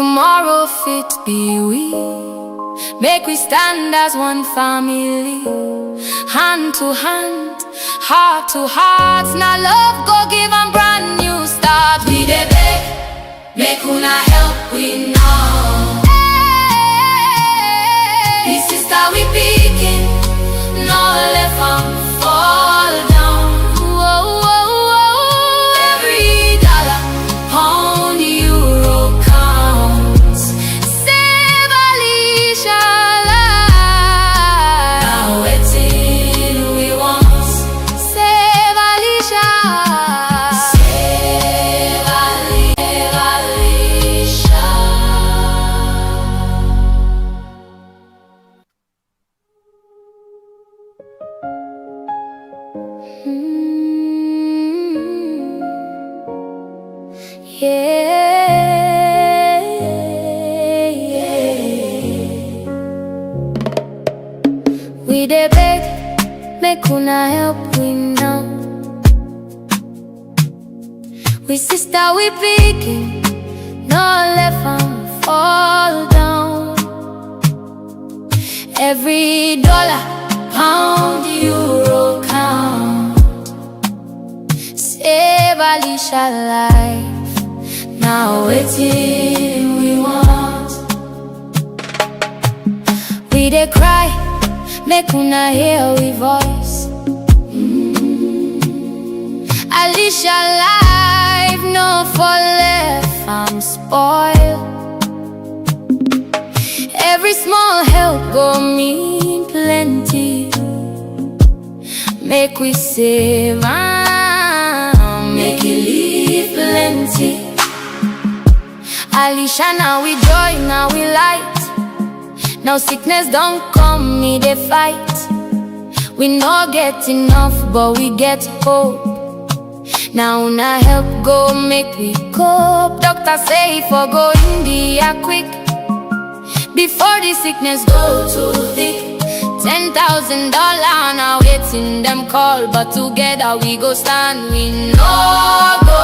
tomorrow fit be we. Make we stand as one family, hand to hand, heart to heart. Now love go give a brand new start. We dey beg, make una help we now. Hey, sister we picking, no left am fall down. Whoa, whoa, whoa. Every dollar, pound, euro counts. Save Alicia life. Now wetin we want. Save Alicia. Save Alicia. Yeah, we dey beg, make una help we now. We sister we picking, no left am fall down. Every dollar, pound, euro count. Save Alicia life. Now wetin we want. We dey cry, make una hear we voice. Alicia life no for left am spoil. Every small help go mean plenty. Make we save am, make it leave plenty. Alicia, now we joy, now we light. Now sickness don't come, me they fight. We no get enough, but we get hope. Now na help go make we cope. Doctor say for go India quick, before the sickness go too thick. $10,000 now waiting them call, but together we go stand. We no go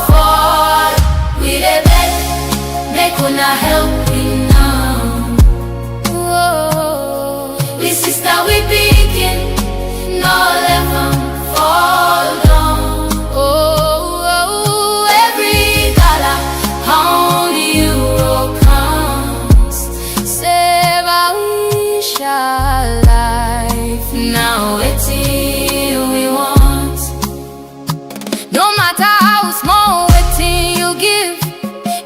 fall. We dey beg, make una help me now. Whoa. We sister we picking, no left am fall down. Oh, oh, every dollar, pound, euro counts. Save Alicia life. Now wetin we want. No matter how small, wetin you give,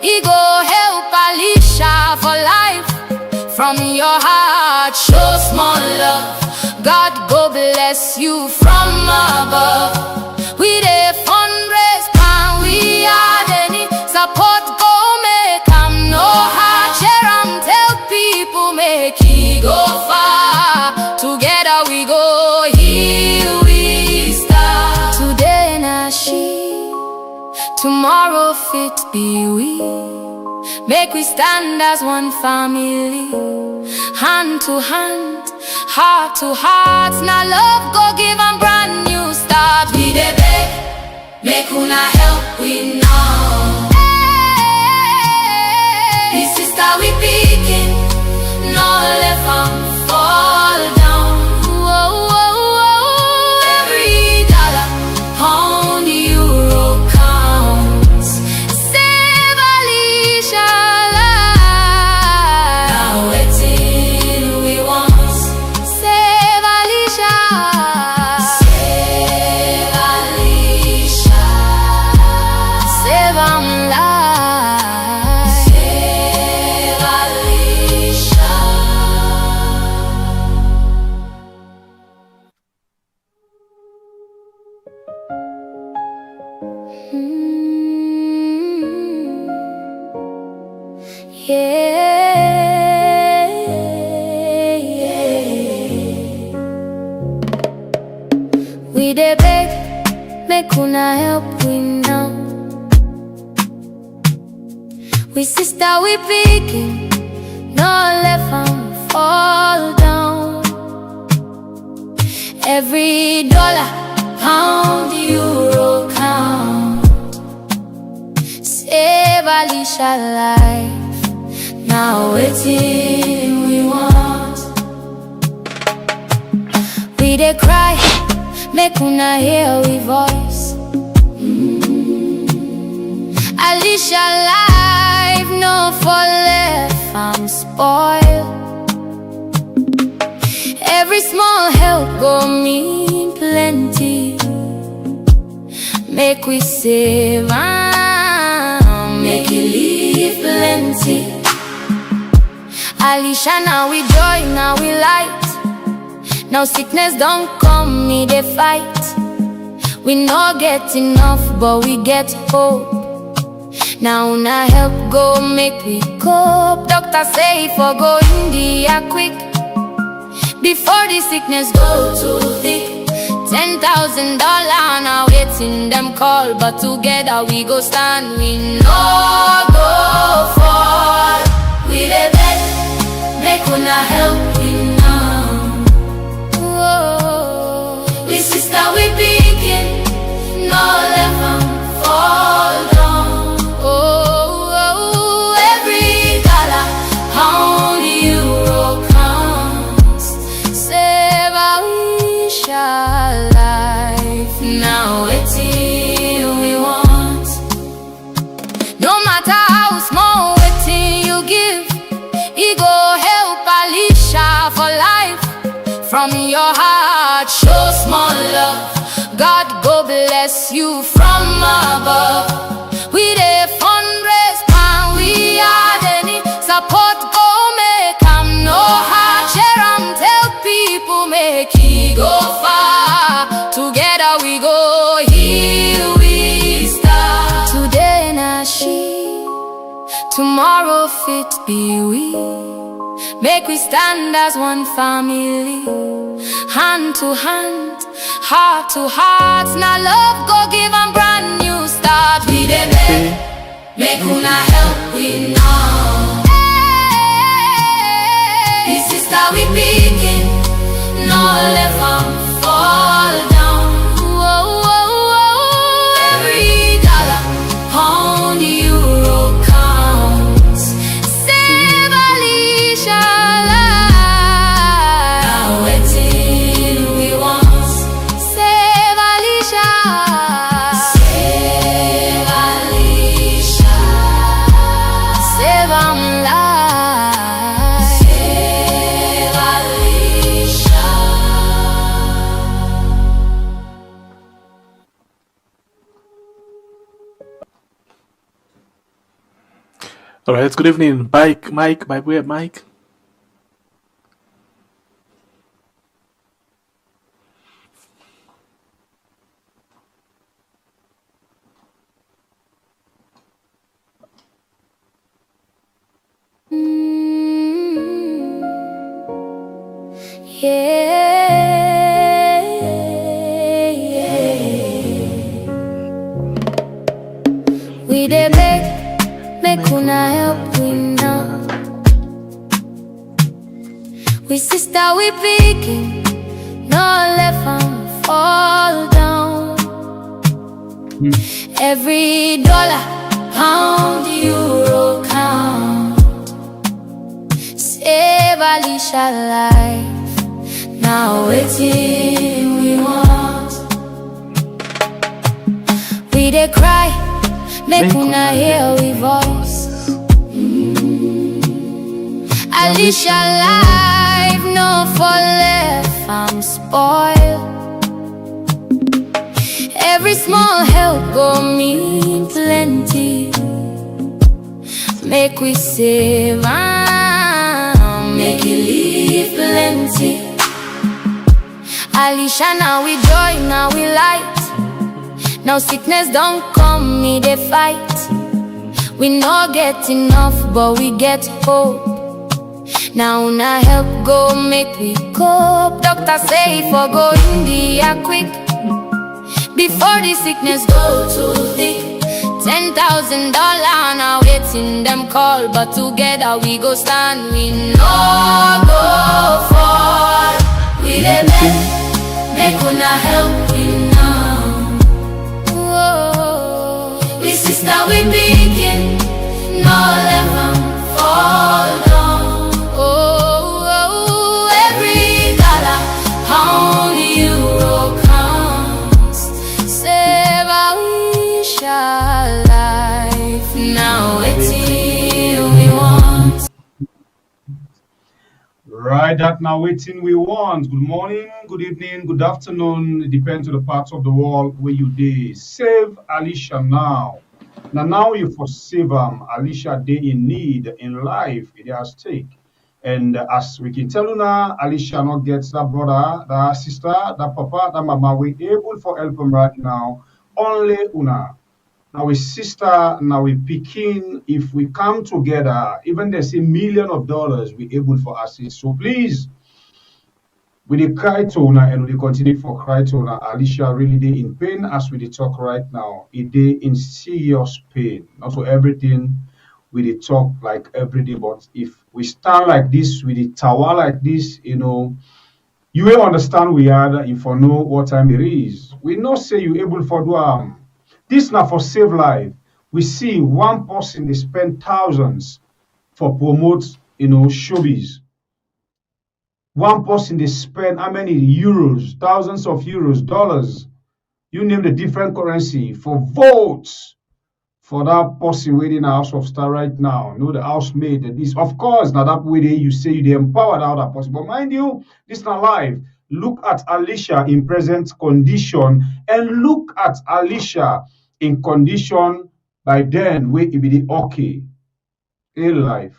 it go help Alicia for life. From your heart, show small love. God go bless you from above. We dey fundraise, and we are any support go make am no hard. Share am, tell people make he go far. Together we go here we start. Today na she, tomorrow fit be we. Make we stand as one family, hand to hand, heart to heart. Now love go give a brand new start. We dey beg, make una help we now. Hey, sister we picking, no left am fall down. Whoa, whoa, whoa. Every dollar, pound, euro counts. Save Alicia life. Now wetin we want. Save Alicia. Save Alicia. Save am life. Save Alicia. Yeah, we dey beg, make una help we now. We sister we picking, no left am fall down. Every dollar, pound, euro count. Save Alicia life. Now waiting we want. We dey cry, make una hear we voice. Alicia life no for left, I'm spoiled. Every small help go mean plenty. Make we save am, make you leave plenty. Alicia, now we joy, now we light. Now sickness don't come, me they fight. We no get enough, but we get hope. Now na help go, make we cope. Doctor say for go India quick, before the sickness go too thick. $10,000 now waiting them call, but together we go stand. We no go fall. We dey beg, make una help we now. Whoa. We sister we begin, no let them fall down. Oh, every dollar, pound, euro counts. Save our life, now waiting we want. No matter how small waiting you give, it go help Alicia for life. From your heart, show small love. God go bless you from above. We dey fundraise, man, we are the need. Support go make am no hard. Share am, tell people make it go far. Together we go, here we start. Today na she, tomorrow fit be we. Make we stand as one family, hand to hand, heart to heart. Now love go give am brand new start. We dey beg, make una help we now. This sister we begin, no let am fall down. Whoa, whoa, whoa. Every dollar, pound, euro counts. Save Alicia life. Now waiting we want. Save Alicia. Save Alicia. Save am life. Save Alicia. All right, good evening, Mike, by way of Mike. We dey beg, make una help we now. We sister we picking, no left am fall down. Every dollar, pound, euro count. Save Alicia life, now waiting we want. We dey cry, make una hear we voice. Alicia life no for left, I'm spoiled. Every small help go mean plenty. Make we save am, make you leave plenty. Alicia, now we joy, now we light. Now sickness don't come, me they fight. We no get enough, but we get hope. Now na help go, make we cope. Doctor say for go India quick, before the sickness go too thick. $10,000 now waiting them call, but together we go stand. We no go fall. We dey beg, make una help we now. Whoa. We sister we begin, no let them fall. Right, that now waiting we want. Good morning, good evening, good afternoon. It depends on the parts of the world where you dey. Save Alicia now. Now you for save Alicia dey in need in life, it has stake. And as we can tell you now, Alicia not gets that brother, that sister, that papa, that mama. We able for help them right now. Only una. Now we sister, now we picking. If we come together, even there's $1 million, we able for assist. So please, we dey cry to una and we dey continue for cry to una. Alicia really dey in pain as we dey talk right now. It dey in serious pain. Not for everything we dey talk like every day, but if we stand like this, we dey tower like this, you will understand we are if you know what time it is. We know say you able for do this now for save life. We see one person they spend thousands for promote, showbiz. One person they spend how many euros, thousands of euros, dollars, you name the different currency for votes for that person waiting in the house of star right now. The housemate, this of course now that way you say you they empower that other person. But mind you, this not live. Look at Alicia in present condition and look at Alicia in condition by then where it be the okay. A life.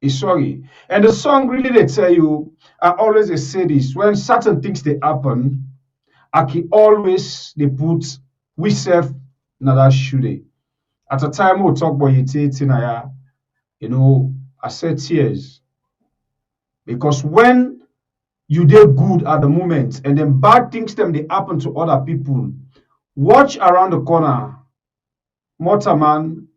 Sorry. And the song really they tell you, I always they say this, when certain things they happen, I can always they put we self na that should. At a time we'll talk about it, I said tears. Because when you did good at the moment and then bad things them they happen to other people, watch around the corner. Mortar man,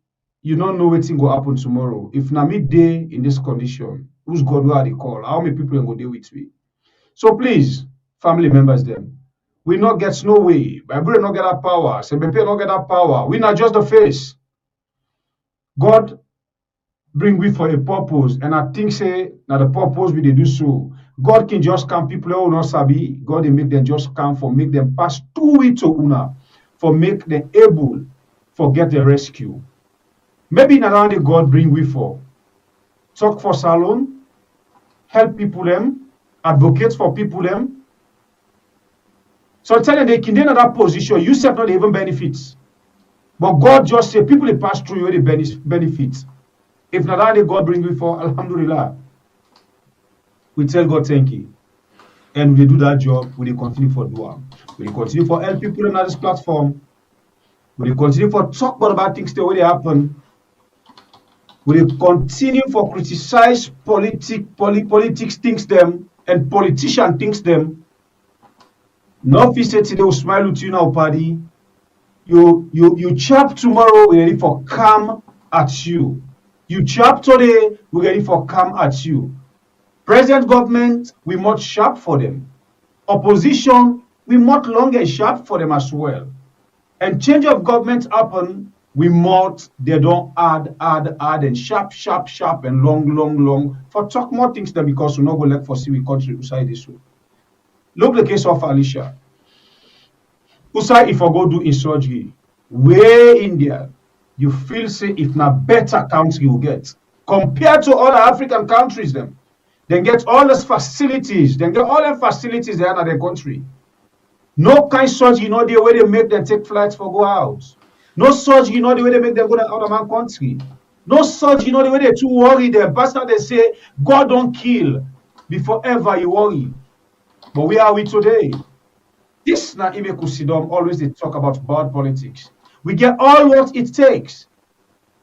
you don't know what will happen tomorrow. If na me day in this condition, who's God where they call? How many people go there with me? So please, family members them, we not get no way. Bible not get that power. CBP not get that power. We not just the face. God bring we for a purpose, and I think say now the purpose we they do so. God can just come people who not sabi. God they make them just come for make them pass through it to una for make them able for get the rescue. Maybe not only God bring we for talk for salon, help people them, advocate for people them. So tell them they can in that position, you self not even benefits. But God just say people they pass through you they benefits. If not only God bring we for, alhamdulillah. We tell God thank you. And we do that job, we continue for dua. We continue for help people on this platform. We continue for talk about bad things the way they happen. We continue for criticize politics things them and politician things them. No if say today will smile with you now, party. You chop tomorrow, we're ready for come at you. You chop today, we're ready for come at you. Present government, we must sharp for them. Opposition, we must longer sharp for them as well. And change of government happen, we must, they don't add, and sharp, and long, for talk more things than because we not go let for see we country beside this way. Look the case of Alicia. Usai if I go do in surgery, way India, you feel say if not better country you get. Compared to other African countries them. They get all those facilities, they get all the facilities there in their country. No kind surgery, the way they make them take flights for go out. No surgery, the way they make them go to other man country. No surgery, the way they too worry them. Pastor, they say, God don't kill before ever you worry. But where are we today? This na Ime Kusidom always they talk about bad politics. We get all what it takes.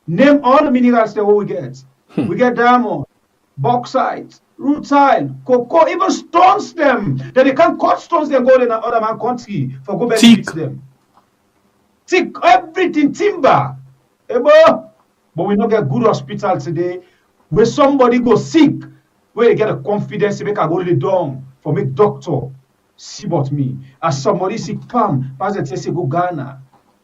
Name all the minerals that we get. We get diamond, bauxite, rutile, cocoa, even stones them. That they can't cut stones them go in another man country for go benefit them. Tick everything timber. But we not get good hospital today where somebody go sick, where they get a confidence to make a go lay down for make doctor see about me. As somebody sick palm, pass the say go Ghana.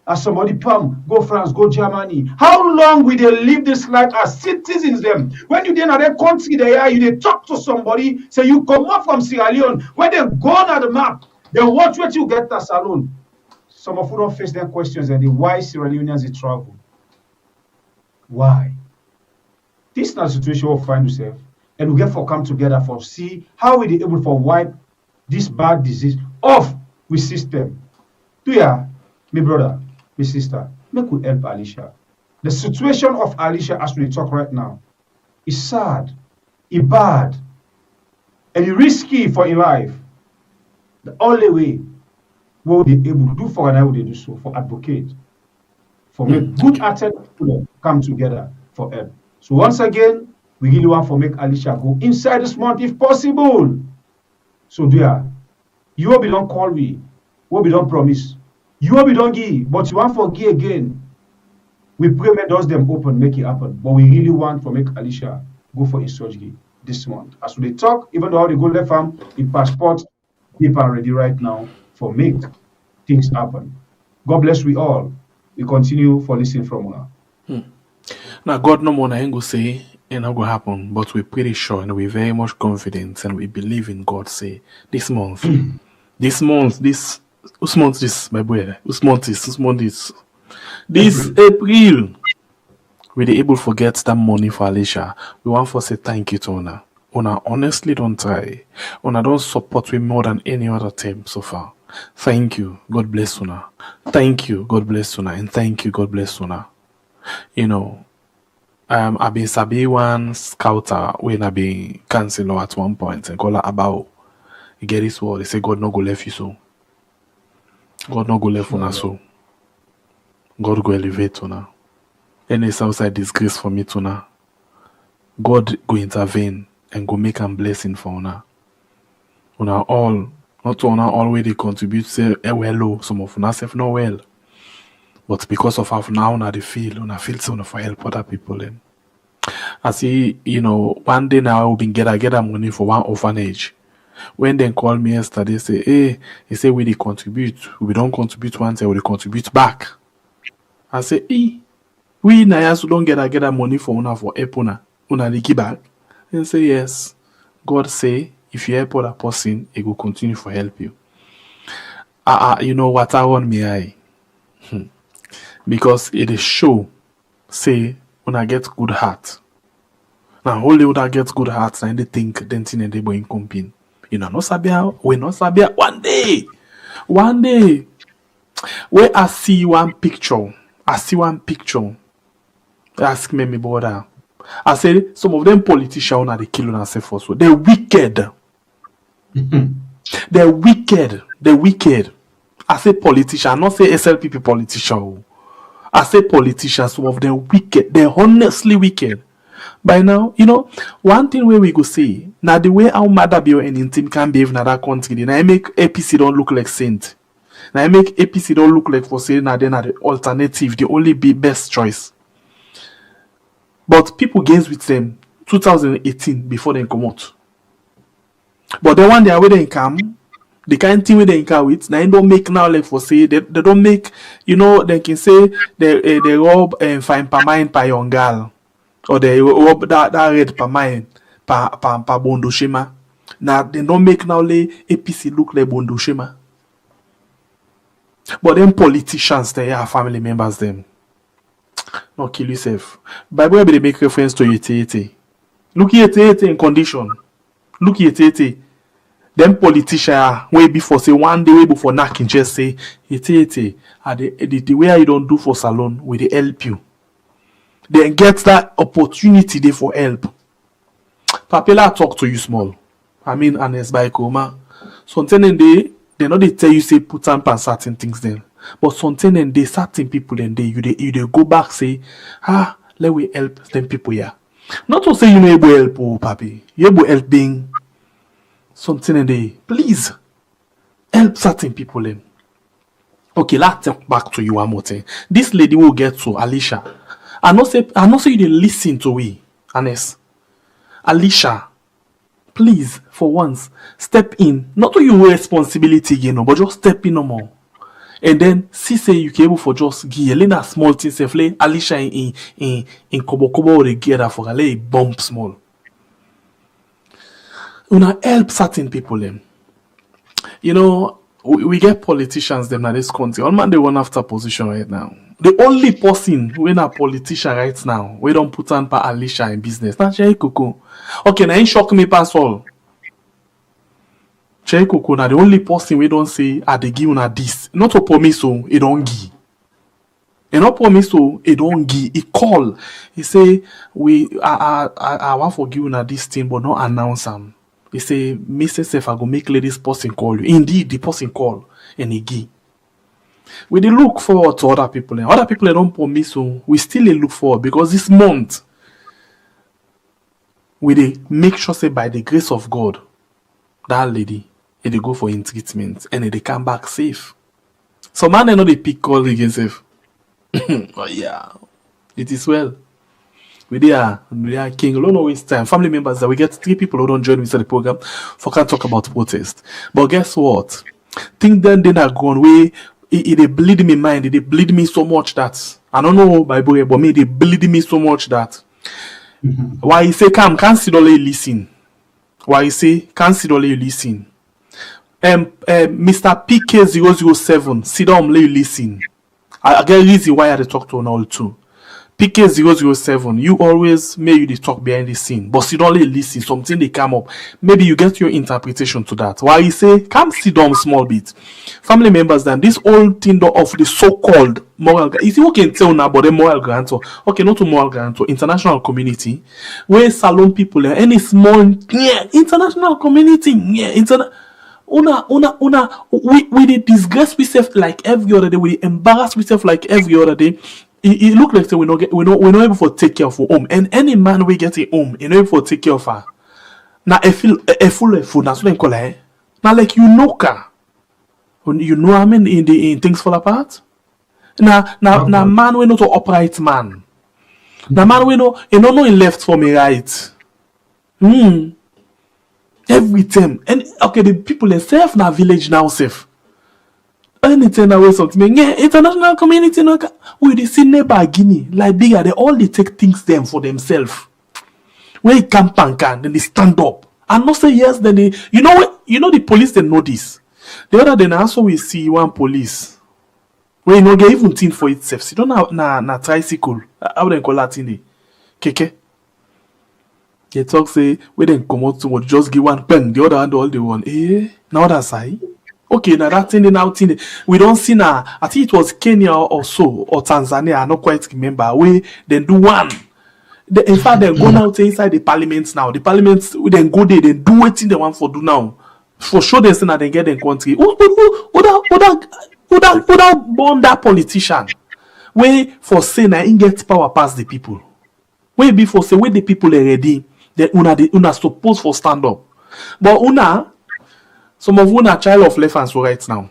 As somebody palm, go France, go Germany. How long will they live this life as citizens them? When you in another country they are, you they talk to somebody, say you come up from Sierra Leone. When they go on the map, they watch what you get that salon. Some of you don't face their questions and why Sierra Leoneans they travel. Why? This is not a situation we'll find yourself. and we get for come together for see how we be able for wipe this bad disease off with system. Do ya, me brother, me sister, make we help Alicia. The situation of Alicia as we talk right now is sad, it's bad, and it's risky for your life. The only way we'll be able to do for and they do so for advocate, for make good-hearted people come together for help. So once again, we really want to make Alicia go inside this month if possible. So dear, you will be don't call me, will be don't promise, you will be don't give, but you want for give again. We pray may doors them open, make it happen. But we really want to make Alicia go for a surgery this month. As we talk, even though they go left arm, in passport, people are ready right now for make things happen. God bless we all. We continue for listening from una. Now God no more na him go say it not go happen, but we're pretty sure and we're very much confident and we believe in God say this month, this April, we be able to forget that money for Alicia. We want to say thank you to Ona. Ona honestly don't try. Ona don't support we more than any other team so far. Thank you. God bless Ona. Thank you. God bless Ona. And thank you. God bless Ona. You know, I've been sabi one scouter when I been counselor at one point and call her about you get this word. They say God no go left you so. God no go left Ona so. God go elevate Ona. Any outside disgrace for me to now. God go intervene and go make a blessing for Una. Una all, not to Una all way they contribute, say well, some of Una self no well. But because of how now Una they feel so Una for help other people then. I see, you know, one day now I will be get money for one orphanage. When they call me yesterday, say, hey, they say we contribute. We don't contribute once, we contribute back. I say, we Nayas don't get money for Una for help Una they give back. And say yes. God say if you help other person, it will continue to help you. You know what I want me I because it is show say Una get good heart. Now only Una get good heart and they think then thing they boy comping. You know, no sabia, we no sabia one day. Where I see one picture. Ask me brother. I said some of them politicians are the killing themselves also. They're wicked. They're wicked. I say politician, I not say SLPP politician. I say politicians, some of them wicked. They're honestly wicked. By now, you know, one thing where we go see, now the way how Maada Bio and in team can behave in that country, now I make APC don't look like saint. Now I make APC don't look like for saying now they're the alternative, the only best choice. But people gains with them 2018 before they come out. But the one they are where they come, the kind of thing where they come with, now they don't make now like for say they don't make, you know, they can say they rob and find per mind per young girl. Or they rob that red per mind per Bondo Shema. Now they don't make now like APC look like Bondo Shema. But them politicians, they are family members them. No, kill yourself. Bible they make reference to Yete. Look at Yete in condition. Look at Yete. Them politicians way before say one day way before knocking just say Yete. The way you don't do for salon will they help you. Then get that opportunity there for help. Papela talk to you small. I mean honest by coma. Sometimes they know they tell you say put on certain things then. But sometimes and they certain people and you go back say, let we help them people here. Not to say you know able help papi. You able help being something and they please help certain people then. Okay, let's talk back to you one more thing. This lady will get to Alicia. I know say you dey listen to we, honest. Alicia, please, for once, step in. Not to your responsibility, you know, but just step in no more. And then see say you can able for just give a small thing say play Alicia in kobo together for a lay bump small. Una help certain people them. You know, we get politicians them in this country. All man they run after position right now. The only person when a politician right now, we don't put on pa Alicia in business. Not Cherry Coco. Okay, now it shock me pass all. Cherry Coco now the only person we don't say I dey give una this. Not to promise so it don't give. And not promise so it don't give. He call. He say I want to give una this thing but not announce them. He say, Mr. Sef, I go make this person call you. Indeed, the person call and he give. We dey look forward to other people. And other people don't promise so we still dey look forward because this month we dey make sure say by the grace of God that lady they go for in treatment and they come back safe. So man they know they pick call again safe. Oh yeah, it is well. We are king. We don't know waste time. Family members that we get 3 people who don't join me inside the program for can't talk about protest. But guess what? Things then are gone way. It bleed me mind. It bleed me so much that I don't know Bible, but me they bleed me so much that why you say can't sit only listen. Why you say can't sit only listen. Mr. PK007 sit down let you listen. I get reason why I talk to all too. PK007, you always may you talk behind the scene, but you don't listen. Something they come up. Maybe you get your interpretation to that. Why you say, come sit down small bit. Family members, then this whole thing of the so-called moral, you see, we can tell now about the moral guarantor. Okay, not to moral guarantor, international community, where salon people, any small, international community, we dey disgrace ourselves like every other day. We embarrass ourselves like every other day. It look like we're not able to take care of our home. And any man we get a home, you know able to take care of her. Now I feel a full food. That's what I call her. Now like you know her. You know I mean in things fall apart. Now man we not an upright man. Now man we know you don't know in left from a right. Every time. And okay, the people themselves na village now safe. Anything that way something, international community no we dey see neighbor Guinea, Liberia, they all they take things them for themselves. When it can then they stand up. And not say yes, then they you know the police they know this. The other day now also we see one police. When you know get even thing for itself. See don't na tricycle. How they call that thing? Keke. They talk say we then come out to just give one pen, the other hand all the one. Now that side. Okay, now that thing now thing we don't see now. I think it was Kenya or so or Tanzania. I not quite remember. We then do one. In fact, they go now inside the parliament now. The parliament we then go there. They do what they want for do now. For sure, they say that they get in country. Who born that politician? We for say now he gets power past the people. We before say when the people are ready, then una supposed for stand up. But some of una child of left and so right now.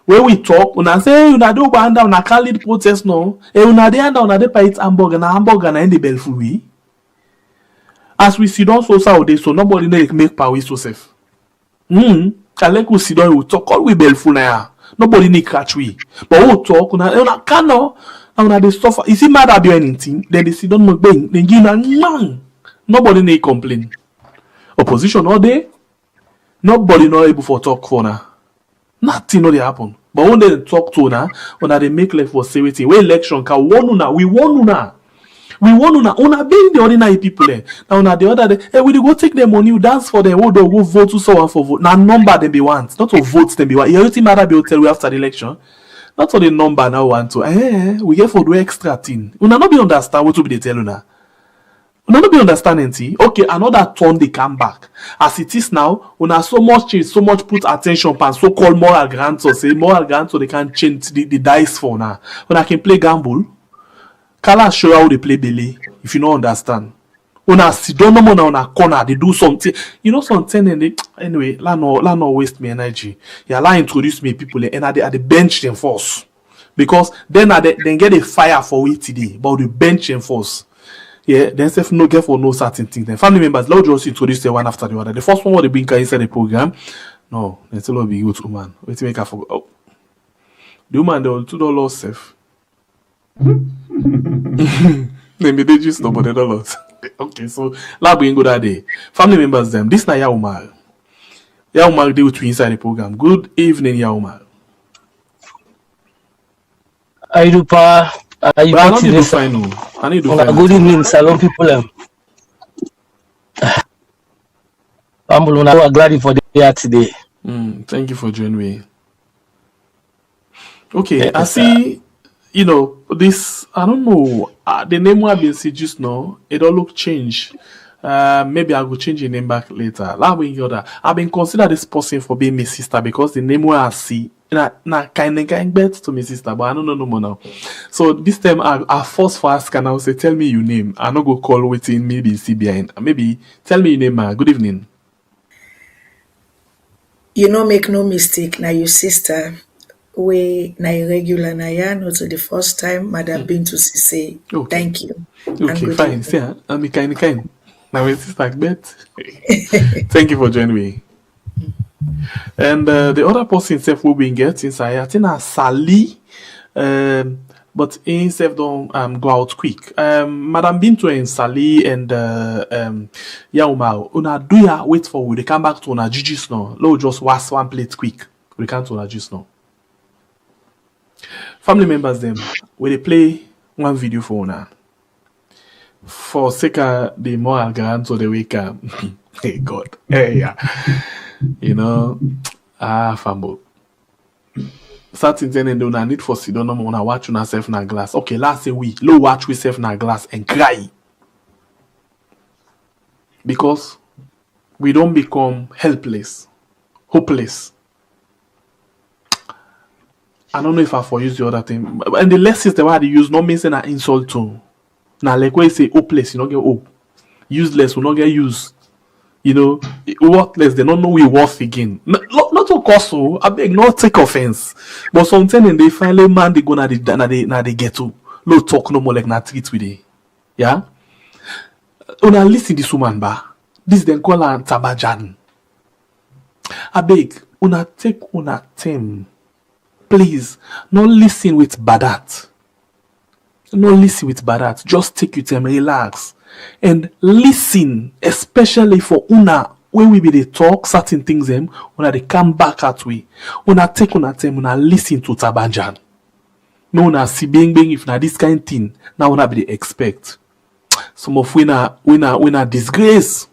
When we talk, una say una do band down, una can't lead protest no. Una dey and una dey pay it hamburger na in the belfry we. As we sit down so Saturday, so nobody make power so safe. Like we sit down, we talk all we belfry na. Nobody need catch we. But we talk, una cannot, and una dey suffer. You see Maada Bio anything, then they sit down make bang, then give na nobody need complain. Opposition all day. Nobody not able for talk for now. Nothing no dey happen. But when they talk to now, when they make like for safety, we election can warn una, we warn una. Una being the ordinary people there. Now una the other day, we go take their money, we dance for them, we go vote to someone for vote. Now number them be want, not to vote them be want. You think Maada Bio tell we after the election? Not for the number now want to. We get for do extra thing. Una not be understand what to be they tell una. Una no be understanding tea. Okay, another turn they come back. As it is now, una so much change, so much put attention on so-called moral guarantors. Say moral guarantors they can change the dice for now. Una can play gamble. Kala show how they play belly. If you don't understand. Una sit down no more na corner, they do something. You know something and they anyway, la no waste me energy. Yeah, la introduce me people and at the bench them force. Because then they get a fire for it today, but the bench them force. Yeah, then self no get for no certain things. Then family members, let's just introduce them one after the other. The first one what they bring inside the program. No, they still be good woman. Wait till make her forget. Oh, the woman they will $2 safe. They may they just know, but they don't lot. Okay, so let's bring good that day. Family members, them. This na Yaumar. Yaumar they with inside the program. Good evening, Yaumar. I do pa. I But I bet don't need to this. find no. I need to Una find good it. evening, salon people. Humble, una are glad for the here today. Thank you for joining me. Okay, I Yes, sir. see. You know this. I don't know. The name I've been see just now. It all look change. Maybe I will change the name back later. I've been consider this person for being my sister because the name where I see na kind of bet to my sister, but I don't know no more now. So this time I force for ask and I will say, tell me your name. I no go call waiting maybe see behind. Maybe tell me your name, ma. Good evening. You no make no mistake, na your sister wey na irregular na ya not to the first time Madam Bintu say Okay. thank you and Okay, good fine. evening. See, I'm kind. Now my sister bet. Thank you for joining me. And the other person self will be get inside. I think Sally, but himself don't go out quick. Madam Bintu and Sally and Yaumao, una do ya wait for we. They come back to una juice now. Lo just was one plate quick. We can't to una juice now. Family members them where they play one video for una. For sake of the moral grant so the week hey God. Hey yeah. You know, fambo. Certain thing and don't need for sit down no more watch on self na glass. Okay, last say we low watch we self na glass and cry. Because we don't become helpless, hopeless. I don't know if I for use the other thing. And the less system why they use not mean an insult to. Now like when you say hopeless, you don't get hope. Useless will not get used. You know, worthless, they don't know we worth again. Not to cause so, I beg not take offense. But sometimes when they finally man they go na they get to no talk no more like na treat with it. Yeah? Una listen this woman ba. This then call her Tabajan. I beg, una take una time. Please, not listen with badat. Not listen with badat. Just take your time, relax. And listen, especially for una when we be they talk certain things them, when they come back at we. Una take una time, una listen to Tabanjan. No una see bang if na this kind of thing, now una be they expect. Some of we na disgrace.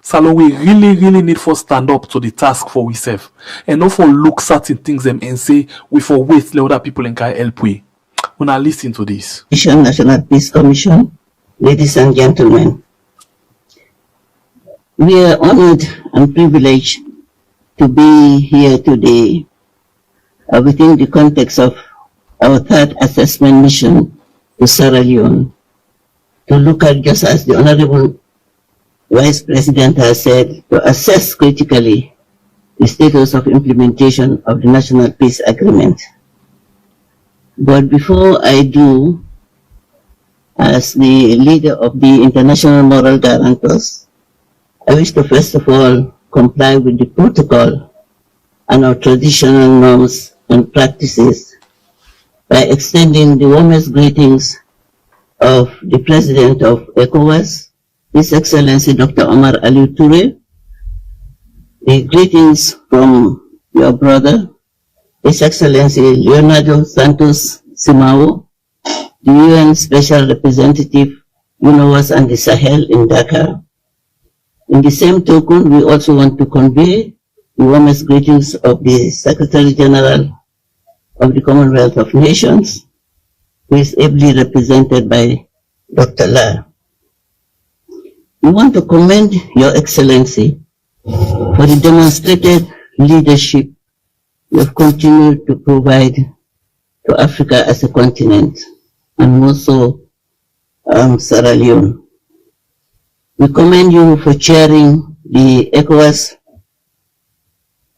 Salon we really need for stand up to the task for ourselves. And not for look certain things them and say we for wait let other people and can help we. Una listen to this. National Peace Commission. Ladies and gentlemen, we are honored and privileged to be here today within the context of our third assessment mission to Sierra Leone to look at, just as the Honorable Vice President has said, to assess critically the status of implementation of the National Peace Agreement. But before I do, as the leader of the International Moral Guarantors, I wish to first of all comply with the protocol and our traditional norms and practices by extending the warmest greetings of the President of ECOWAS, His Excellency Dr. Omar Ali Toure, the greetings from your brother, His Excellency Leonardo Santos Simao, the UN Special Representative, UNOWAS and the Sahel in Dakar. In the same token, we also want to convey the warmest greetings of the Secretary General of the Commonwealth of Nations, who is ably represented by Dr. La. We want to commend Your Excellency for the demonstrated leadership you have continued to provide to Africa as a continent, and also Sierra Leone. We commend you for chairing the ECOWAS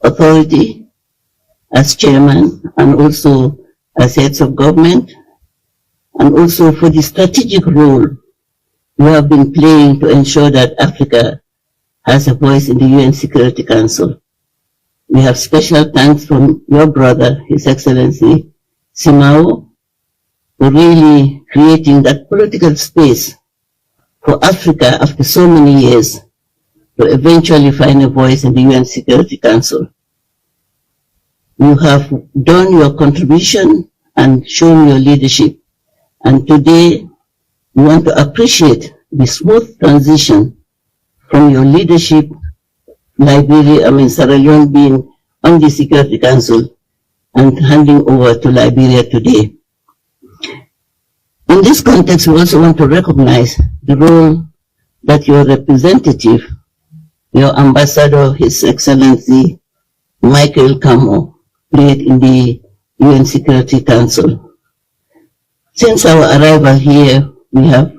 authority as chairman and also as heads of government, and also for the strategic role you have been playing to ensure that Africa has a voice in the UN Security Council. We have special thanks from your brother, His Excellency Simao, for really creating that political space for Africa after so many years to eventually find a voice in the UN Security Council. You have done your contribution and shown your leadership. And today, we want to appreciate the smooth transition from your leadership, Sierra Leone being on the Security Council and handing over to Liberia today. In this context, we also want to recognize the role that your representative, your ambassador, His Excellency Michael Camo, played in the UN Security Council. Since our arrival here, we have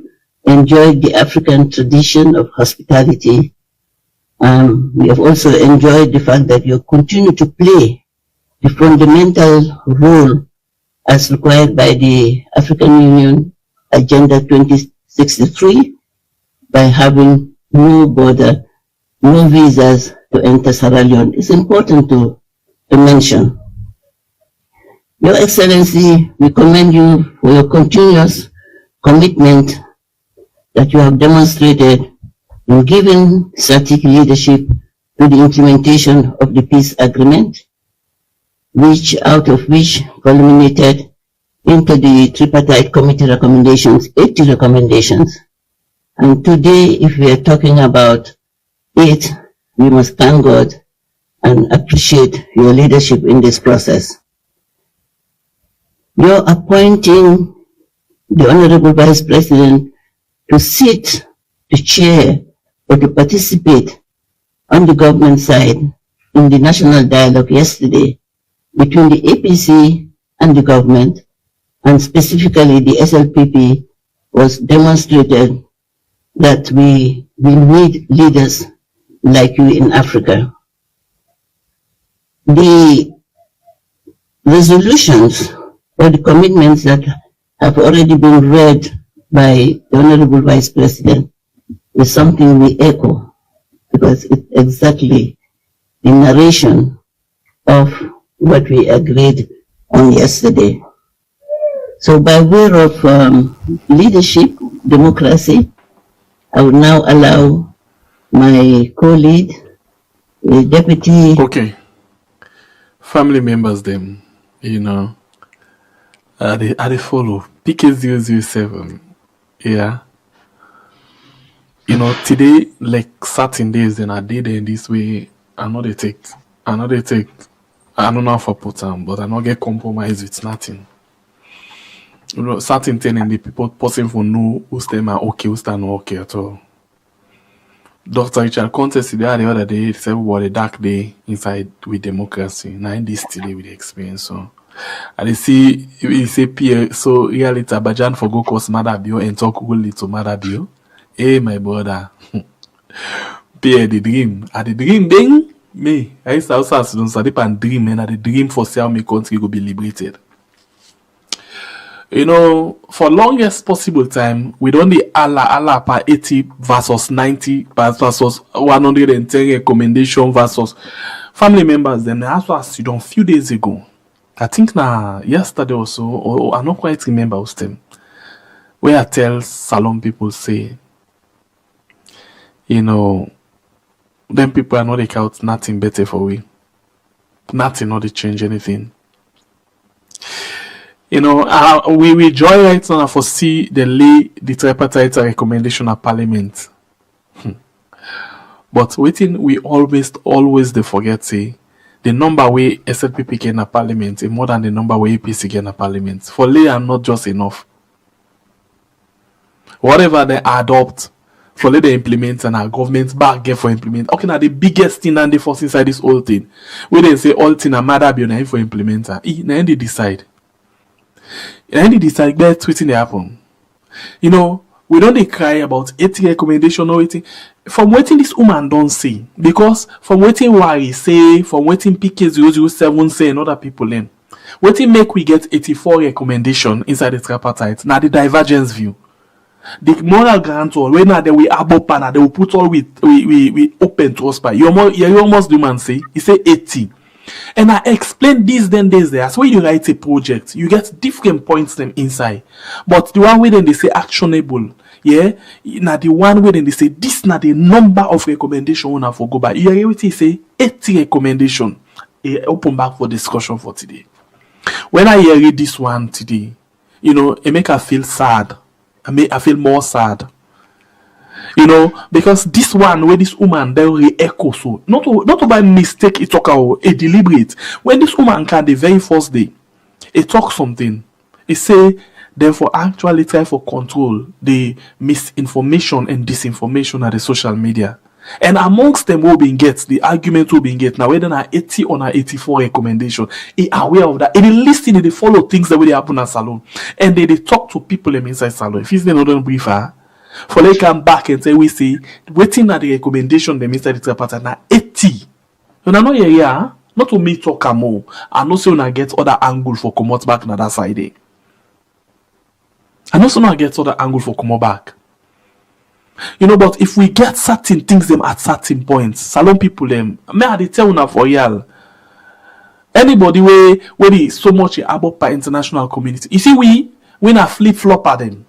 enjoyed the African tradition of hospitality. We have also enjoyed the fact that you continue to play the fundamental role as required by the African Union Agenda 2063 by having no border, no visas to enter Sierra Leone. It's important to mention. Your Excellency, we commend you for your continuous commitment that you have demonstrated in giving strategic leadership to the implementation of the peace agreement, out of which culminated into the tripartite committee recommendations, 80 recommendations. And today, if we are talking about it, we must thank God and appreciate your leadership in this process. Your appointing the Honorable Vice President to sit, to chair, or to participate on the government side in the national dialogue yesterday between the APC and the government, and specifically the SLPP, was demonstrated that we need leaders like you in Africa. The resolutions or the commitments that have already been read by the Honorable Vice President is something we echo, because it's exactly the narration of what we agreed on yesterday. So by way of leadership, democracy, I would now allow my co-lead, the deputy. Okay. Family members, them, they follow PK007. Yeah. Today, like certain days, then I did in this way, I know they take. I don't know for put on, but I don't get compromised with nothing. Certain thing and the people person for know who's them are okay, who's not okay at all. Dr. Richard Contest the other day said what a dark day inside with democracy. Now in this today with the experience. So and they see we say Pierre so really Tabajan for go cause Maada Bio and talk only to Maada Bio. Hey my brother. Pierre the dream. At the dream ding me. I used to also dip and dream and at the dream for see how my country will be liberated. For longest possible time, we don't need Allah per 80 versus 90 versus 110 recommendation versus family members. Then as well as you don't few days ago, I think yesterday or so, or I don't quite remember what's them, where I tell Salon people say, them people are not take out nothing better for we, nothing not to change anything. We joy right now for see the tripartite recommendation of Parliament. But waiting, we always they forget say the number we SLPP get in Parliament is more than the number we APC get in Parliament. For lay are not just enough. Whatever they adopt, for lay they implement and our government back get for implement. Okay, now the biggest thing and the force inside this whole thing. We then say all thing and Maada Bio na for implementer. Now they decide. And they decide that's what's they happen. We don't cry about 80 recommendation or waiting. From waiting this woman don't say. Because from waiting Wari say, from waiting PK007 say and other people then. Waiting make we get 84 recommendation inside the tripartite. Now the divergence view. The moral guarantor, when now they will above panel, they will put all we open to us by. You almost do man say, he say 80. And I explain these days there. So when you write a project, you get different points them inside. But the one way then they say actionable, yeah. Now the one way then they say this now the number of recommendation we have for go by. You hear what he say 80 recommendation. Open back for discussion for today. When I hear read this one today, it make I feel sad. I feel more sad. Because this one where this woman they re-echo so not by mistake it talk a deliberate. When this woman can the very first day, it talk something. It say therefore actually try for control the misinformation and disinformation at the social media. And amongst them will be get the argument will be get now whether na 80 or na 84 recommendation. He aware of that. And they listen, they follow things that will happen at salon. And they talk to people inside salon. If it's not done briefer, for they come back and say we see waiting at the recommendation them inside the tripartite na 80. And I know yeah, not to me talk more. I know so una get other angle for come out back na that side. I know so una get other angle for come out back. But if we get certain things them at certain points, salon people them, may I tell una for real. Anybody where is so much about by international community. You see, we na flip flop at them.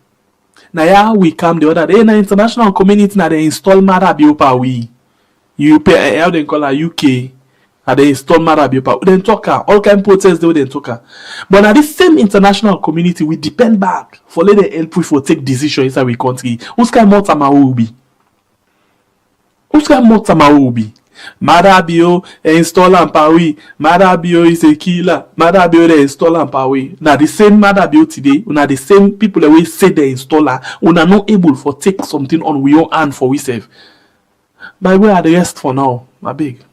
Now yeah, we come the other day in the international community now they install Maada Bio we. You pay how they call her UK. And they install Maada Bio we then talk all kind of protests they then talk. But now this same international community we depend back for let them help we for take decisions inside we country. Who's kind more time will be? Who's kind more time will be? Maada Bio install and Paris. Maada Bio is a killer. Maada Bio they install and Paris. Now the same Maada Bio today, now the same people that we say they installer, we are not able for take something on we own hand for we save. But we are the rest for now, my big.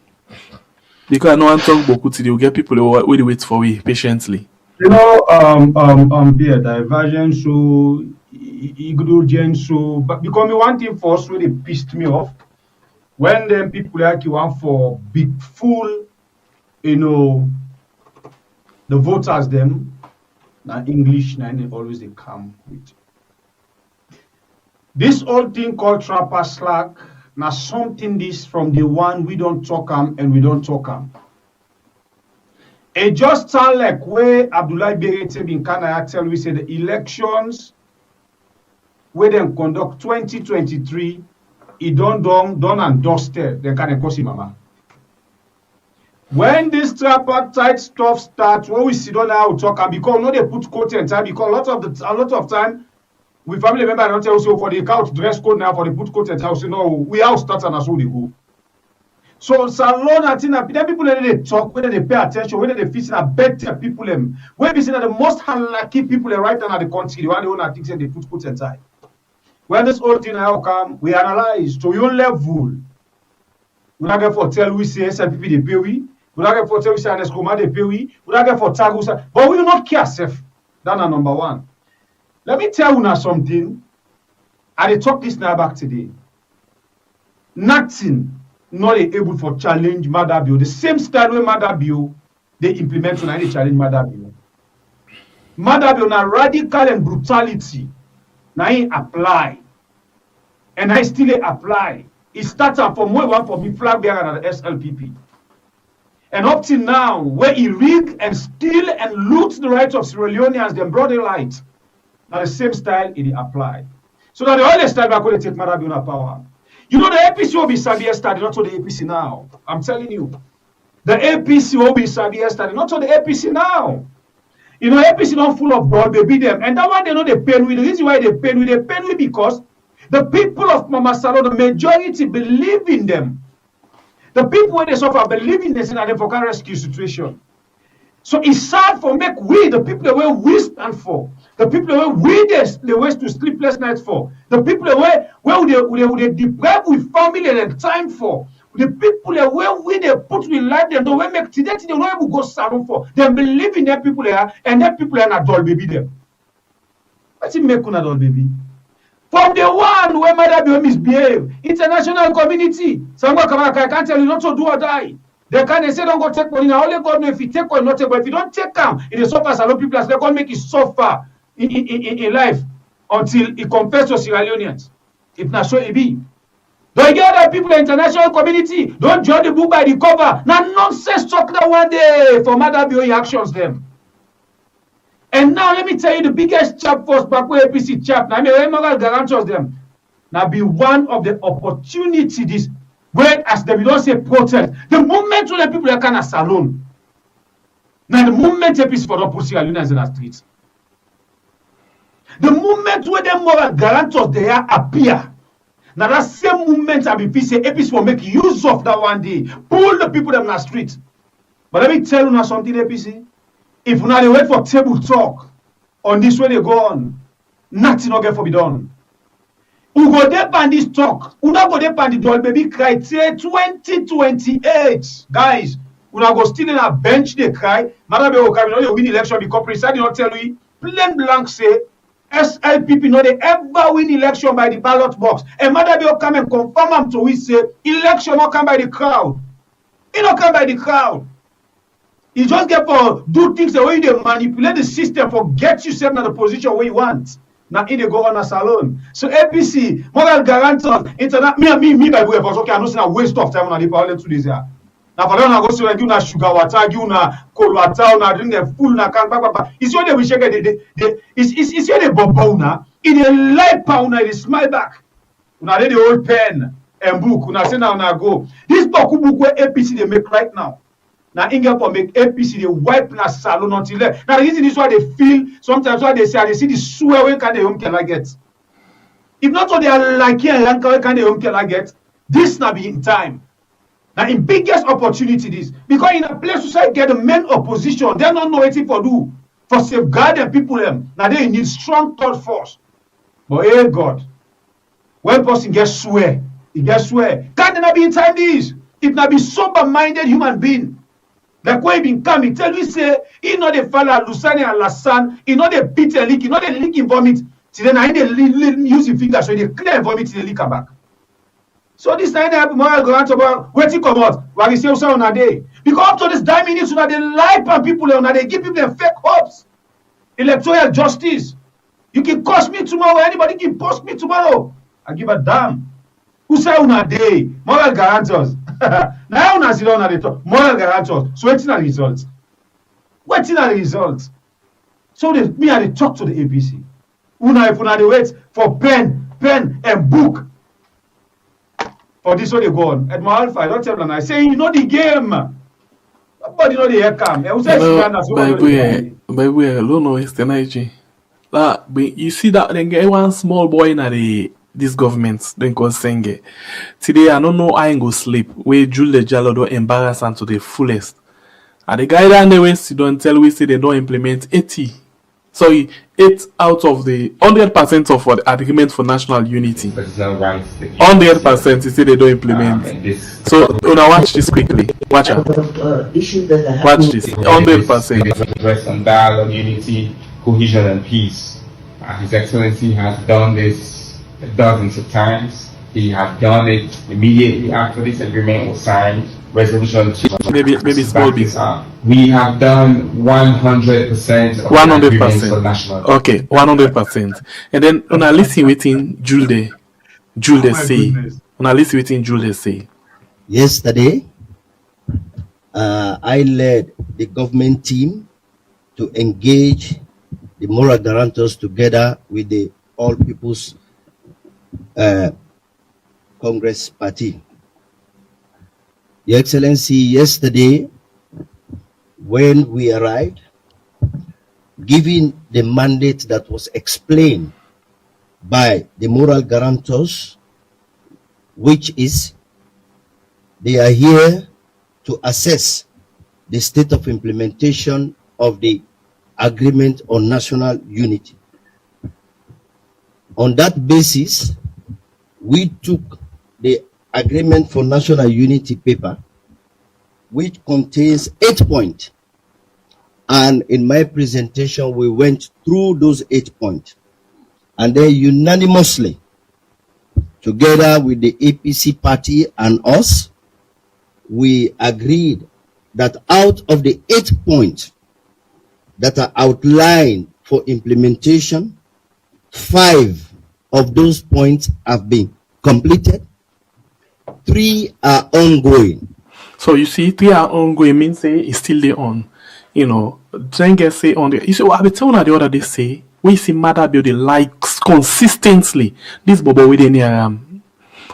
Because I know I'm talking about today, we get people who wait for we patiently. Be a diversion, so ignorance, so but becoming one thing for us really pissed me off. When them people like you want for big fool, the voters them, now English, now they always they come with. This old thing called trapper slack, now something this from the one we don't talk and we don't talk. It just sound like where Abdullah Berete bin Kanaya tell we say the elections where them conduct 2023. It done and dusted, then can cause him mama. When this tripartite stuff starts, when we sit down now talk and because no they put coat and tie because a lot of time we family member don't tell us for the couch dress code now for the put coat and tie say no we all start and so they go. So salon and thing then people they talk whether they pay attention whether they fit in better people them when we see that the most unlucky people right now at the country the one they own things and they put coat and tie. When this whole thing now come, we analyze to your level. We not get for tell we say SLPP they pay we not get for tell we say Anescoma they pay we not get for tag but we will not care safe. That's number one. Let me tell you now something. I talk this now back today. Nothing not able for challenge Maada Bio. The same style way Maada Bio they implement when they challenge Maada Bio. Maada Bio na radical and brutality. Now he apply. And I still apply. It starts from where one for me flag bearer and the SLPP. And up till now, where he rig and steal and loot the rights of Sierra Leoneans, then brought the light. Now the same style it apply. So now the only style back when they take Maada Bio power. The APC will be Sabia started, not to the APC now. I'm telling you. The APC will be Sabia started, not to the APC now. APC not full of God, they beat them. And that one they know they pain with. The reason why they pain with because the people of Mama Salo, the majority believe in them. The people when they suffer believe in this and they for rescue situation. So it's sad for make we, the people the way we stand for, the people the way we the ways to sleepless nights for, the people the way they deprive with family and time for. The people that we they put with life, they don't make today, they don't even go salon for. They believe in their people there, and their people are an adult baby them. What's it make an adult baby? From the one where Maada Bio misbehave, international community, someone I can't tell you not to do or die. They can't say don't go take money. Now only God know if you take or not take, but if you don't take them, it is suffer salon people as they can make it suffer in life until it confess to Sierra Leoneans. If not so it be. Don't get other people in the international community. Don't judge the book by the cover. Now nonsense talk that one day for Maada Bio actions them. And now let me tell you the biggest chap first back where APC chap. Now I mean Guarantors them. Now be one of the opportunities where as they don't say protest. The moment when the people are kind of salon. Now the moment APC for not put Sierra Leoneans in the streets, the moment where them moral guarantors there appear, now that same moment I be say APC will make use of that one day, pull the people them in the street. But let me tell you now something, APC. If you now wait for table talk on this way they go on, nothing not get for be done. We go there and this talk. We not go there and the doll baby cry till 2028. Guys, we not go still in a bench they cry. Maada Bio come, you know they win election because precisely not tell you plain blank say SLPP no they ever win election by the ballot box. And Maada Bio come and confirm them to we say election not come by the crowd. It not come by the crowd. You just get for do things the way they manipulate the system for get yourself in the position where you want. Now in the go on a salon. So APC, moral guarantors, internet me by way of okay, I'm not saying a waste of time on the power 2 days here. Now for them I go so like you na sugar water, you na cold water, na drink the full na can back. It's when we shake it's when they bobo na in a light pound they smile back. Una read the old pen and book, una say now na go. This book where APC they make right now. Now, Inga for make APC they wipe na salon until there. Now, the reason is why they feel sometimes why they say they see the swear when can they home can I get. If not what they are like here and when can they home can I get. This now be in time. Now, in biggest opportunity this because in a place society get the main opposition, they don't know what for do for safeguard them people them. Now they need strong thought force. But hey God, when person gets swear, he gets swear. Can they not be in time this? If not be sober-minded human being. Like when he been come, he tell you say, he know the fella Lusani and Lassan, he know the pit and leak, he know the leak in vomit. Till then I use the finger so they clear and vomit till the leak come back. So this time they have moral grant about waiting come out, while he say on a day. Because up to this 9 minutes, they lie on people on they give people fake hopes. Electoral justice. You can cost me tomorrow, anybody can post me tomorrow. I give a damn. Who say on a day? Moral guarantors. Now una sit down at the top. Moral guarantors. So what's the result? What's the result? So me I dey talk to the APC. If una dey wait for pen and book for this one they go on. At my alpha, I don't tell them I say you know the game. Nobody know the hair cam. But we don't know it's the Nigeria. But you see that then get one small boy in this government then go sing. Today I don't know I go sleep where Julius Jallo don't embarrass them to the fullest. And the guy that they waste don't tell we say they don't implement 80. Sorry, 8 out of the 100% of the agreement for national unity. 100% they say they don't implement. So now watch this quickly. Watch out. Watch this. 100%. Address on dialogue, unity, cohesion, and peace. His Excellency has done this dozens of times. He has done it immediately after this agreement was signed. Resolution 2. Maybe small bit. We have done 100% of 100% for national. Okay, 100%. And then when I listen within Jules say. When I listen within Jules say. Yesterday, I led the government team to engage the moral guarantors together with the All People's Congress Party. Your Excellency, yesterday, when we arrived, given the mandate that was explained by the moral guarantors, which is they are here to assess the state of implementation of the Agreement on National Unity. On that basis, we took the Agreement for National Unity paper, which contains 8 points. And in my presentation, we went through those 8 points. And then unanimously, together with the APC party and us, we agreed that out of the 8 points that are outlined for implementation, 5 of those points have been completed. 3 are ongoing. So you see, 3 are ongoing means say it's still there on. You know, then get say on the. You see, what I be telling you the other day say we see Maada Bio the likes consistently. This bubble within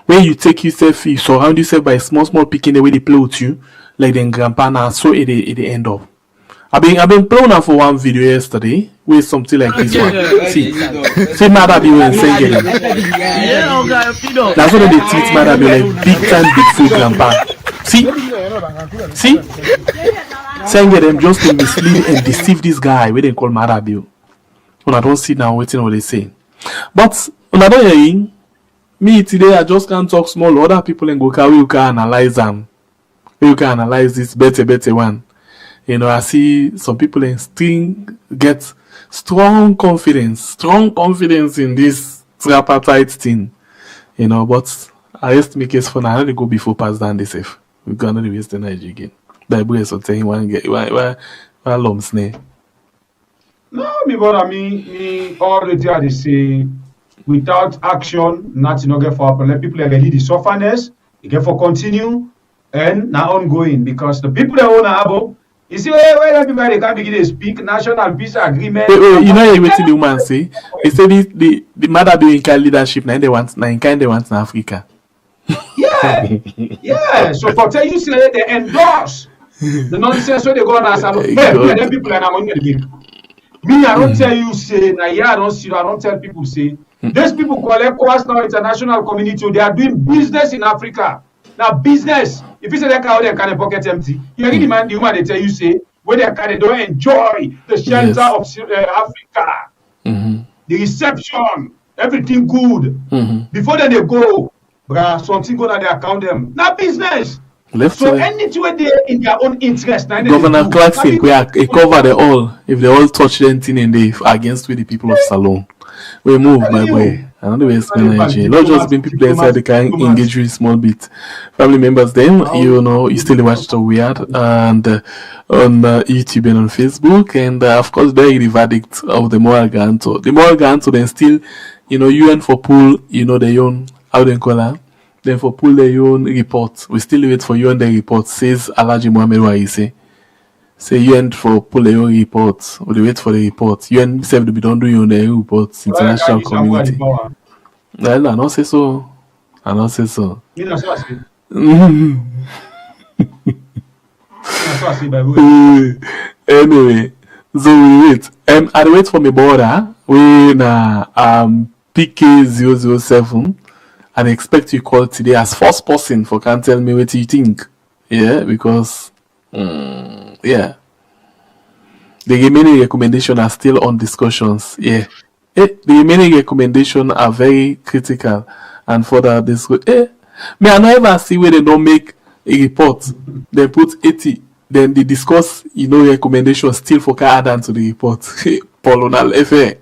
where you take yourself, you surround yourself by small picking the way they play with you, like then grandpa now, so it end up. I've been playing out for one video yesterday with something like this one. See Maada Bio and Senged. That's what they treat Maada Bio like big time big food grandpa. See? Senged them just to mislead and deceive this guy where they call Maada Bio. When I don't see now waiting what they say. But when I don't hear me today, I just can't talk small. Other people and go carry you can analyze them. You can analyze this better one. You know, I see some people in still get strong confidence in this tripartite thing. You know, but I just make case for now. I go before pass down this safe. We're gonna waste the energy again. Bible is saying one get why lumps ne. No, me already had to say without action, nothing no get for happen. People are ready the sufferness, they get for continue and now ongoing because the people that own Abo, you see where everybody can begin to speak national peace agreement. You know what the woman say? He said the Maada Bio in kind leadership now they want in Africa. Yeah. So for tell you say they endorse the nonsense where they go on as hey, people are not going. Me, I don't tell you say now I don't tell people say these people call ECOWAS now international community. They are doing business in Africa. Now business. If you say that they can pocket empty, you really demand the woman they tell you say where they don't enjoy the shelter of Africa, the reception, everything good. Before then they go, bruh, something go on their account them. Now business. So anything where they in their own interest. Governor Clark think we are cover the all. If they all touch anything and they against with the people of Salon, we move my boy. Another way is energy. Not just being people inside the can engage with small bit. Family members, them you know you still watch the weird and on YouTube and on Facebook, and of course very the verdict of the moral guarantor. The moral guarantor then still, you know, UN for pull, you know, their own how they call her. Then for pull their own report. We still wait for UN the report, says Alhaji Mohammed Waise. Say UN for pull their own report. We wait for the report. UN said to be done doing on their reports, international community. Well, I don't say so. Anyway, so we wait. I wait for my border. We na PK007. And I expect you call today as first person for can tell me what you think. Yeah, because the remaining recommendations are still on discussions. Yeah. The remaining recommendations are very critical and further discuss. May I not ever see where they don't make a report. They put 80, then they discuss, you know, recommendations still for can add on to the report. Polonal FA.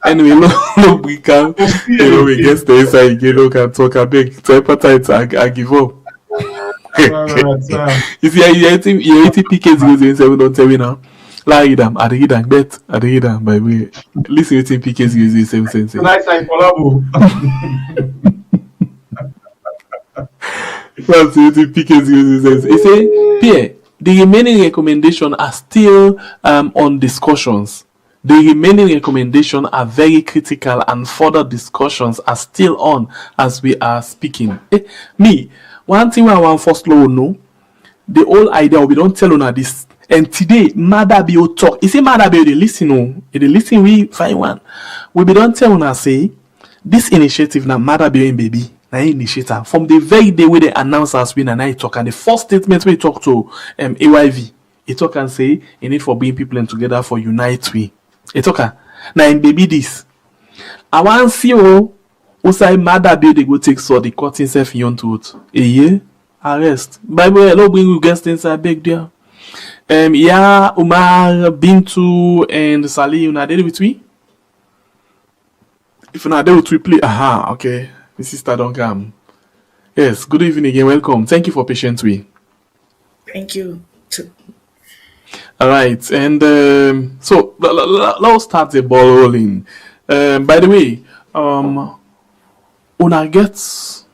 Anyway, no, we can, you know, we get the inside, you know, can talk a big tripartite. I give up. You see, you're 80 PK007, don't tell me now. Lie them, I read them, by the way. Listen to PK007. Nice and collabo. That's PK007. He say, Pierre, the remaining recommendations are still on discussions. The remaining recommendations are very critical and further discussions are still on as we are speaking. Me, one thing I want first to know, the whole idea we don't tell on this. And today, Maada Bio talk. You say Maada Bio, they listen, we find one. We don't tell on say, this initiative now, Maada Bio and baby, na initiator. From the very day where they announce us win and I talk, and the first statement we talk to AYV, he talk and say, you need for bringing people in together for unite we. It's okay. Now in baby this. I want see who say Maada Bio they go take so the cut himself in to it. Arrest. By the way, hello bring you guests inside big there. Umar Bintu and Sally, you not there with me? If you're not there with me, please. Aha, okay. The sister don't come. Yes, good evening again, welcome. Thank you for patience with. Thank you too. All right, and so let's start the ball rolling. By the way, una gets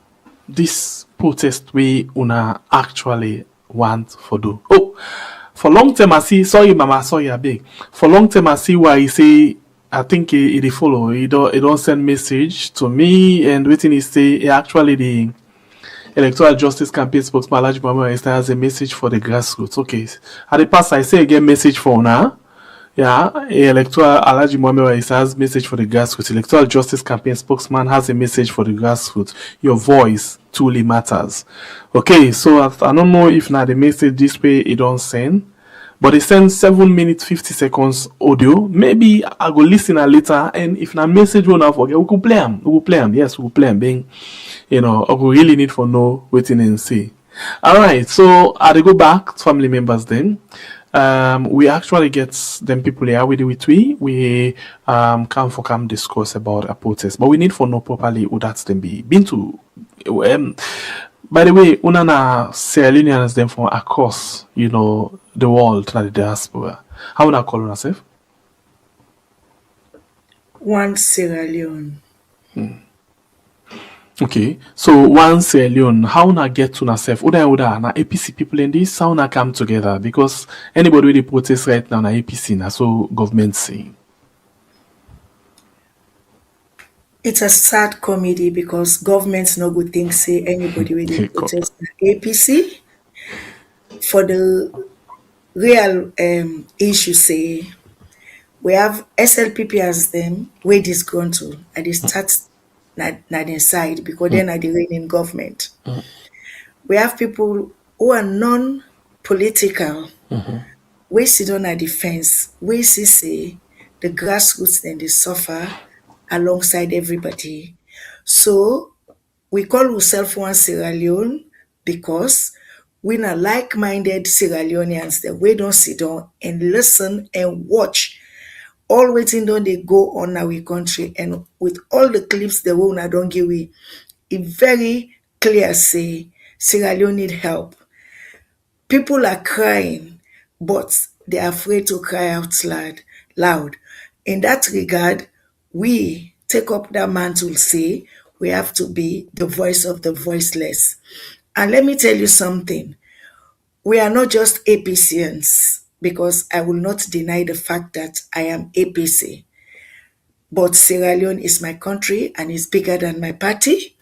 this protest we una actually want for do. Oh, for long time I see. Sorry, Mama. Sorry, I beg. For long time I see why he say. I think he follow. He don't send message to me and waiting he say he actually Electoral Justice Campaign spokesman Alhaji Muhammad Esther has a message for the grassroots. Okay, at the past I say again message for now. Yeah, Electoral Alhaji Muhammad Esther has message for the grassroots. Electoral Justice Campaign spokesman has a message for the grassroots. Your voice truly matters. Okay, so I don't know if now the message this way it don't send. But it sends 7 minutes 50 seconds audio. Maybe I go listen later, and if na message we not forget, we could play them. We will play them. Yes, we will play them. Being, I go really need for know waiting and see. All right, so I go back to family members then. We actually get them people here with we come for come discuss about a protest, but we need for know properly who that's them be been to. By the way, unana Sierra Leoneans them from across, the world, to the diaspora. How would I call yourself? One Sierra Leone. Okay, so one Sierra Leone, how would I get to yourself? Uda, na APC people in this, how would I come together? Because anybody with the protest right now, na APC, na so government saying. It's a sad comedy because governments no good thing say anybody with the protest APC. For the real issue say we have SLPP as them where disgruntled and they start not inside because they're not the reigning government. We have people who are non-political. We sit on a defense. We see say the grassroots then they suffer alongside everybody. So we call ourselves one Sierra Leone because we are like-minded Sierra Leoneans that we don't sit down and listen and watch all waiting down they go on our country, and with all the clips the one I don't give we it very clear say Sierra Leone need help. People are crying, but they're afraid to cry out loud. In that regard, we take up that mantle, say we have to be the voice of the voiceless. And let me tell you something. We are not just APCians, because I will not deny the fact that I am APC. But Sierra Leone is my country and is bigger than my party.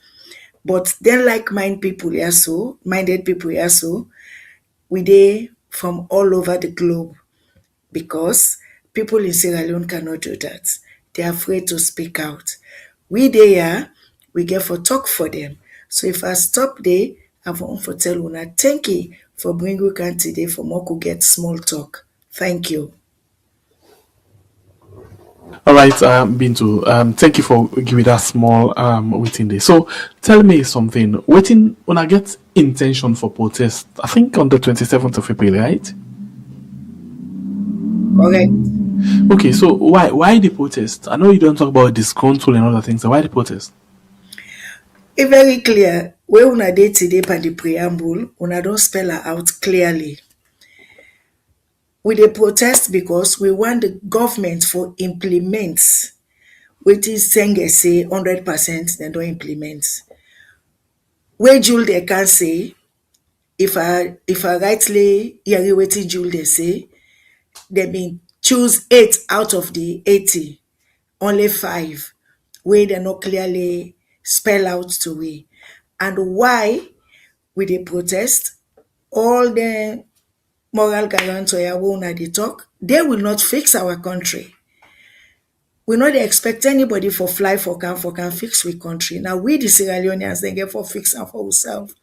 But then like-minded people here so, we dey from all over the globe because people in Sierra Leone cannot do that. They're afraid to speak out. We dey here, we get for talk for them. So if I stop there, I want to tell una thank you for bringing we can today for more could get small talk. Thank you. All right, Bintu, thank you for giving that small waiting day. So tell me something. Waiting when I get intention for protest, I think on the 27th of April, right? Correct. Okay, so why the protest? I know you don't talk about disgruntled and other things. So why the protest? It's very clear. Where una dey today by the preamble, una don't spell her out clearly. We dey protest because we want the government for implement wetin Senge say 100% they don't implement. Where Jules they can say, if I rightly hear wetin Jules they say, they been choose 8 out of the 80, only 5 where they not clearly spell out to we. And why we dey protest? All the moral guarantors wey they talk, they will not fix our country. We not expect anybody for fly for can fix we country. Now we the Sierra Leoneans they get for fix and for ourselves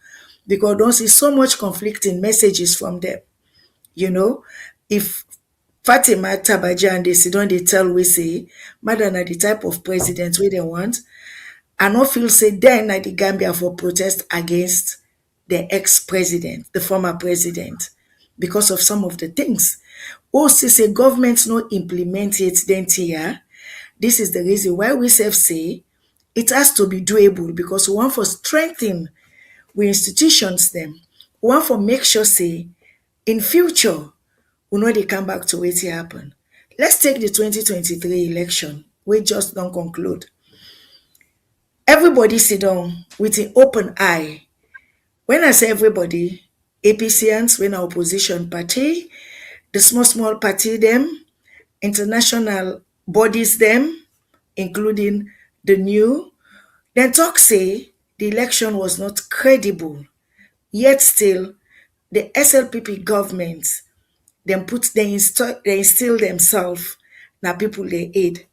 because don't see so much conflicting messages from them. If Fatima Tabaja and they sit down they tell we say, Madam na the type of president we they want, I not feel say then at the Gambia for protest against the ex-president, the former president, because of some of the things. Also say governments not implement it then here. This is the reason why we say it has to be doable because we want for strengthen we institutions them. We want for make sure say in future we know they come back to what happen. Let's take the 2023 election. We just don't conclude. Everybody sit down with an open eye. When I say everybody, APCians, when our opposition party, the small party them, international bodies them, including the new, then talk say the election was not credible. Yet still, the SLPP government, they instill themselves, now people they aid.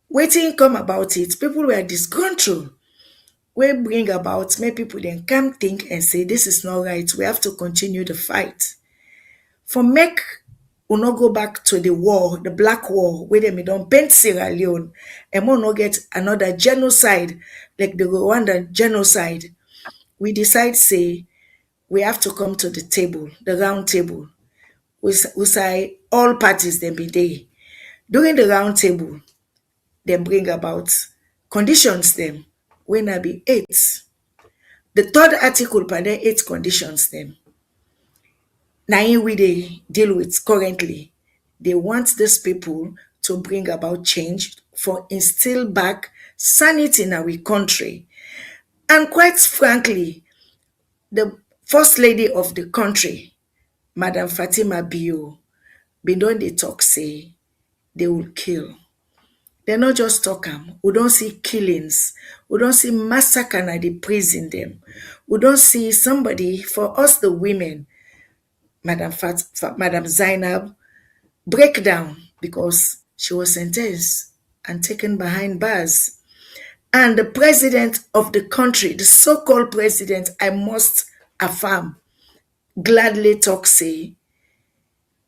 Waiting come about it, people were disgruntled. We bring about, make people then come think and say, this is not right, we have to continue the fight. For make we not go back to the war, the black war, where they don't paint Sierra Leone, and we not get another genocide like the Rwandan genocide. We decide say we have to come to the table, the round table. We say all parties then be there. During the round table, they bring about conditions them when I be 8. The third article per the 8 conditions them. Now we they deal with currently. They want these people to bring about change for instill back sanity in our country. And quite frankly, the first lady of the country, Madam Fatima Bio, been don dey talk say they will kill. They not just talk am. We don't see killings. We don't see massacre na the prison them. We don't see somebody, for us the women, Madam Zainab, break down because she was sentenced and taken behind bars. And the president of the country, the so-called president, I must affirm, gladly talk say,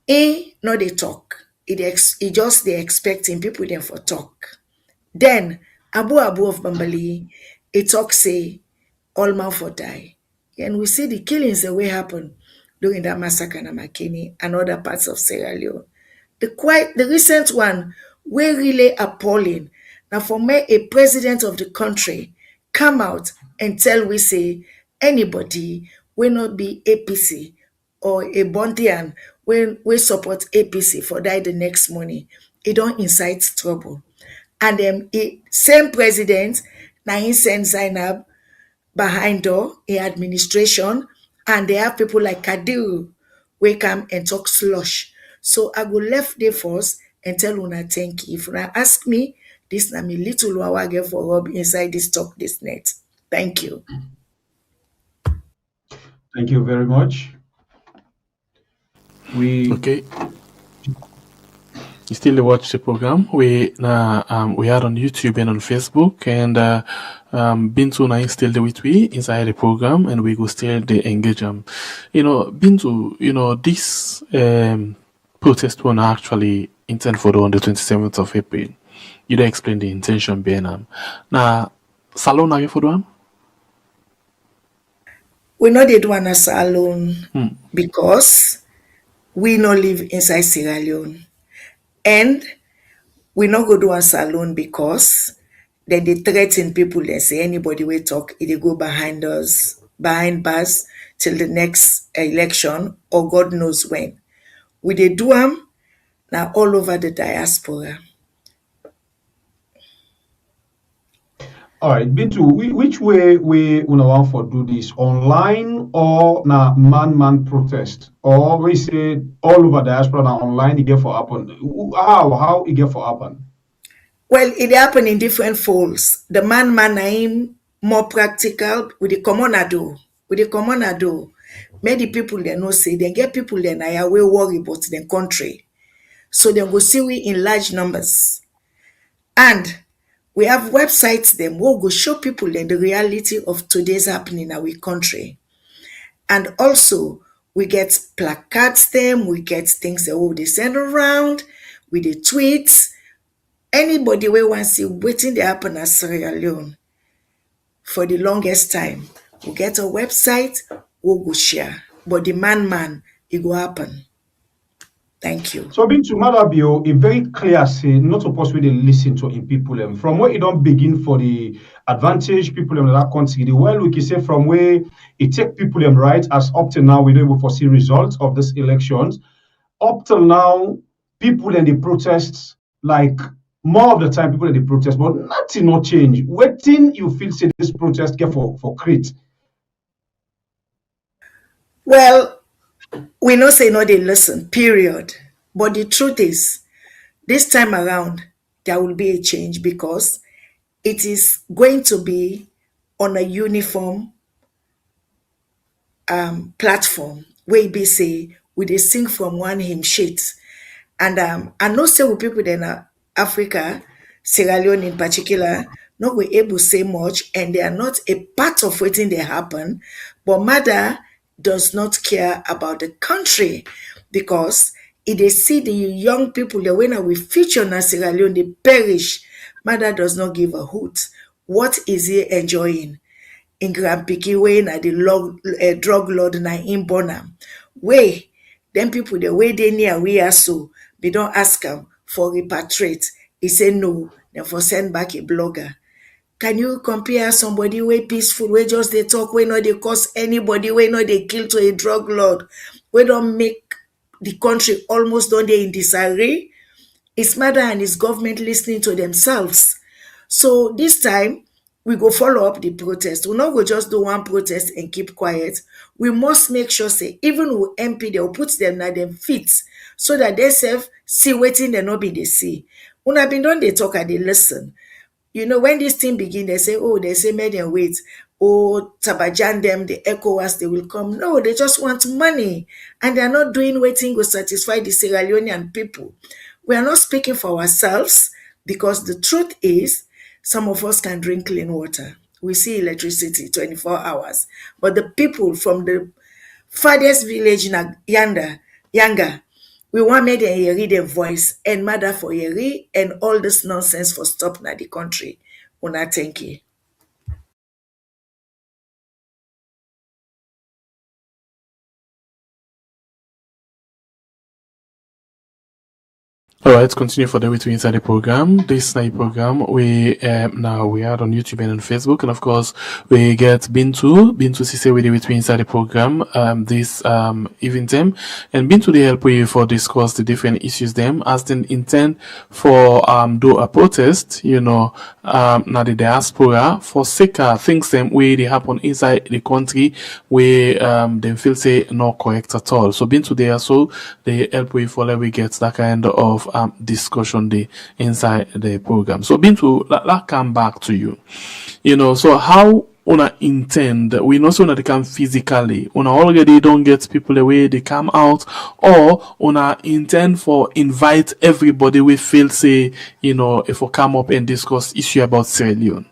no they talk. He just they expecting people them for talk. Then Abu of Bambali, he talk say all man for die. And we see the killings that will happen during that massacre in Makeni and other parts of Sierra Leone. The recent one were really appalling. Now for me, a president of the country come out and tell we say anybody will not be APC or a Bondian when we support APC for die the next morning. It don't incite trouble. And then same president, now he send Zainab behind door in administration, and they have people like Kadiru we come and talk slush. So I go left there first and tell una thank you. If una ask me, this na me little wawage for Rob inside this talk this net. Thank you. Thank you very much. Okay. You still watch the program. We are on YouTube and on Facebook, and Bintu now still there with we inside the program, and we go still they engage them. Bintu, this protest one actually intended for on the 27th of April. You don't explain the intention behind them. Now, salon again for them? We know they do a salon because we no live inside Sierra Leone. And we not go do a salon because then they threaten people and say anybody will talk, they go behind bars till the next election or God knows when. We they do them now all over the diaspora. All right, Bintu, which way we want for do this? Online or na man protest? Or we say all over diaspora now online it get for happen? How it get for happen? Well, it happen in different folds. The man name more practical with the commonado. Many people they know say they get people they now we worry about the country. So they go see we in large numbers. And we have websites them who go show people then the reality of today's happening in our country. And also we get placards them, we get things that they send around with the tweets. Anybody we want to see waiting they happen at Sierra Leone for the longest time. We get a website, we'll go share. But the man, it go happen. Thank you. So Bintu Maada Bio, a very clear say, not supposed to listen to in people from where it don't begin for the advantage people in that country. The well we can say from where it take people right as up till now we don't even foresee results of this elections. Up till now, people in the protests, like more of the time people in the protest, but nothing not change. Waiting you feel say this protest get for Crete. Well, we know say no they listen, period. But the truth is, this time around, there will be a change because it is going to be on a uniform platform where be say we dey sing from one hymn sheet. And I know say with people in Africa, Sierra Leone in particular, not we able say much and they are not a part of waiting they happen. But mother does not care about the country because if they see the young people the when we feature in Sierra Leone, they perish. Mother does not give a hoot. What is he enjoying? In grandpikin wey na the drug lord na im born am. Wey dem people the way they near we are so they don't ask am for repatriate. He say no, then for send back a blogger. Can you compare somebody way peaceful, way just they talk, way not they cause anybody, way not they kill to a drug lord, we don't make the country almost done they in disarray? His mother and his government listening to themselves. So this time, we go follow up the protest. We not go just do one protest and keep quiet. We must make sure, say, even with MP, they'll put them na them feet so that they self see waiting they not be they see. When I've been done, they talk and they listen. You know, when this thing begin, they say, oh, they say, make them wait. Oh, Tabajan them, the ECOWAS, they will come. No, they just want money. And they're not doing waiting to satisfy the Sierra Leonean people. We are not speaking for ourselves because the truth is, some of us can drink clean water. We see electricity 24 hours. But the people from the farthest village in Yanga, we want make them hear them voice and matter for hear and all this nonsense for stop na the country. Una thank you. All right, continue for the way to inside the program. This night program, we now we are on YouTube and on Facebook, and of course we get Bintu Sise with the way to inside the program. This evening time, and Bintu they help we for discuss the different issues them as they intend for do a protest. You know, now the diaspora for sake things them way they happen inside the country where they feel say not correct at all. So Bintu there so they help we for let we get that kind of discussion day inside the program. So Bintu, that come back to you. You know, so how una intend, we know so that they come physically, una already don't get people the way they come out, or una intend for invite everybody we feel say, you know, if we come up and discuss issue about Sierra Leone.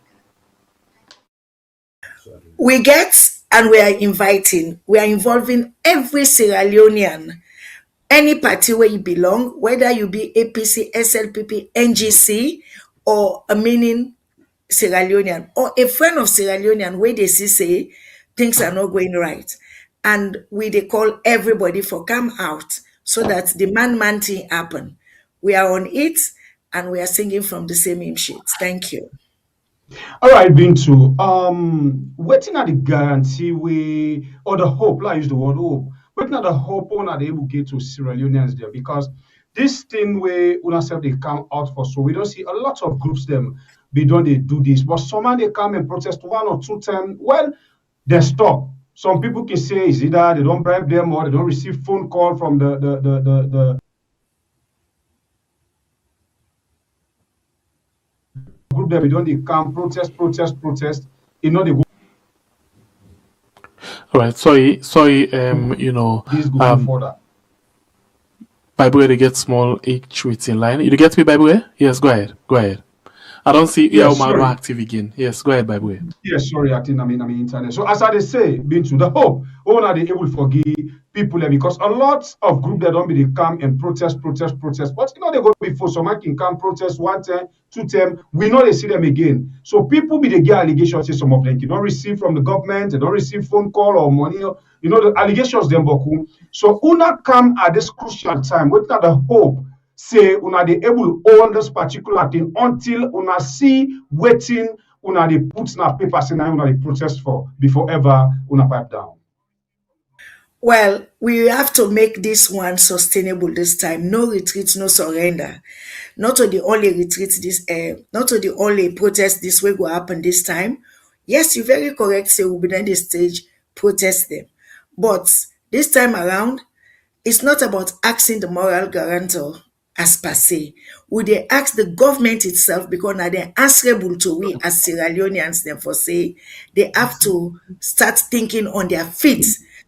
We get and we are inviting, we are involving every Sierra Leonean. Any party where you belong, whether you be APC, SLPP, NGC, or a meaning Sierra Leonean, or a friend of Sierra Leonean, where they see say things are not going right. And they call everybody for come out so that the man thing happen. We are on it and we are singing from the same hymn sheets. Thank you. All right, Bintu. Waiting at the guarantee we or the hope, I use the word hope. Waiting at the hope on are able to get to Sierra Leoneans there because this thing where UNICEF they come out for so we don't see a lot of groups them they do this, but someone they come and protest 1 or 2 times. Well, they stop. Some people can say is either they don't bribe them or they don't receive phone call from the group that we don't come protest. You know they go. All right, sorry, you know, This go further. Bible they get small H with in line. You get me, Bible? Yes, go ahead. I don't see Maada active again. Yes, go ahead, Bible. Yes, sorry, acting. I mean, internet. So as I say, Bintu, the hope, when are they able to forgive people there? Because a lot of group that don't be they come and protest. But you know they go before someone can come protest 1 time, 2 time. We know they see them again. So people be they get allegations. Say some of them you don't receive from the government, they don't receive phone call or money. You know the allegations them boku. So una come at this crucial time. What are the hope? Say una they able to own this particular thing until una see waiting una they put na paper say na una they protest for before ever una pipe down. Well, we have to make this one sustainable this time. No retreat, no surrender. Not to the only retreat not to the only protest this way will happen this time. Yes, you're very correct. Say we'll be on the stage, protest them. But this time around, it's not about asking the moral guarantor as per se. We dey ask the government itself because now they're answerable to we as Sierra Leoneans, them for say they have to start thinking on their feet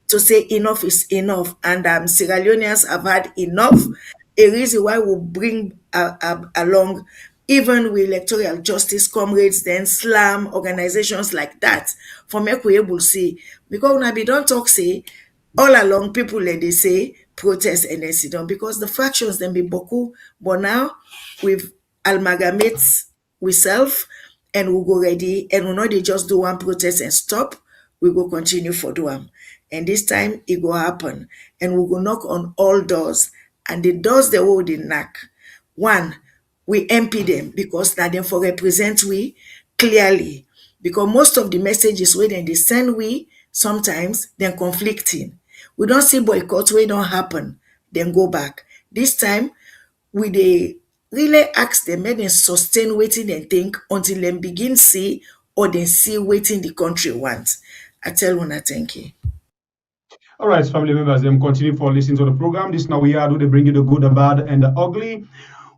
to say enough is enough. And Sierra Leoneans have had enough. A reason why we bring along even with electoral justice comrades, then slam organizations like that for make we able see. Because when I be don't talk say all along people like they say protest and then sit down because the fractions then be boku, but now we've amalgamate we self and we go ready and we know they just do one protest and stop, we go continue for do them. And this time it go happen and we go knock on all doors and the doors they will they knock. One, we MP them because now them for represent we clearly. Because most of the messages where then they send we sometimes then conflicting. We don't see boycott where don't happen, then go back. This time we they really ask them make them sustain waiting and think until them begin see or then see waiting the country wants. I tell una thank you. All right, family members, them continue for listening to the program. This now we are do they bring you the good, the bad, and the ugly.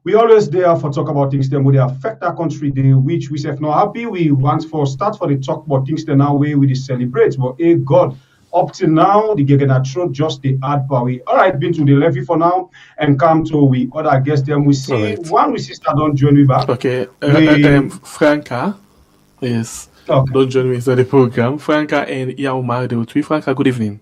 We always there for talk about things them would affect our country, they which we say not happy. We want for start for the talk about things that now way we celebrate. But hey God, up till now, the Gegenatro just the add power. All right, been to the levy for now and come to we other guests them. We see Alright. one we sister don't join me back. Okay, Franca is Okay. don't join me inside the program. Franca and Yauma, they will tweet. Franca, good evening.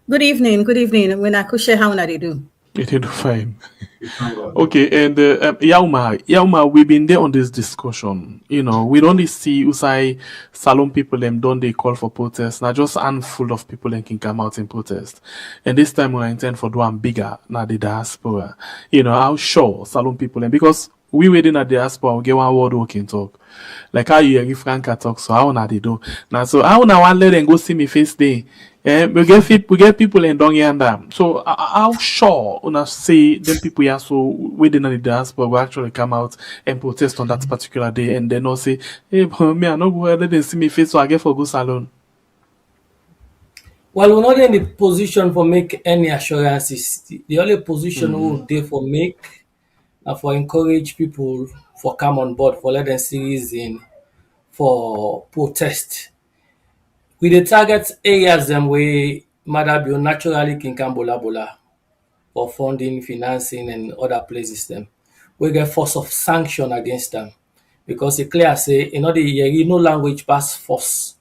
Good evening. When I could share how they do. You did fine. Thank God. Okay, and Yauma, we've been there on this discussion. You know, we don't see Usai Salon people them don't they call for protest. Now just handful of people them can come out and protest. And this time we intend for doing bigger now the diaspora. You know, how sure Salon people them because we waiting at the diaspora we get one word we can talk. Like how you hear Franca talk, so how na they do. Now so how na one let them go see me face day. We get people in down yonder. So how sure una say them people here so within the diaspora will actually come out and protest on that particular day and then not say, hey me I no go let them see me face so I get for go salon. Well, we're not in the position for make any assurances. The only position we would there for make for encourage people for come on board for let them see reason for protest. We dey target areas them where Maada Bio naturally can come bola for funding, financing, and other places them. We get force of sanction against them because it clear say in order you no language pass force.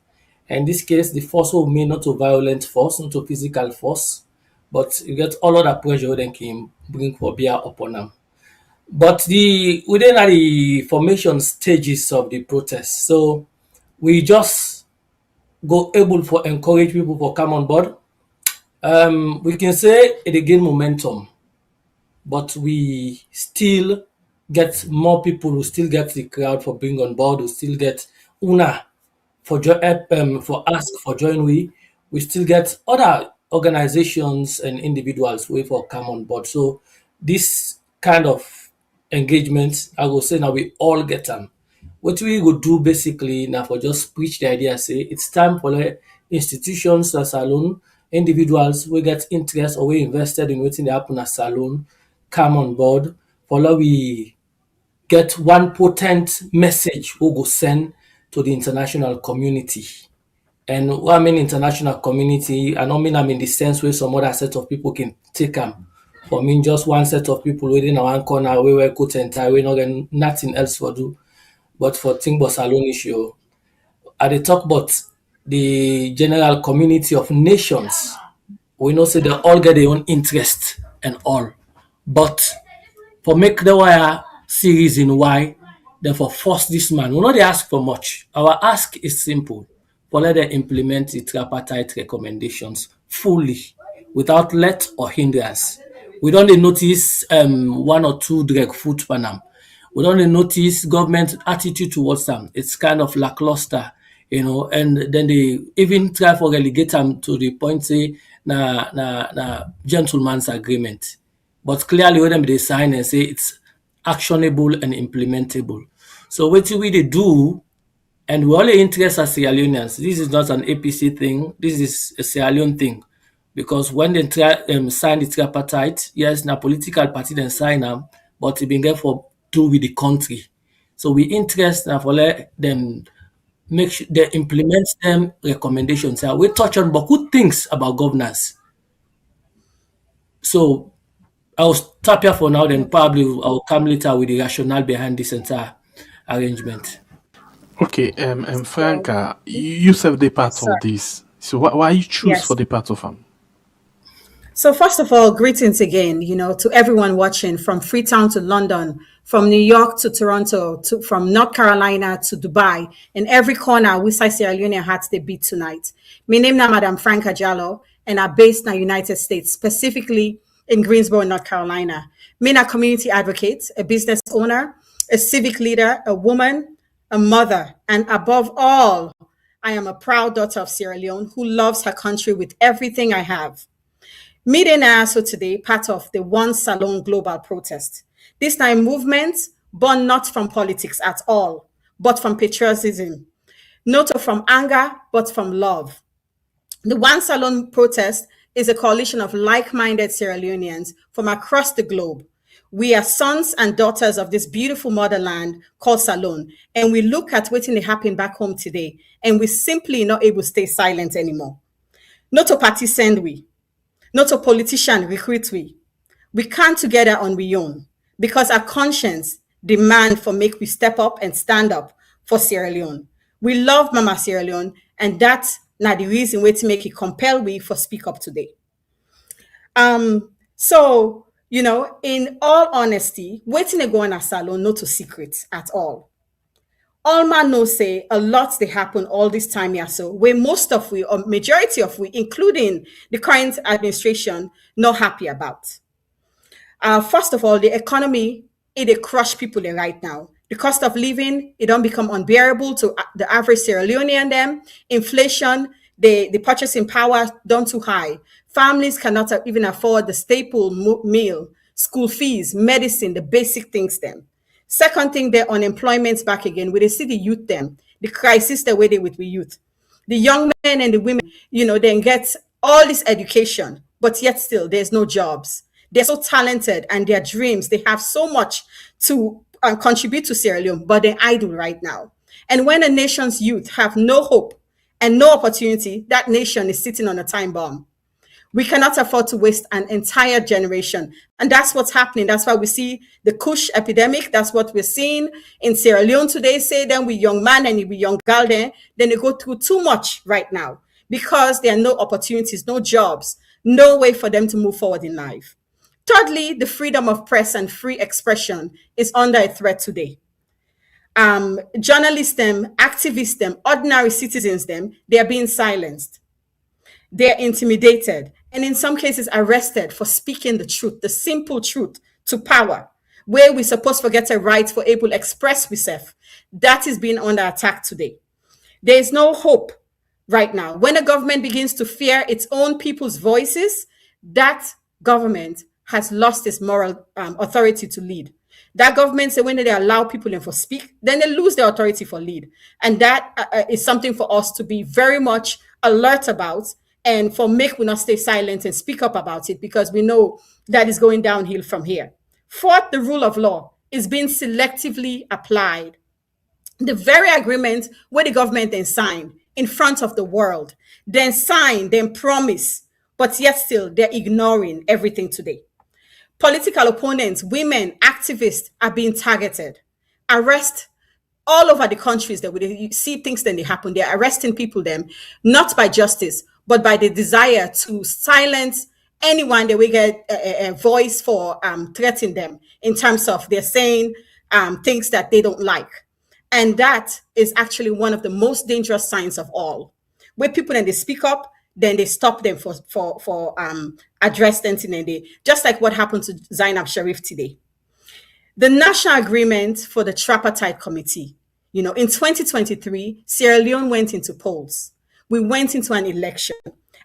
In this case, the force will mean not to violent force, not to physical force, but you get all other pressure they can bring for bear upon them. But within the formation stages of the protest, so we just go able for encourage people for come on board. We can say it gain momentum, but we still get more people who still get the crowd for being on board, who still get una for for ask for join we still get other organizations and individuals who for come on board. So this kind of engagement, I will say now we all get them. What we would do basically now for just preach the idea, say it's time for the institutions as salon, individuals we get interest or we invested in waiting to happen as salon, come on board, follow we get one potent message we go send to the international community. And what I mean international community, I don't mean I'm in the sense where some other set of people can take them. For me, just one set of people within one corner where we could enter, we not get nothing else for do. But for think about salon issue, I dey talk about the general community of nations. We know say they all get their own interest and all. But for make the wire series in why, therefore force this man. We not dey ask for much. Our ask is simple. For let them implement the tripartite recommendations fully, without let or hindrance. We don't dey notice one or two direct foot for them. We don't dey notice government attitude towards them. It's kind of lackluster, you know, and then they even try for relegate them to the point say na gentleman's agreement. But clearly when they sign and say it's actionable and implementable. So what we they do, and we only interest as Sierra Leoneans. This is not an APC thing. This is a Sierra Leone thing. because when they sign the tripartite, yes, na political party then sign them, but it been there for do with the country. So we interest now for let them make sure they implement them recommendations. We touch on but good things about governance. So I'll stop here for now, then probably I'll come later with the rationale behind this entire arrangement. Okay, Franca, you serve the part of Sorry. this. So why you choose for Yes. the part of them? So first of all, greetings again, to everyone watching from Freetown to London, from New York to Toronto, from North Carolina to Dubai, in every corner we say Sierra Leone had the beat tonight. My name is Madam Franca Jallo, and I'm based in the United States, specifically in Greensboro, North Carolina. I'm a community advocate, a business owner, a civic leader, a woman, a mother, and above all, I am a proud daughter of Sierra Leone who loves her country with everything I have. Meeting also today, part of the One Salon Global protest. This time movement born not from politics at all, but from patriotism. Not from anger, but from love. The One Salon protest is a coalition of like-minded Sierra Leoneans from across the globe. We are sons and daughters of this beautiful motherland called Salon, and we look at what's happening back home today, and we simply not able to stay silent anymore. Not a party send we, not a politician recruit we. We can't together on we own because our conscience demand for make we step up and stand up for Sierra Leone. We love Mama Sierra Leone, and that's not the reason why to make it compel we for speak up today. So, in all honesty, waiting to go on a salon, not a secret at all. All man know say a lot they happen all this time here, so where most of we, or majority of we, including the current administration, not happy about. First of all, the economy, it crush people right now. The cost of living, it don't become unbearable to the average Sierra Leonean them. Inflation, the purchasing power done too high. Families cannot even afford the staple meal, school fees, medicine, the basic things them. Second thing, the unemployment's back again. We see the youth them, the crisis the way they with the youth. The young men and the women, then get all this education, but yet still there's no jobs. They're so talented and their dreams, they have so much to contribute to Sierra Leone, but they're idle right now. And when a nation's youth have no hope and no opportunity, that nation is sitting on a time bomb. We cannot afford to waste an entire generation. And that's what's happening. That's why we see the Kush epidemic. That's what we're seeing in Sierra Leone today. Say then we young man and we young girl then they go through too much right now because there are no opportunities, no jobs, no way for them to move forward in life. Thirdly, the freedom of press and free expression is under a threat today. Journalists, them, activists, them, ordinary citizens, them, they are being silenced. They're intimidated and in some cases arrested for speaking the truth, the simple truth to power, where we're supposed to get a right for able to express ourselves. That is being under attack today. There is no hope right now. When a government begins to fear its own people's voices, that government has lost its moral authority to lead. That government say when they allow people in for speak, then they lose their authority for lead. And that is something for us to be very much alert about and for make we not stay silent and speak up about it because we know that is going downhill from here. Fourth, the rule of law is being selectively applied. The very agreement where the government then signed in front of the world, then sign, then promise, but yet still they're ignoring everything today. Political opponents, women, activists are being targeted. Arrest all over the countries that we see things then they happen. They're arresting people them, not by justice, but by the desire to silence anyone that we get a voice for threatening them in terms of they're saying things that they don't like. And that is actually one of the most dangerous signs of all. Where people then they speak up, then they stop them for address them, and they just like what happened to Zainab Sharif today. The national agreement for the tripartite committee, in 2023, Sierra Leone went into polls. We went into an election.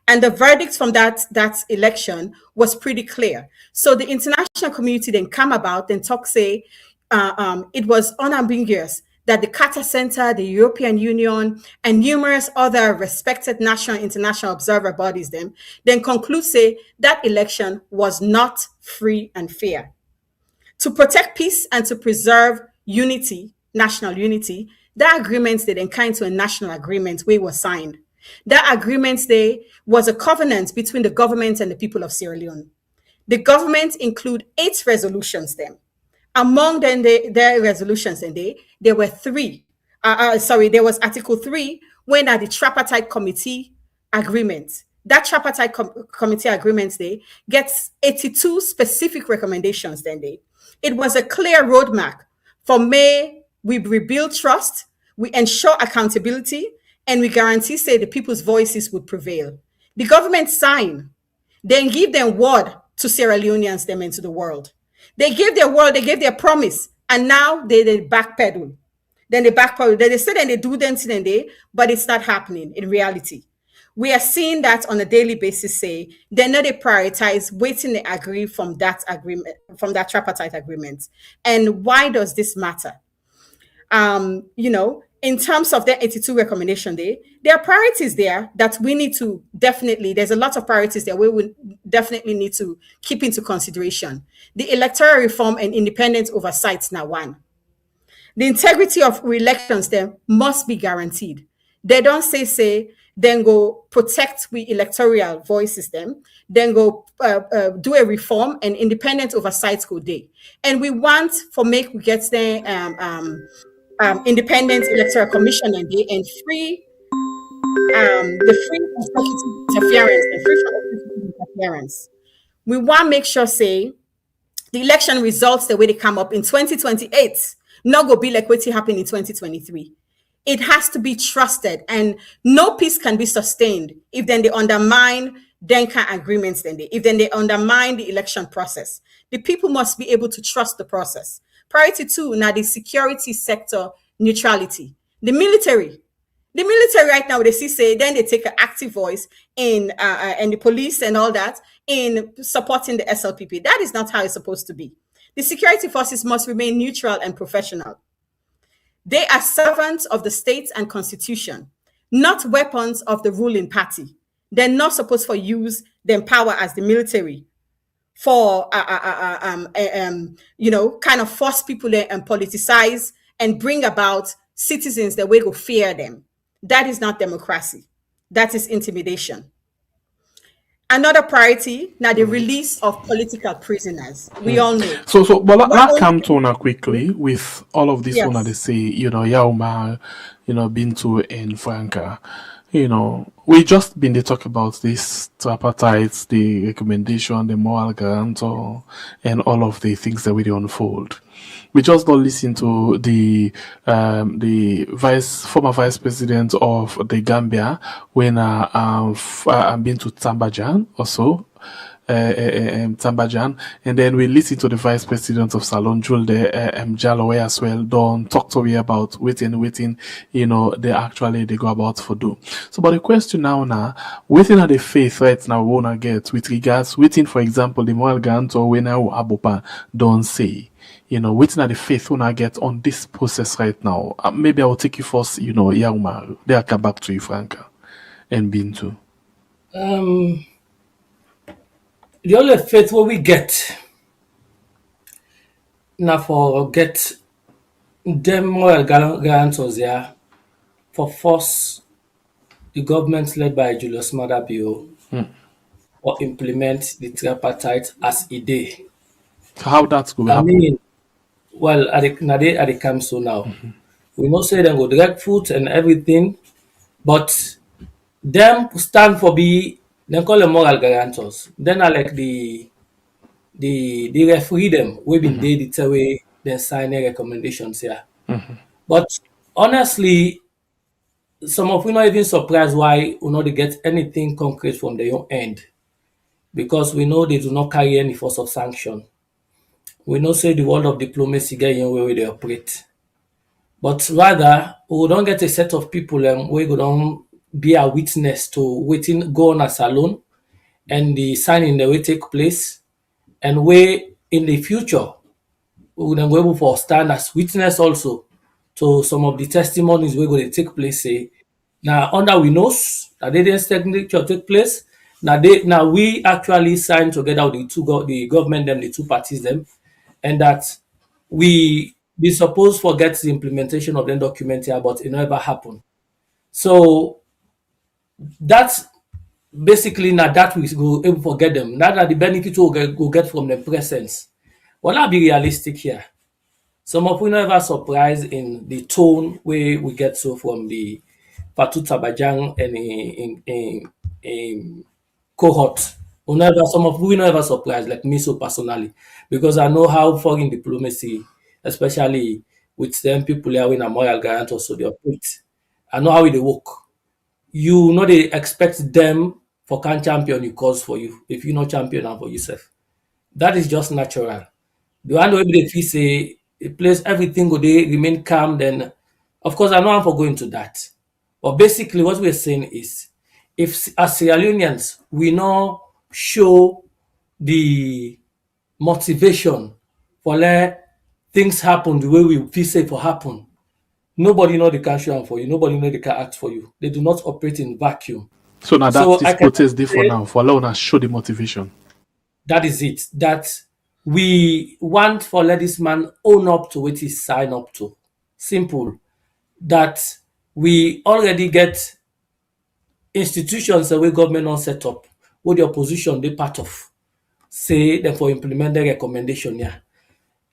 And the verdict from that election was pretty clear. So the international community then come about and talk, say, it was unambiguous that the Carter Center, the European Union, and numerous other respected national and international observer bodies then conclude say that election was not free and fair. To protect peace and to preserve unity, national unity, that agreement they then kind to a national agreement where it was signed. That agreement there was a covenant between the government and the people of Sierra Leone. The government include 8 resolutions then. Among them, their resolutions, and there were 3. There was Article 3, when at the tripartite committee agreement. That tripartite committee agreement gets 82 specific recommendations. It was a clear roadmap for May. We rebuild trust, we ensure accountability, and we guarantee say the people's voices would prevail. The government signed, then give them word to Sierra Leoneans them into the world. They gave their word, they gave their promise, and now they backpedal. Then they backpedal. They say then they do them till they, but it's not happening in reality. We are seeing that on a daily basis. Say they know they prioritize waiting they agree from that agreement, from that tripartite agreement. And why does this matter? In terms of the 82 recommendation there are priorities there that we need to definitely, there's a lot of priorities there we would definitely need to keep into consideration. The electoral reform and independent oversight now one. The integrity of elections there must be guaranteed. They don't say, then go protect we electoral voices them, then go do a reform and independent oversight go day. And we want for make we get the independent electoral commission and free the free executive interference. We want to make sure say the election results the way they come up in 2028 not go be like what happened in 2023. It has to be trusted, and no peace can be sustained if then they undermine Denka agreements. If they undermine the election process, the people must be able to trust the process. Priority 2 now the security sector neutrality. The military right now they say then they take an active voice in and the police and all that in supporting the SLPP. That is not how it's supposed to be. The security forces must remain neutral and professional. They are servants of the state and constitution, not weapons of the ruling party. They're not supposed to use their power as the military for kind of force people there and politicize and bring about citizens that way go fear them. That is not democracy. That is intimidation. Another priority now the release of political prisoners. We all know. But that come to una quickly with all of this one that they say, Yauma, Bintu and Franca. We just been they talk about this tripartite, the recommendation, the moral guarantor, and all of the things that we unfold. We just don't listen to the former vice president of the Gambia when I've been to Tambajan also. Tambajan, and then we listen to the vice president of Salon Julde Jalowe as well. Don't talk to me about waiting, they go about for do. So, but the question now, waiting at the faith right now we wanna get with regards waiting, for example, the moral guarantor when now Abopa don't say. Waiting at the faith when I get on this process right now. Maybe I will take you first, Yauma. Then I'll come back to you, Franca, and Bintu. The only faith what we get now for get them moral guarantors for force the government led by Julius Maada Bio or implement the tripartite as a day. How that's going to happen? mean, well, at the council now, we know say them go direct food and everything, but them stand for be them call them moral guarantors. Then I like the referee them we been did the way then sign the recommendations here. But honestly, some of we not even surprised why we not get anything concrete from their own end, because we know they do not carry any force of sanction. We know say the world of diplomacy get in where they operate, but rather we don't get a set of people we go down be a witness to waiting go on as alone and the signing the way take place, and we in the future we will then go able for stand as witness also to some of the testimonies wey go dey take place say na under we nose na dey signature take place, na we actually sign together with the government dem, the two parties dem, and that we suppose forget the implementation of dem document here, but e no ever happen. So that's basically na that we go able forget them. That na the benefit we go get from the presence. Well, I'll be realistic here. Some of we never surprised in the tone where we get so from the Fatu Tabajang and in cohort. Some of we never surprised, like me so personally, because I know how foreign diplomacy, especially with them people here in a moral guarantors, so they operate. I know how they work. You know they expect them for can champion you cause for you if you not champion am for yourself. That is just natural. The one way they feel say a place everything go dey remain calm, then of course I know I'm for going to that. But basically what we're saying is if as Sierra Leoneans we not show the motivation for let things happen the way we feel say for happen, nobody know they can show am for you, nobody know they can act for you. They do not operate in vacuum. So now So that's I this can protest day for say now. For allow us show the motivation. that is it. That we want for let this man own up to what he sign up to. Simple. That we already get institutions that we government not set up, what the opposition they part of, say them for implement the recommendation here.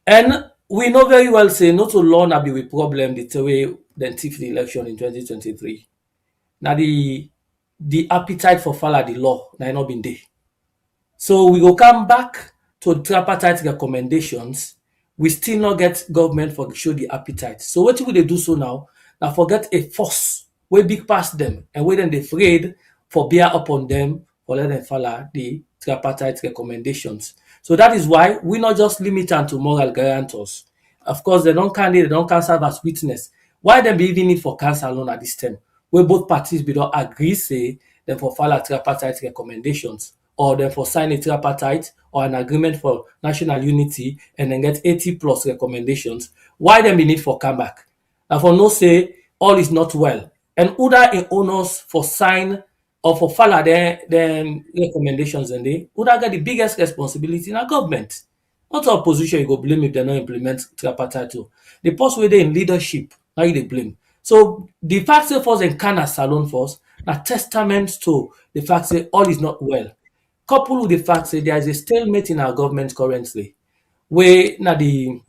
And we know very well say not to law na be with problem the way then thief the election in 2023. Now the appetite for follow the law na not been there. So we go come back to tripartite recommendations. We still not get government for show the appetite. So what will they do so now? Now forget a force way big past them and where then they afraid for bear upon them or let them follow the tripartite recommendations. So that is why we not just limit them to moral guarantors. Of course, they don't serve as witness. Why them be even need for counsel alone at this time? Where both parties be don't agree, say them for follow tripartite recommendations, or them for sign a tripartite or an agreement for national unity and then get 80 plus recommendations. Why them be need for comeback? And for no say all is not well. And Uda in honors for sign or for follow their recommendations and they Uda get the biggest responsibility in our government. Not opposition you go blame if they not implement tripartite too. The post where they in leadership, now you they blame. So the fact say force and can as salon force a testament to the fact say all is not well. Coupled with the fact that there is a stalemate in our government currently, where now the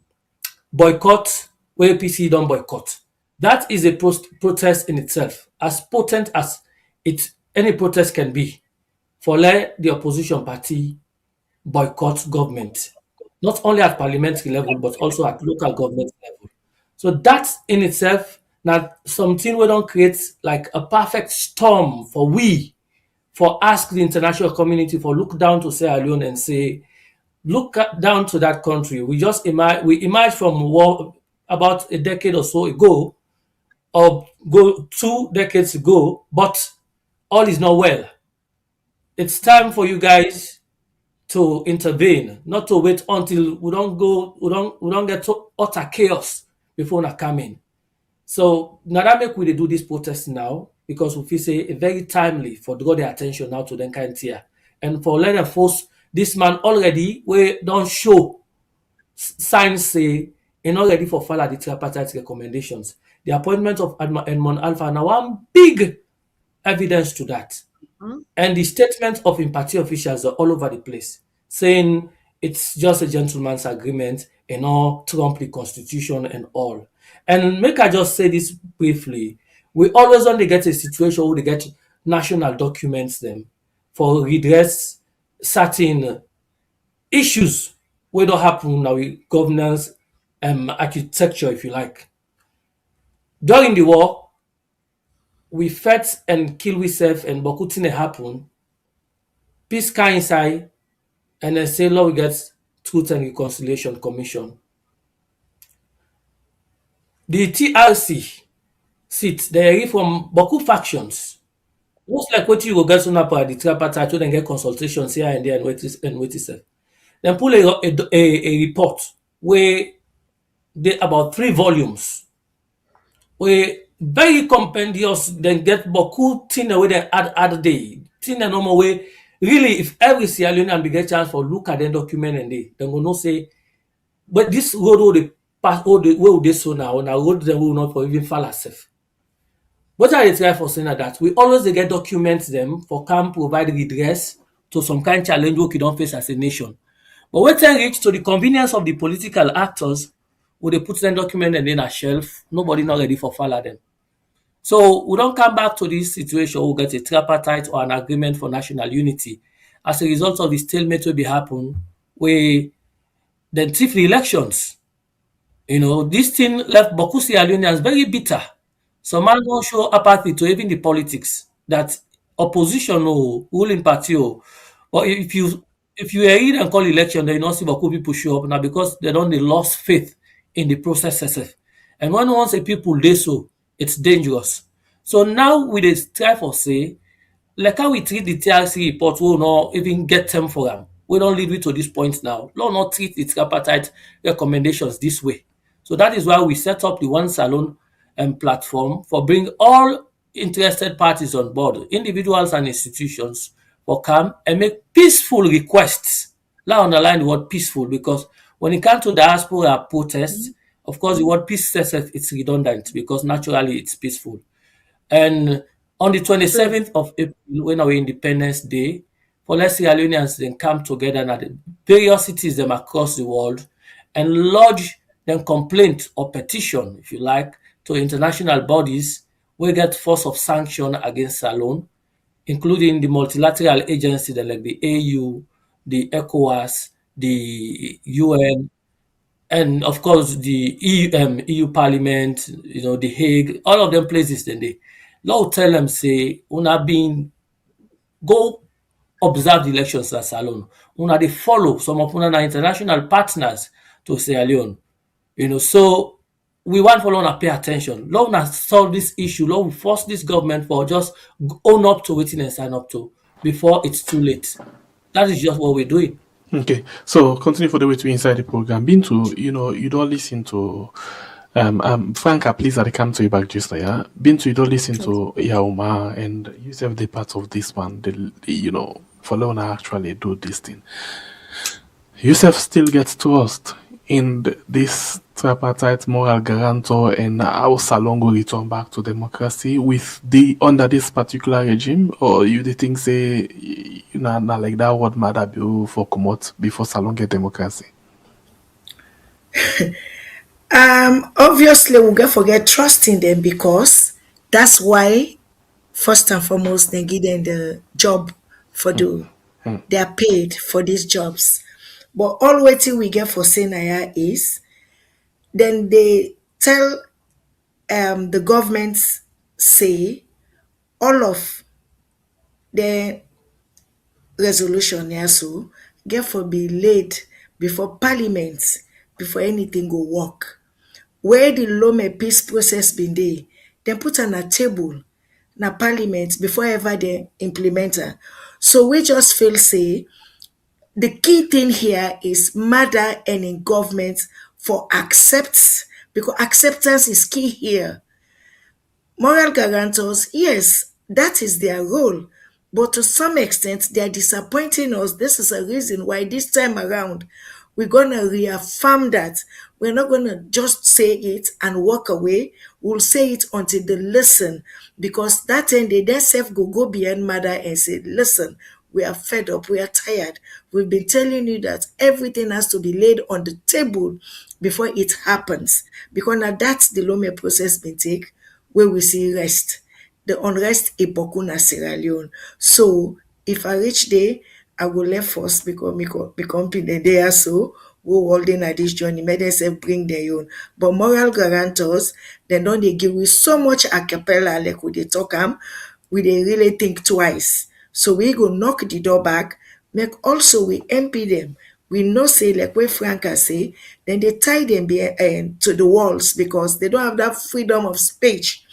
boycott, where PC don't boycott. That is a protest in itself, as potent as any protest can be, for let the opposition party boycott government, not only at parliamentary level, but also at local government level. So that in itself, now something we don't create like a perfect storm for ask the international community for look down to Sierra Leone and say, look down to that country. We emerged from war about a decade or so ago, or go 2 decades ago, but all is not well. It's time for you guys to intervene, not to wait until we don't get to utter chaos before we come in. So now that make we dey do this protest now because we feel say it very timely for draw their attention now to them kind here. And for let them force this man already we don't show signs say in already for follow the tripartite recommendations. The appointment of Edmond Alpha now one big evidence to that. And the statement of in party officials are all over the place, saying it's just a gentleman's agreement and all trump the constitution and all. And make I just say this briefly. We always only get a situation where they get national documents them for redress certain issues where don't happen now with governance architecture, if you like. During the war, we fight and kill ourselves and Bokutine happen. Peace can inside and then say law we get Truth and Reconciliation Commission. The TRC seat they from Boku factions. Most like what you go get on up at the tripartite to then get consultations here and there and wait itself. Then pull a report where they about 3 volumes we very compendious, then get boku thing away then add day. Thing the normal way. Really, if every Sierra Leonean be get chance for look at the document and they go no say, but this road will they pass all the where they so now, na road them will not for even fall safe. What are they try for saying that? We always dey get documents them for can provide redress to some kind challenge we don't face as a nation. But when they reach to the convenience of the political actors, we they put them document and in a shelf, nobody not ready for follow them. So we don't come back to this situation, we'll get a tripartite or an agreement for national unity. As a result of the stalemate will be happen, we then thief the elections. This thing left Boku Sierra Leoneans very bitter. Some man don't show apathy to even the politics that opposition or ruling party or but if you read and call election, then you not see Boku people show up now because they don't they lost faith in the process itself. And when once a people they so it's dangerous. So now we dey try for say like how we treat the TRC report, we will not even get them for them. We don't lead to this point now. Law not treat its tripartite recommendations this way. So that is why we set up the One Salon platform for bring all interested parties on board, individuals and institutions, for come and make peaceful requests. Now underline the word peaceful because when it comes to diaspora protests, of course the word peace itself it's redundant because naturally it's peaceful. And on the 27th of April, when our Independence Day, for Sierra Leoneans then come together at the various cities them across the world and lodge them complaint or petition, if you like, to international bodies we get force of sanction against Salon, including the multilateral agencies like the AU, the ECOWAS, the UN, and of course the EU Parliament, the Hague, all of them places then they law tell them say una been go observe the elections at Salon. Una they follow some of una international partners to Sierra Leone. So we want for una pay attention. Law una solve this issue. Law we force this government for just own up to it and sign up to before it's too late. That is just what we're doing. Okay, so continue for the way to inside the program. Been to, you don't listen to Franca, please I come to you back just yeah. Been to you don't listen to Yauma and you have the part of this one, for Leona actually do this thing. Yusuf still gets trust in this tripartite moral guarantor and how Salon will return back to democracy with under this particular regime, or you the think say not like that what Maada Bio for come out before Salon get democracy? Obviously we'll forget trust in them because that's why first and foremost they give them the job for they are paid for these jobs. But all waiting we get for Senaya is then they tell the government say all of the resolution so get for be laid before parliament before anything go work. Where the Lome peace process been there, then put on a table na parliament before ever they implement her. So we just feel say the key thing here is matter and in government for because acceptance is key here. Moral guarantors, yes, that is their role. But to some extent, they are disappointing us. This is a reason why this time around, we're going to reaffirm that. We're not going to just say it and walk away. We'll say it until they listen. Because that end, they themselves go beyond mother and say, listen, we are fed up, we are tired. We've been telling you that everything has to be laid on the table before it happens. Because now that's the Lome process been take, where we see rest. The unrest epokuna Sierra Leone. So if I reach there, I will left first because become there so we holding at this journey, may themselves bring their own. But moral guarantors, they don't they give we so much a cappella like we they talk we they really think twice. So we go knock the door back, make also we MP them. We know say like where Franca say, then they tie them to the walls because they don't have that freedom of speech.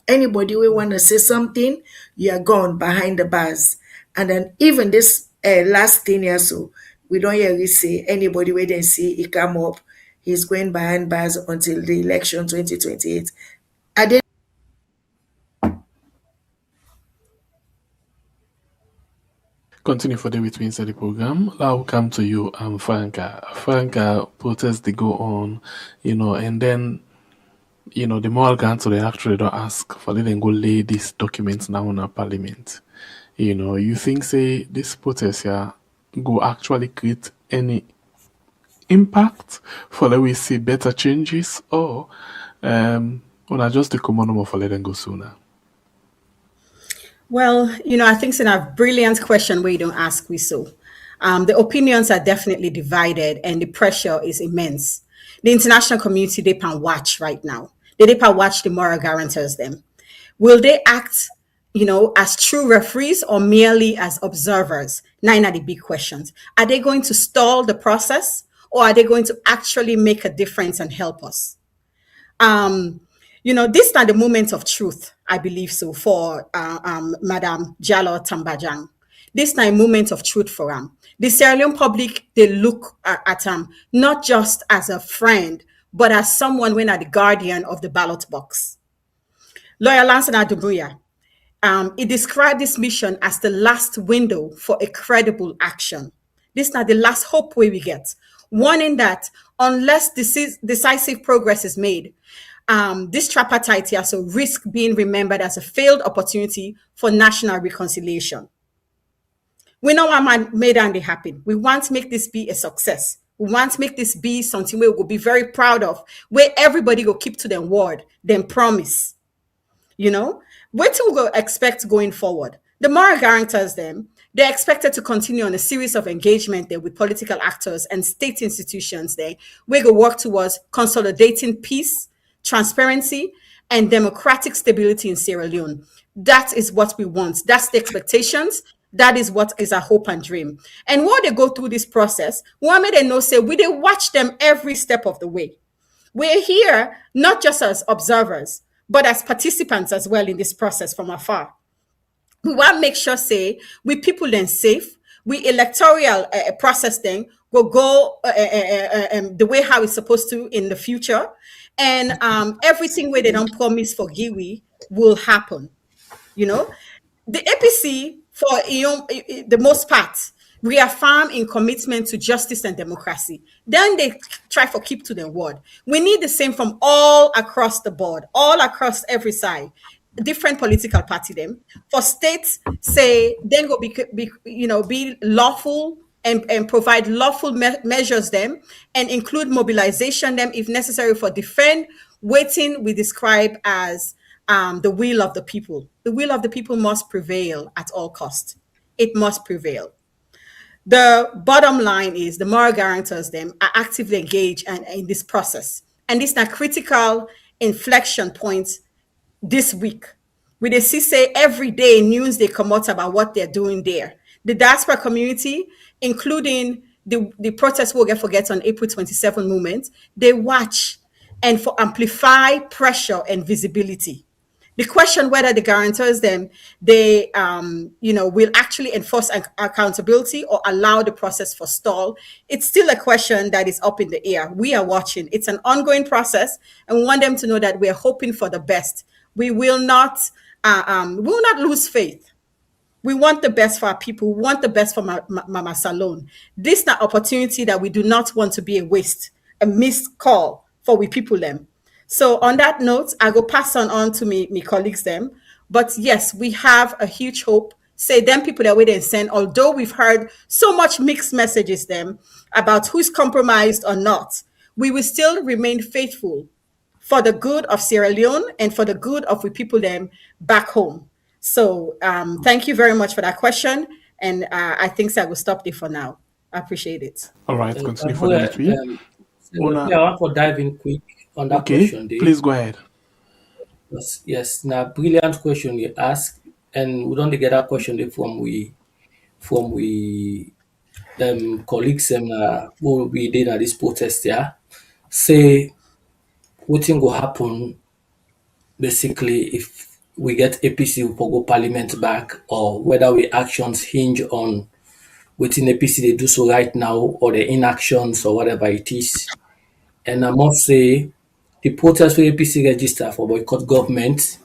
Anybody we want to say something, you are gone behind the bars. And then even this last thing here, so we don't hear say anybody where they see he come up, he's going behind bars until the election 2028. Continue for the with me inside the program. I'll come to you, Franca. Franca, protests they go on, and then the moral guarantors they actually don't ask for them go lay these documents now in a parliament. You think say this protest here go actually create any impact for let we see better changes or just the common number for let them go sooner? Well, I think it's a brilliant question where you don't ask we so. The opinions are definitely divided and the pressure is immense. The international community, they can watch right now. They can watch the moral guarantors them. Will they act, as true referees or merely as observers? Nine are the big questions. Are they going to stall the process or are they going to actually make a difference and help us? This is not the moment of truth, I believe so, for Madam Jallo Tambajang. This is not a moment of truth for him. The Sierra Leone public, they look at him not just as a friend, but as someone when are the guardian of the ballot box. Lawyer Lanson Adubuya, he described this mission as the last window for a credible action. This is not the last hope we get. Warning that unless decisive progress is made, this tripartite here so risk being remembered as a failed opportunity for national reconciliation. We know what made and they happen. We want to make this be a success. We want to make this be something we will be very proud of, where everybody will keep to their word, them promise. What we will expect going forward? The moral guarantors them, they're expected to continue on a series of engagement there with political actors and state institutions there. We will work towards consolidating peace, transparency, and democratic stability in Sierra Leone. That is what we want. That's the expectations. That is what is our hope and dream. And while they go through this process, what made they know say we they watch them every step of the way. We're here not just as observers, but as participants as well in this process from afar. We want to make sure say we people then safe. We electoral process then will go the way how it's supposed to in the future. And everything where they don't promise for Giwi will happen. The APC, for the most part, reaffirm in commitment to justice and democracy. Then they try for keep to their word. We need the same from all across the board, all across every side. Different political party them for states say then go be lawful and provide lawful measures them and include mobilization them if necessary for defend waiting we describe as the will of the people. The will of the people must prevail at all cost. It must prevail. The bottom line is the moral guarantors them are actively engaged in this process. And these are critical inflection points this week. We see say every day news they come out about what they're doing there. The diaspora community, including the protest we'll forget on April 27 movement, they watch and for amplify pressure and visibility. The question whether the guarantors them they will actually enforce accountability or allow the process for stall, it's still a question that is up in the air. We are watching. It's an ongoing process, and we want them to know that we're hoping for the best. We will not lose faith. We want the best for our people. We want the best for Mama Salone. This is an opportunity that we do not want to be a waste, a missed call for we people them. So on that note, I go pass on to me colleagues them. But yes, we have a huge hope. Say them people that we didn't send, although we've heard so much mixed messages them about who's compromised or not, we will still remain faithful for the good of Sierra Leone and for the good of we people them back home. So thank you very much for that question. And I think I will stop there for now. I appreciate it. All right, continue for the three. I want to dive in quick on that Okay, question. Dave. please go ahead. Yes. Now, brilliant question you ask, and we don't get that question there from we colleagues who we did at this protest. Yeah, say what thing will happen basically if we get APC for go parliament back, or whether we actions hinge on within APC they do so right now or the inactions or whatever it is. And I must say, the protest for APC register for boycott government.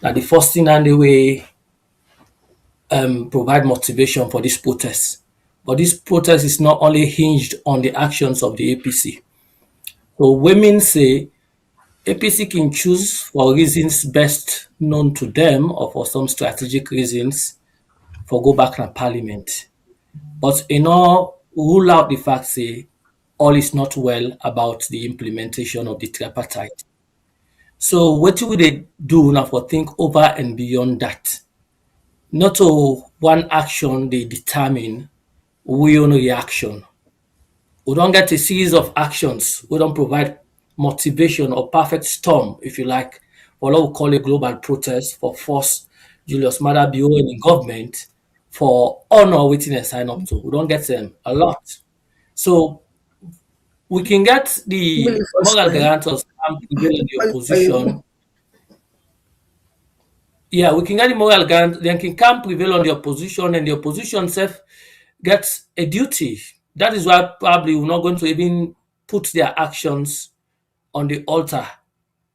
Now the first thing and the way provide motivation for this protest. But this protest is not only hinged on the actions of the APC. So women say APC can choose for reasons best known to them or for some strategic reasons for go back to parliament. But in all, rule out the fact say all is not well about the implementation of the tripartite. So what will they do now for think over and beyond that? Not to one action they determine we own reaction. We don't get a series of actions. We don't provide motivation or perfect storm, if you like, for what we call a global protest for force Julius Maada Bio and the government for honor waiting and sign up to. We don't get them a lot. So we can get the moral guarantors and prevail in the opposition. Yeah, we can get the moral guarantors, then can prevail on the opposition, and the opposition self gets a duty. That is why probably we're not going to even put their actions on the altar,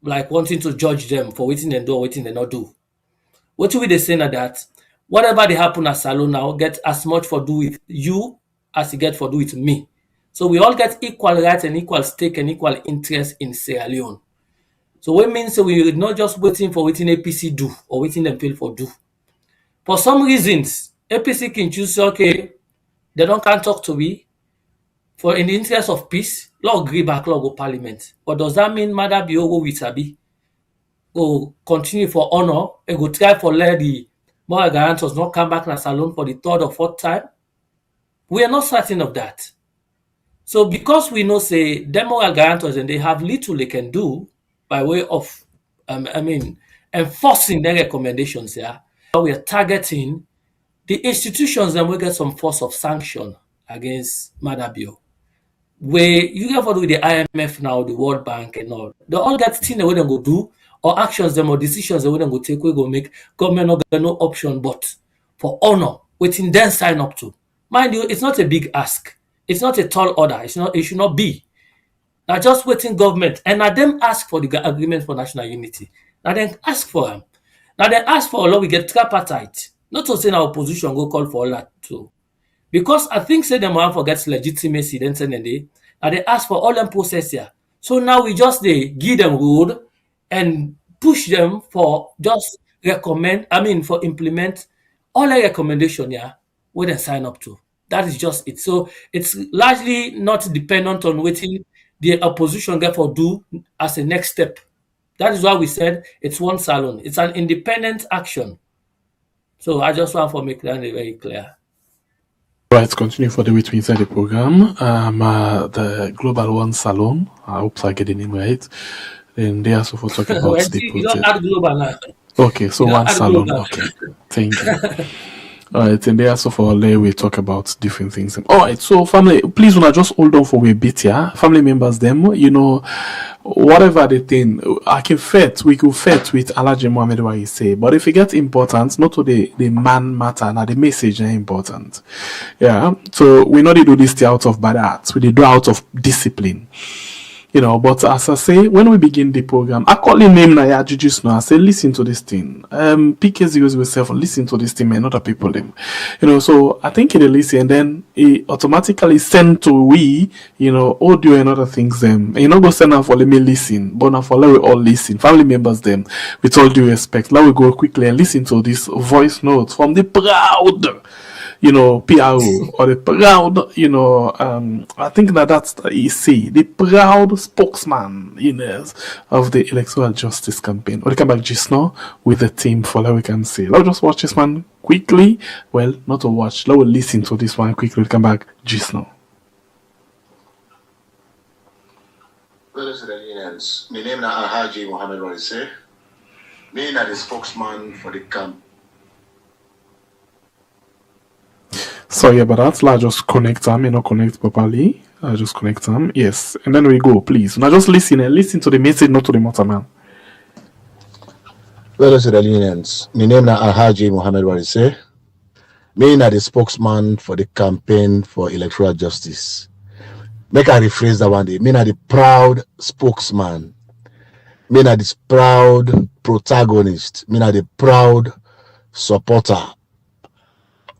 like wanting to judge them for waiting and do or waiting and not do. What will they say now that whatever they happen at Salon now get as much for do with you as you get for do with me. So we all get equal rights and equal stake and equal interest in Sierra Leone. So what means we're not just waiting for waiting APC do or waiting them fail for do. For some reasons, APC can choose, okay, they can't talk to me. For in the interest of peace, law agree back, law go parliament. But does that mean Maada Bio go with Sabi? Go continue for honor and go try for let the moral guarantors not come back in a salon for the third or fourth time? We are not certain of that. So because we know say them moral guarantors and they have little they can do by way of enforcing their recommendations here, we are targeting the institutions that will get some force of sanction against Maada Bio. Where you get for with the IMF now, the World Bank and all, they all get things that we them go do or actions them or decisions that we them go take, we go make government not get no option but for honor, waiting then sign up to. Mind you, it's not a big ask. It's not a tall order. It should not be. Now just waiting government and now them ask for the agreement for national unity. Now then ask for them. Now then ask for all we get tripartite. Not to say our opposition go call for all that too. Because I think say them want forget legitimacy, then send they and they ask for all them process here. So now we just they give them road and push them for just for implement all the recommendation here where they sign up to. That is just it. So it's largely not dependent on waiting the opposition get for do as a next step. That is why we said it's one salon. It's an independent action. So I just want to make that very clear. Right, continue for the way to inside the program. The Global One Salon. I hope I get the name right. Then they also for talk about the You don't add global now. Okay, so one salon. Global. Okay, thank you. All right, and they also for there we talk about different things. All right, so family, please wanna just hold on for a bit here. Family members, them, whatever the thing, we could fit with Alhaji Mohammed what he say. But if it gets important, not to the man matter, now the message is important. Yeah, so we not do this out of bad arts, we do out of discipline. But as I say, when we begin the program, I call him name Naya Jujus now. I say, listen to this thing. PK007, listen to this thing, and other people them. So I think he listen, and then he automatically send to we, audio and other things them. And not go send out for let me listen, but now for let we all listen. Family members them, with all due respect. Let we go quickly and listen to this voice note from the proud PRO or the proud, I think that's EC, the proud spokesman, of the Electoral Justice Campaign. We'll come back just now with the team for that we can see. Let's just watch this one quickly. Well, not to watch, let's listen to this one quickly. We'll come back just now. Well, Australians, my name is Alhaji Mohammed Warise. Me is the spokesman for the camp. Sorry about that. Let's just connect them. Not connect properly. I just connect them. Yes, and then we go. Please. Now just listen and listen to the message, not to the motor man. Well, Australians, my name is Alhaji Mohammed Warise. Me is the spokesman for the campaign for electoral justice. Make I rephrase that one day. Me is the proud spokesman. Me is the proud protagonist. Me is the proud supporter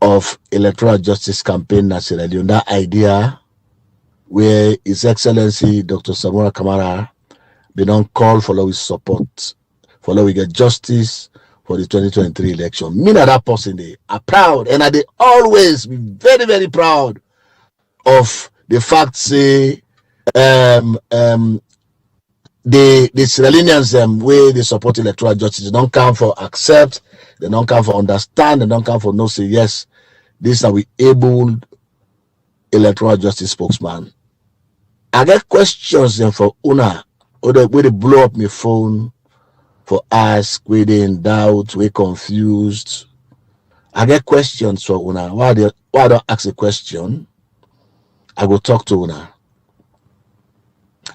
of electoral justice campaign in Sierra Leone, that idea where His Excellency Dr. Samora Kamara they don't call for his support, for we get justice for the 2023 election. Me and that person they are proud, and they always be very, very proud of the fact say the Sierra Leoneans where they support electoral justice, they don't come for accept, they don't come for understand, they don't come for no say yes. This are we able electoral justice spokesman. I get questions then for Una, or the way they blow up my phone for ask, where they in doubt, we confused. I get questions for Una. Why I don't ask a question? I go talk to Una.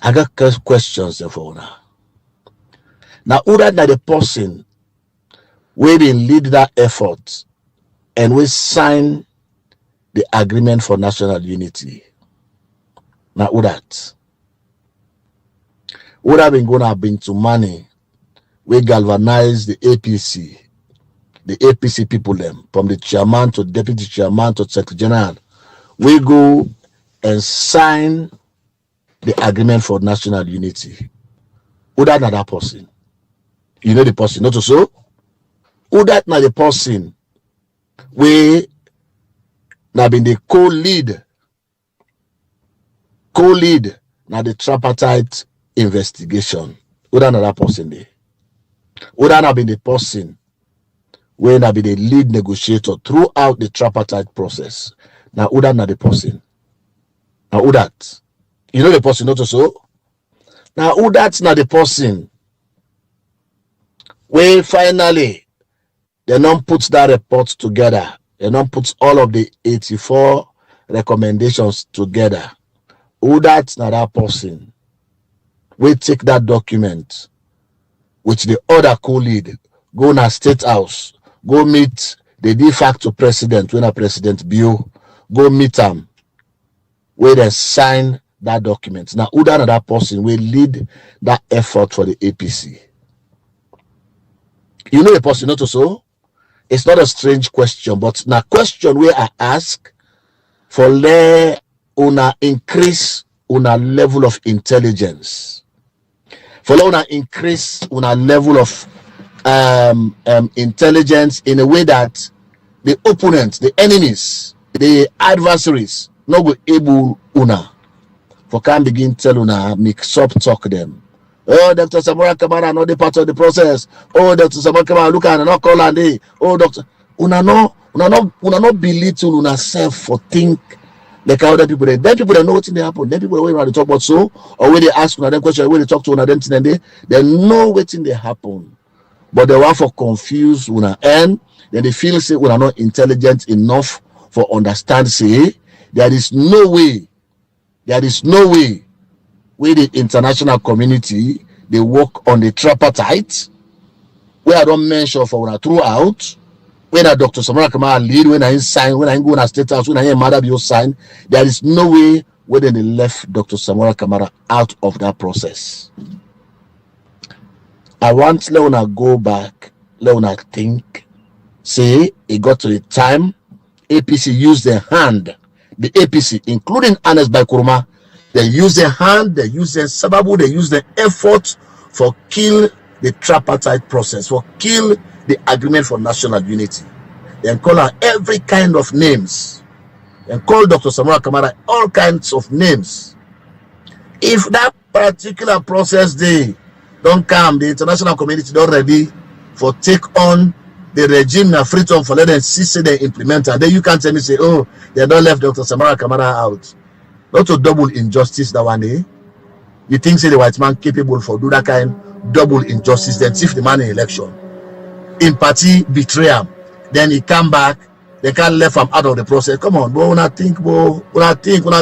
I got questions then for Una. Now, who that the person where they lead that effort and we sign the agreement for national unity. Now, who that? Would have been going to have been to money. We galvanize the APC people them, from the chairman to deputy chairman to secretary general. We go and sign the agreement for national unity. Who that not that person? You know the person, not so? Who that not the person? We now been the co-lead now the tripartite investigation. Who that not that person there? Who that not been the person when I be the lead negotiator throughout the tripartite process? Now who that not the person? Now who that? You know the person, not so? Now who that's not the person where finally they don't put that report together. They don't put all of the 84 recommendations together. Who that's not that person? We take that document, which the other co-lead, go to State House, go meet the de facto president, when a President Bio, go meet him, where they sign that document. Now, who that person will lead that effort for the APC? You know the person, not so? It's not a strange question, but now question where I ask for una increase una level of intelligence. For una increase una level of intelligence in a way that the opponents, the enemies, the adversaries not go able una for can begin tell una mix up talk them. Oh, Dr. Samora Kamara not the part of the process. Oh, Dr. Samora Kamara look at not call and they. Oh, Dr. Una not belittle una self for think like how other people they. Then people they know what they happen. Then people when they talk about so, or when they ask una them question, when they talk to una them they know what they happen. But they want for confuse una and then they feel say una not intelligent enough for understand say there is no way where the international community they work on the tripartite where I don't mention for una throughout when a Dr. Samora Kamara lead, when I sign, when I go in a State House, when I hear Maada Bio sign, there is no way where they left Dr. Samora Kamara out of that process. I want Leona go back, Leona think, say it got to the time APC used their hand, the APC, including Ernest Bai Koroma, they use their hand, they use their sababu, they use their effort for kill the tripartite process, for kill the agreement for national unity. They call her every kind of names. They call Dr. Samora Kamara all kinds of names. If that particular process they don't come, the international community don't ready for take on the regime na freedom for let them see they implement and then you can't tell me say, oh, they don't left Dr. Samora Kamara out. Not to double injustice that one day. You think say the white man capable for do that kind double injustice, then if the man in election. In party betray him, then he come back, they can't left him out of the process. Come on, but when I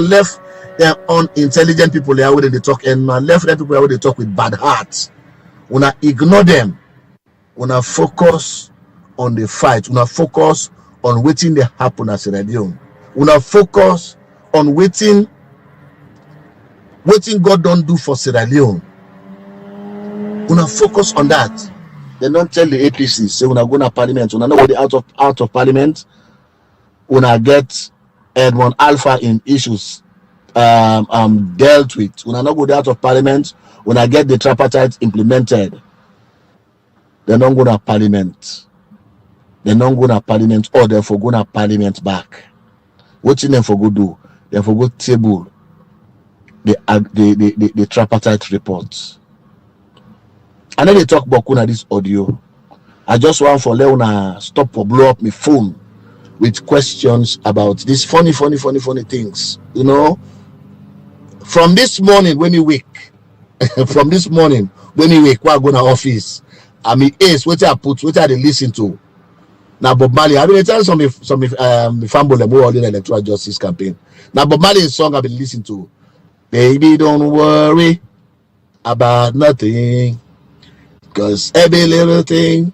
left them unintelligent people there where they talk and left them people where they talk with bad hearts. When I ignore them, when I focus on the fight, when I focus on waiting they happen as Sierra Leone, when I focus on waiting God don't do for Sierra Leone. When I focus on that, they don't tell the APC, say when I go to parliament, when I know what they out of parliament, una get Edmond Alpha in issues dealt with. Una not go out of parliament, una get the tripartite implemented. They're not going to parliament. They're not going to parliament, or they're for going to parliament back. What them for go do? They're for go table the tripartite reports. I know they talk about kuna this audio. I just want for Leona stop or blow up my phone with questions about these funny things. You know, from this morning when you wake, from this morning when you wake, we're going to office. I mean, ace, what I put, what I listen to. Now Bob Marley, I've been telling some family who are in the electoral justice campaign. Now Bob Marley's song I've been listening to. Baby, don't worry about nothing, cause every little thing,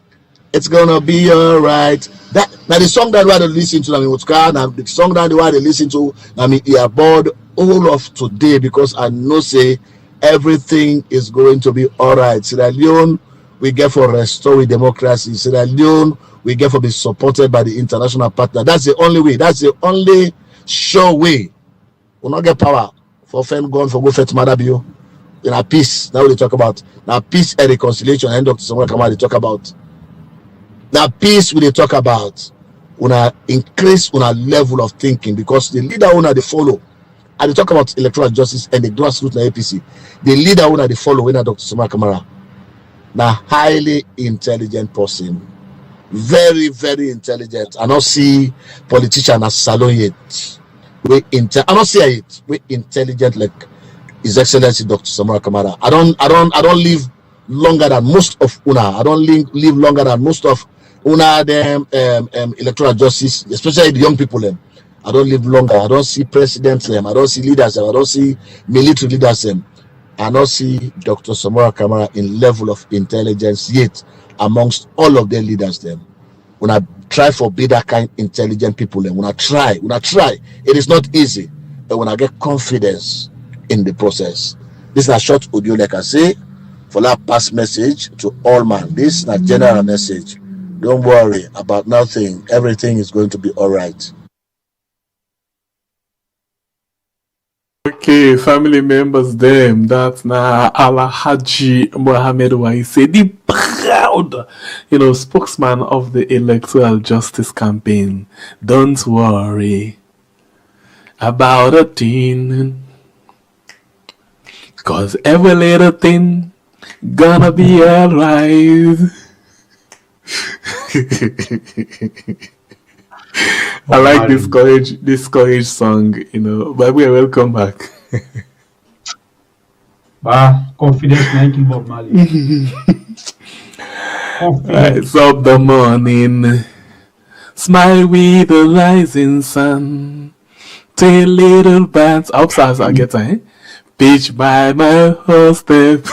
it's gonna be alright. That now the song that we had to listen to, I mean, now the song that we had to listen to, I mean, he aboard all of today because I know say everything is going to be alright. Sierra Leone, we get for restoring democracy. Sierra Leone, we get for be supported by the international partner. That's the only way. That's the only sure way. We'll not get power for Fen gone for go fet Maada Bio. In a peace, now they talk about now peace and reconciliation. And Dr. Samuel Kamara they talk about now peace. We they talk about una increase una level of thinking because the leader una they follow. And they talk about electoral justice and the grassroots na APC. The leader una they follow when Dr. Samuel Kamara. Now highly intelligent person, very intelligent. I don't see politician as salon yet. I don't see it. We intelligent like His Excellency Dr. Samuel Kamara. I don't live longer than most of una. I don't live longer than most of una them electoral justice, especially the young people them. I don't live longer. I don't see presidents them. I don't see leaders them. I don't see military leaders them. I don't see Dr. Samuel Kamara in level of intelligence yet amongst all of their leaders them. When I try for be that kind intelligent people them, when I try, it is not easy, but when I get confidence in the process. This is a short audio, like I say, for that past message to all man. This is a general message. Don't worry about nothing. Everything is going to be all right. Okay, family members, them. That's now Alhaji Mohammed Waise, the proud, spokesman of the Electoral Justice Campaign. Don't worry about a thing, cause every little thing gonna be alright. I like this courage song, but we are welcome back. Confidence making Bob Marley. Rise up the morning, smile with the rising sun. Take little bands outside I get pitch by my hostep.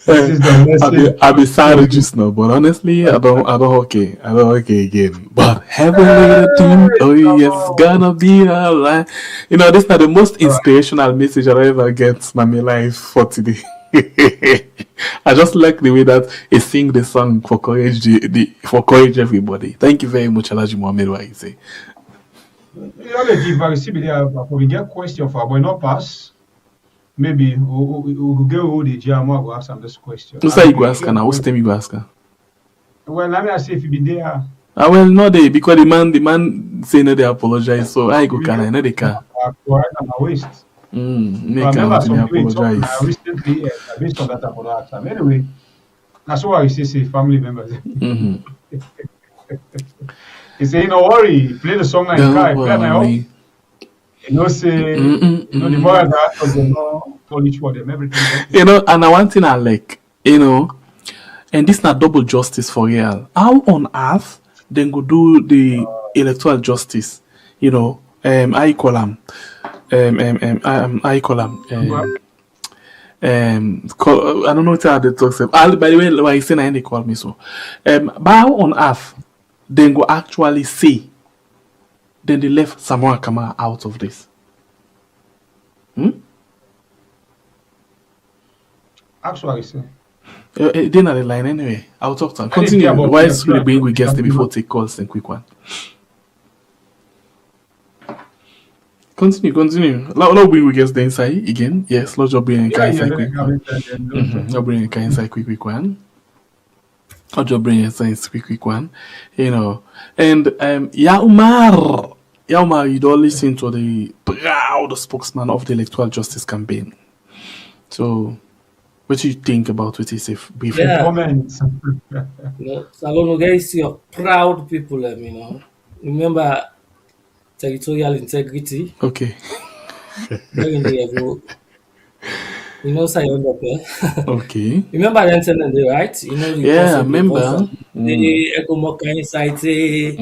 I'll be sad just now, but honestly, I don't okay again. But heaven little thing, oh yes, gonna be alright. This is not the most inspirational message I ever get in my life for today. I just like the way that he sing the song for courage, for courage everybody. Thank you very much, Alhaji Mohammed Waise. We get question for boy not pass. Maybe we'll get all the GMO. Go ask them this question. Who say you go ask her now? Who's time you go ask her? Well, let me see if you been there. Well, no, they because the man say no, they apologize. So I go can I know they can. Right on my waist. Make them apologize. Recently, based on that apology. Anyway, that's why you say family members. He say, no worry, play the song like guy, play my own. Say, the more that actors they know polish for them, everything. And one thing I like, and this not double justice for real. How on earth then go do the electoral justice? I call them. I don't know what they talk about. By the way, why say they call me so? But how on earth then go actually say? Then they left Samuel Kamara out of this. Actually, sir. They're not the line anyway. I'll talk to them. I didn't hear Continue. about Why is electoral we bring we guest justice. before take calls and quick one? Continue. Let's bring we guest the inside again. Yes, let's just bring Yeah, inside yeah, quick one. Let's bring inside quick one. I'll just bring inside quick one. You know, and Yaumar, you don't listen to the proud spokesman of the Electoral Justice Campaign. So, what do you think about what he said briefly? Yeah. Comments. Salon guys, you're proud people, Remember territorial integrity. Okay. Very level. Saying up Okay. Remember the incident, right? The Yeah, I remember. The Ecomoka insight, the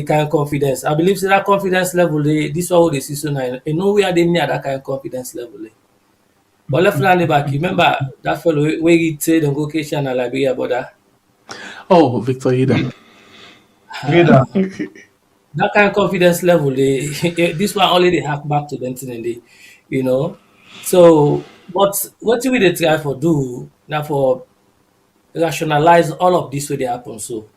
kind of confidence. I believe that confidence level, this one they see so now. Where they near that kind of confidence level. But let's land it back. Remember that fellow where he said on location and Liberia border. Oh, Victor Ida. Leader. That kind of confidence level, this one only they hack back to them, So, but what do we try for do now for rationalize all of this way they happen? So,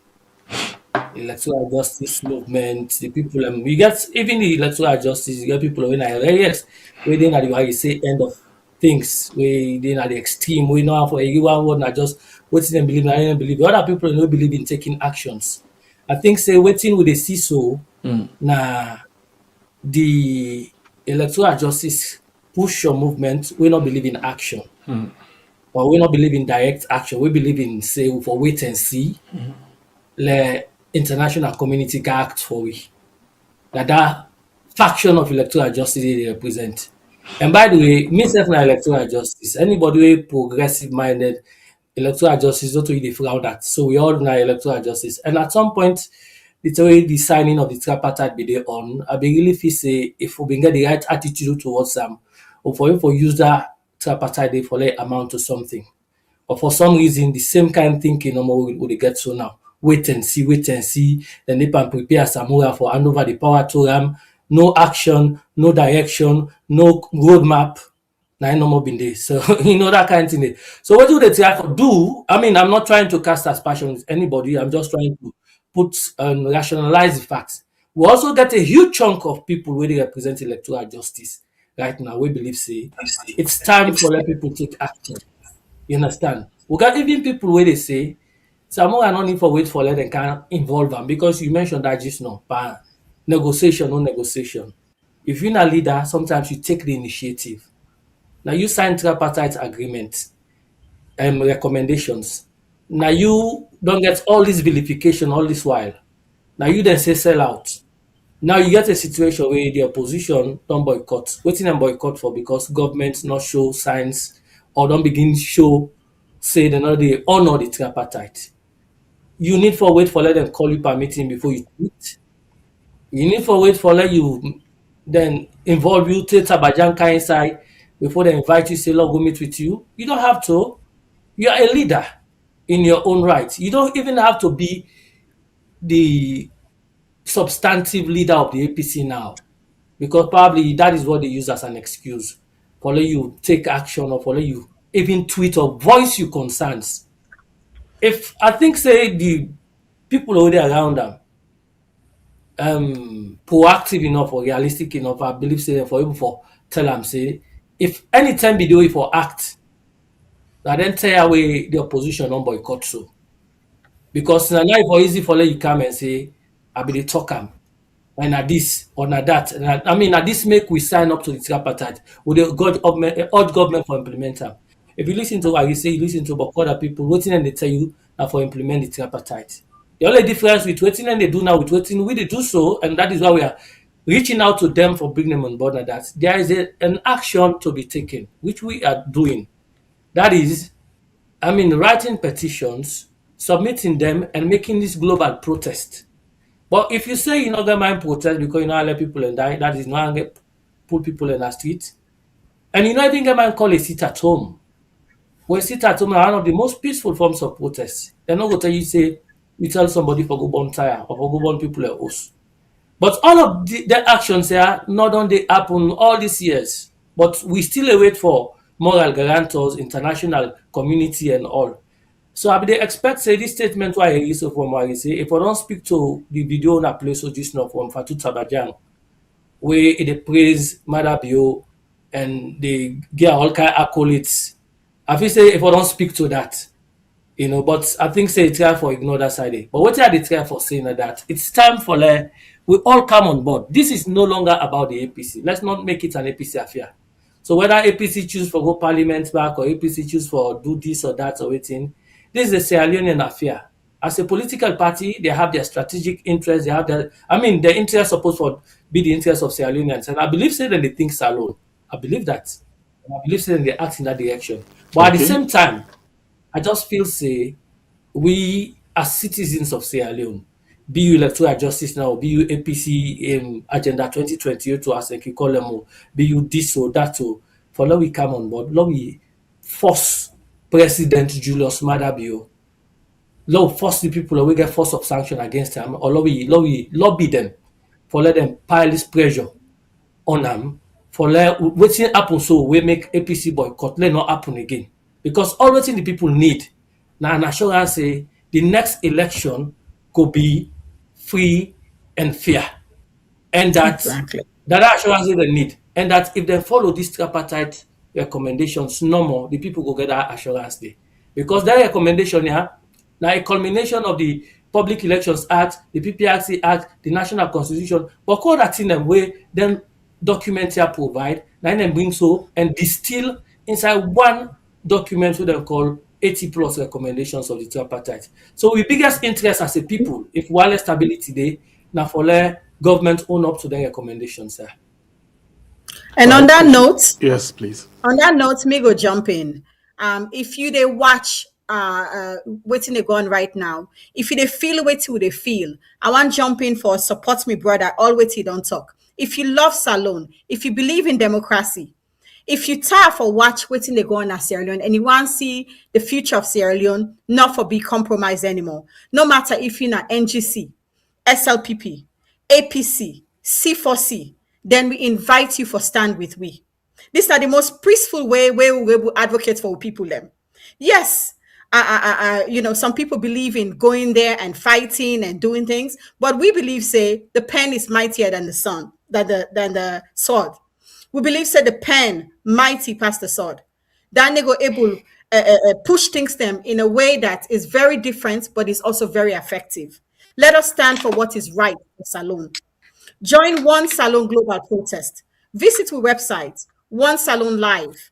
electoral justice movement, the people, you get even the electoral justice, you get people when yes, within at the way you say end of things, within at the extreme, we know for everyone word not just waiting and believe, I don't believe. Other people don't believe in taking actions. I think say waiting with the see so now the electoral justice push your movement, we not believe in action. Or we not believe in direct action. We believe in say for wait and see. The international community can act for we. That faction of electoral justice they represent. And by the way, me self na electoral justice. Anybody who progressive minded electoral justice don't really frown that. So we all know electoral justice. And at some point, the signing of the tripartite be there on. I be really feel say if we get the right attitude towards them, or for him for use that tripartite they for let amount to something. Or for some reason the same kind of thinking no more would get so now. Wait and see. Then they can prepare Samura for hand over the power to them. No action, no direction, no roadmap. Now no more been there. So that kind of thing. So what do they try to do? I mean, I'm not trying to cast aspersion with anybody. I'm just trying to put rationalize the facts. We also get a huge chunk of people where they represent electoral justice right now. We believe say it's time for let people take action. You understand? We got even people where they say someone are not need for wait for let them can involve them because you mentioned that just now, but negotiation, no negotiation. If you're a leader, sometimes you take the initiative. Now you sign tripartite agreement recommendations. Now you don't get all this vilification all this while. Now you then say sell out. Now you get a situation where the opposition don't boycott. Waiting and boycott for because government not show signs or don't begin show say they not they honor the tripartite. You need for wait for let them call you per meeting before you tweet. You need for wait for let you then involve you take Tabajanka inside before they invite you say Lord go meet with you. You don't have to. You are a leader in your own right. You don't even have to be the substantive leader of the APC now. Because probably that is what they use as an excuse. For let you take action or for let you even tweet or voice your concerns. If I think say the people already around them proactive enough or realistic enough, I believe say for even for tell them say if anytime be doing for act, that then tear away the opposition on boycott so. Because now it's for easy for let you come and say, I be the talk and at this or not that. And I mean at this make we sign up to the tripartite. Would the urge government for implement them. If you listen to what you say, you listen to about other people, waiting and they tell you now for implement the tripartite. The only difference with waiting and they do now with waiting, we do so, and that is why we are reaching out to them for bringing them on board and that there is an action to be taken, which we are doing. That is, writing petitions, submitting them, and making this global protest. But if you say you're not going to mind protest because you not let people and die, that is not going to put people in the street. And you not even get mind call a sit at home. Well, sit at home is one of the most peaceful forms of protest. They're not going to tell you, say, you tell somebody for go burn tire or for go burn people at house. But all of the actions here, not only happen all these years, but we still wait for moral guarantors, international community and all. So I dey expect say this statement why I hear so from Wari say if I don't speak to the video na play so just now from Fatu Tabajang, where they praise Maada Bio and they get all kind accolades. I feel say if I don't speak to that, but I think say it's time for ignore that side. But what are they trying for saying that it's time for we all come on board. This is no longer about the APC. Let's not make it an APC affair. So whether APC choose for go parliament back or APC choose for do this or that or waiting, this is a Sierra Leonean affair. As a political party, they have their strategic interests. They have their interests supposed to be the interests of Sierra Leoneans. And I believe say that they think alone. I believe that. And I believe say that they act in that direction. But at the Okay. same time, I just feel say we as citizens of Sierra Leone, be you electoral justice now, be you APC agenda 2028 to as you call them, be you this or that or for let we come on board, let we force President Julius Maada Bio, let we force the people we get force of sanction against them, or let we lobby them for let them pile this pressure on am for like wetin happen so we make APC boycott let not happen again because all wetin the people need na an assurance say the next election could be free and fair and that Exactly. that assurance wey dem need and that if dem follow dis tripartite recommendations no more the people go get that assurance dey because that recommendation na a culmination of the Public Elections Act, the PPRC Act, the National Constitution, but all that thing dem wey dem document here provide na im dem bring so and distill inside one document wey dem call 80 plus recommendations of the tripartite. So we biggest interest as a people if wireless stability dey na for let government own up to their recommendations sir. And on that note, Yes, please. me go jump in. If you they watch waiting they go on right now, if you they feel waiting they feel, I want jump in for support me brother, all waiting don't talk. If you love Salone, if you believe in democracy, if you tire for watch waiting they go on at Sierra Leone and you want to see the future of Sierra Leone not for be compromised anymore, no matter if you're in NGC, SLPP, APC, C4C, then we invite you for stand with we. This is the most peaceful way where we will advocate for people them. Yes, some people believe in going there and fighting and doing things, but we believe say the pen is mightier than the sun, than the sword. We believe say the pen mighty past the sword. Then they go able push things them in a way that is very different, but is also very effective. Let us stand for what is right for Salone. Join One Salone Global Protest. Visit our website, One Salone Live.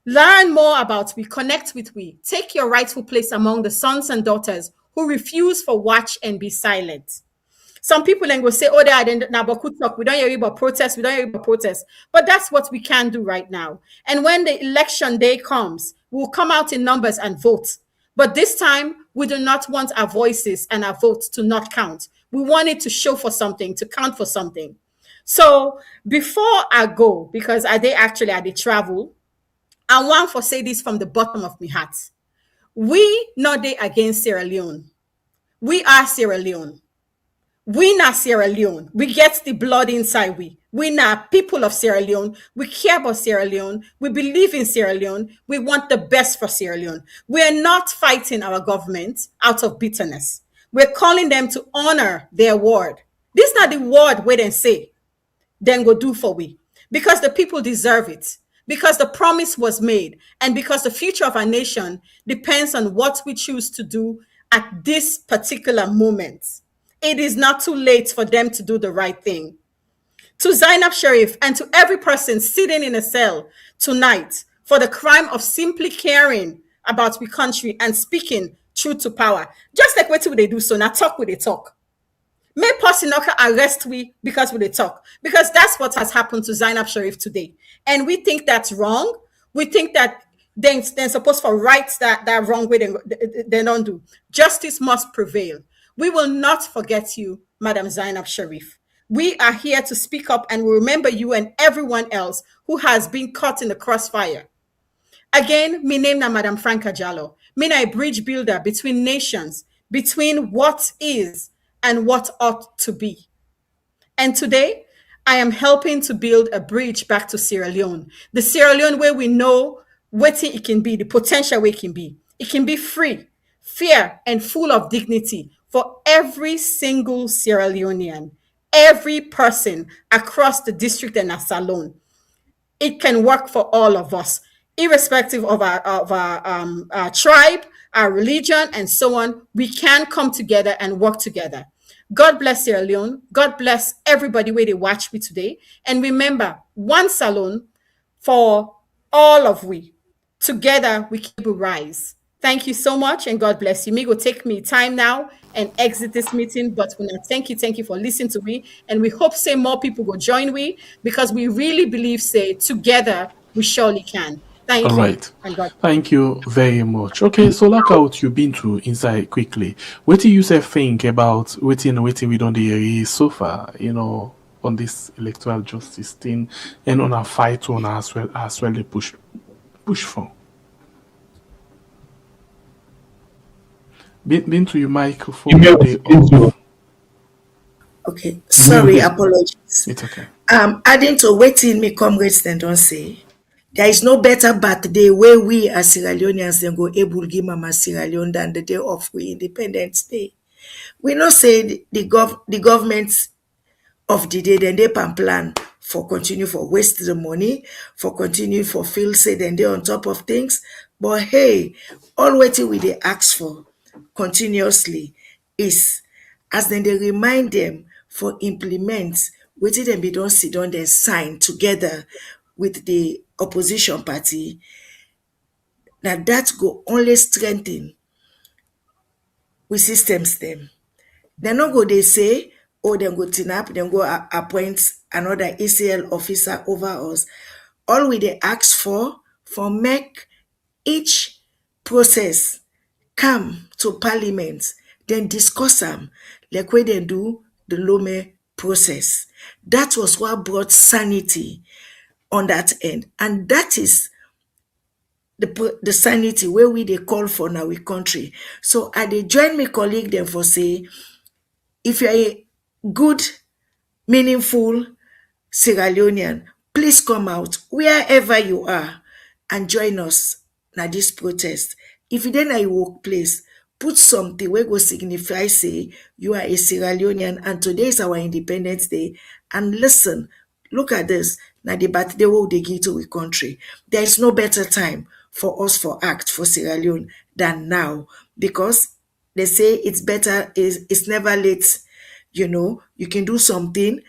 Learn more about we, connect with we. Take your rightful place among the sons and daughters who refuse for watch and be silent. Some people then go say, oh, they are talk. We don't hear about protest. We don't hear about protest. But that's what we can do right now. And when the election day comes, we'll come out in numbers and vote. But this time, we do not want our voices and our votes to not count. We want it to show for something, to count for something. So before I go, because I did travel, I want to say this from the bottom of my heart. We not dey against Sierra Leone. We are Sierra Leone. We not Sierra Leone. We get the blood inside we. We not people of Sierra Leone. We care about Sierra Leone. We believe in Sierra Leone. We want the best for Sierra Leone. We are not fighting our government out of bitterness. We're calling them to honor their word. This is not the word where they say, then go do for we. Because the people deserve it. Because the promise was made. And because the future of our nation depends on what we choose to do at this particular moment. It is not too late for them to do the right thing. To Zainab Sharif and to every person sitting in a cell tonight for the crime of simply caring about the country and speaking truth to power. Just like what they do, so now talk with they talk. May person not arrest we because we they talk. Because that's what has happened to Zainab Sharif today. And we think that's wrong. We think that they're supposed to right that wrong way they don't do. Justice must prevail. We will not forget you, Madam Zainab Sharif. We are here to speak up and we remember you and everyone else who has been caught in the crossfire. Again, my name is Madam Franca Jallo. Me na a bridge builder between nations, between what is and what ought to be. And today, I am helping to build a bridge back to Sierra Leone. The Sierra Leone where we know what it can be, the potential where it can be. It can be free, fair, and full of dignity for every single Sierra Leonean, every person across the district and Salone. It can work for all of us, irrespective of our tribe, our religion, and so on. We can come together and work together. God bless Sierra Leone. God bless everybody where they watch me today. And remember, one Salone for all of we. Together we can rise. Thank you so much, and God bless you. Me go take me time now and exit this meeting, but we thank you for listening to me, and we hope say more people will join we, because we really believe say together we surely can. Thank All you, right. and God. Thank you very much. Okay, so like out you been to inside quickly. What do you say think about waiting we don't hear so far, on this electoral justice thing and on our fight on as well they push for? Been to your microphone. Okay, sorry, apologies. It's okay. Adding to waiting me comrades then don't say, there is no better birthday where we as Sierra Leoneans then go able to give Mama Sierra Leone than the day of we Independence Day. We not say the government of the day, then they plan for continue for waste the money, for continue for feel say then they on top of things. But hey, all waiting we they ask for continuously is as then they remind them for implement waiting them be don't sit down then sign together with the opposition party. Now that go only strengthen with systems them. They not go they say, oh, then go tinap, then go appoint another ACL officer over us. All we they ask for make each process come to parliament, then discuss them like way they do the Lome process. That was what brought sanity on that end. And that is the sanity where we they call for now we country. So I they join my colleague then for say, if you're a good, meaningful Sierra Leonean, please come out wherever you are and join us na this protest. If you then at your workplace, put something where go signify say you are a Sierra Leonean and today is our Independence Day. And listen, look at this. Now the birthday will they give to we country. There is no better time for us for act for Sierra Leone than now, because they say it's better, it's never late. You can do something,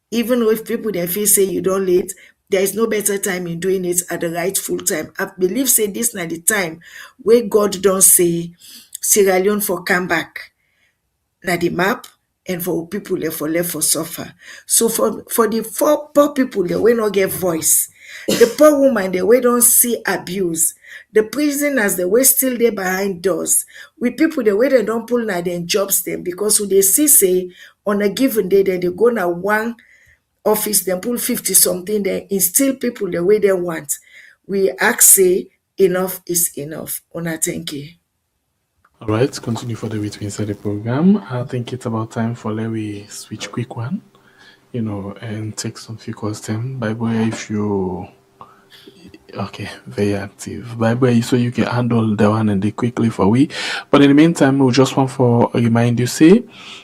even if people they feel say you don't late, there is no better time in doing it at the rightful time. I believe say this na the time where God don't say Sierra Leone for come back na the map, and for people left for suffer. So for the poor people they will not get voice. The poor woman they will don't see abuse. The prisoners they will still there behind doors. With people the way they don't pull na them jobs them, because who they see say on a given day then they go na one office then pull 50 something then instill people the way they want. We ask say enough is enough. Una thank you. All right, continue for the way to inside the program. I think it's about time for let we switch quick one, and take some few questions. By the way, if you okay, very active. By the way, so you can handle the one and the quickly for we. But in the meantime, we just want to remind you, say,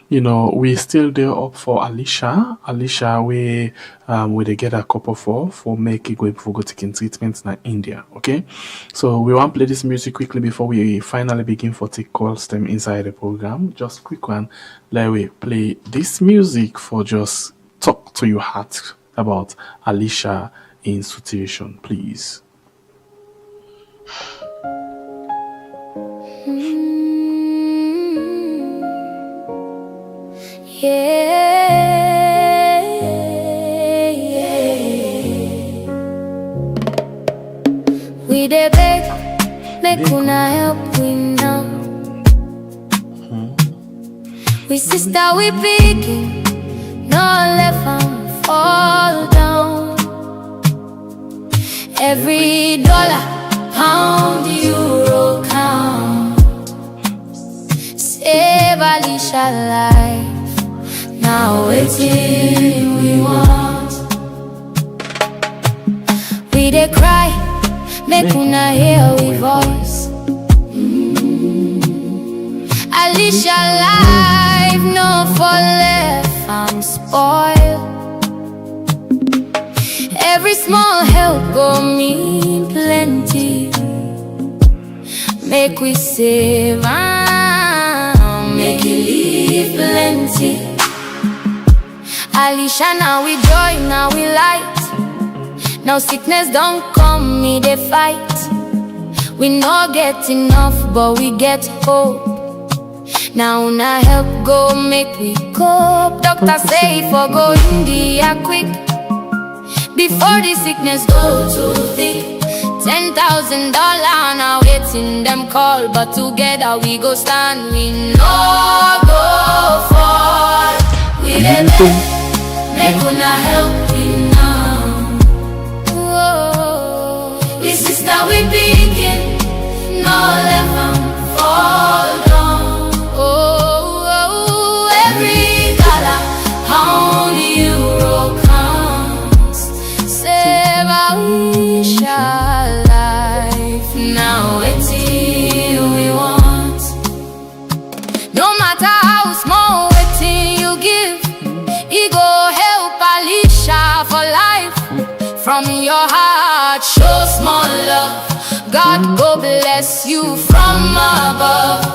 we still there up for Alicia. Alicia, we they get a couple for make it go for go taking treatment in India. Okay, so we want to play this music quickly before we finally begin for take calls them inside the program. Just quick one, let we play this music for just talk to your heart about Alicia in situation, please. We dey beg, make una help we now. We sister, we picking, no left and fall down. Every dollar, pound, euro count. Save Alicia life. Now waiting we want. we dey cry, make una hear we voice. Alicia life no for left, I'm spoiled. Every small help go mean plenty. Make we save and make you leave plenty. Alicia, now we joy, now we light. Now sickness don't come, me they fight. We no get enough, but we get hope. Now na help go make we cope. Doctor say for go India quick, before the sickness go too thick. $10,000 now waiting them call, but together we go stand. We no go fall. We dey make una help we now. Whoa. We sister we begin, no let them fall down. Every dollar, only euro counts. Save Alicia life, now it's you we want. No matter how small waiting you give, it go help Alicia for life. From your heart, show small love. God go bless you from above.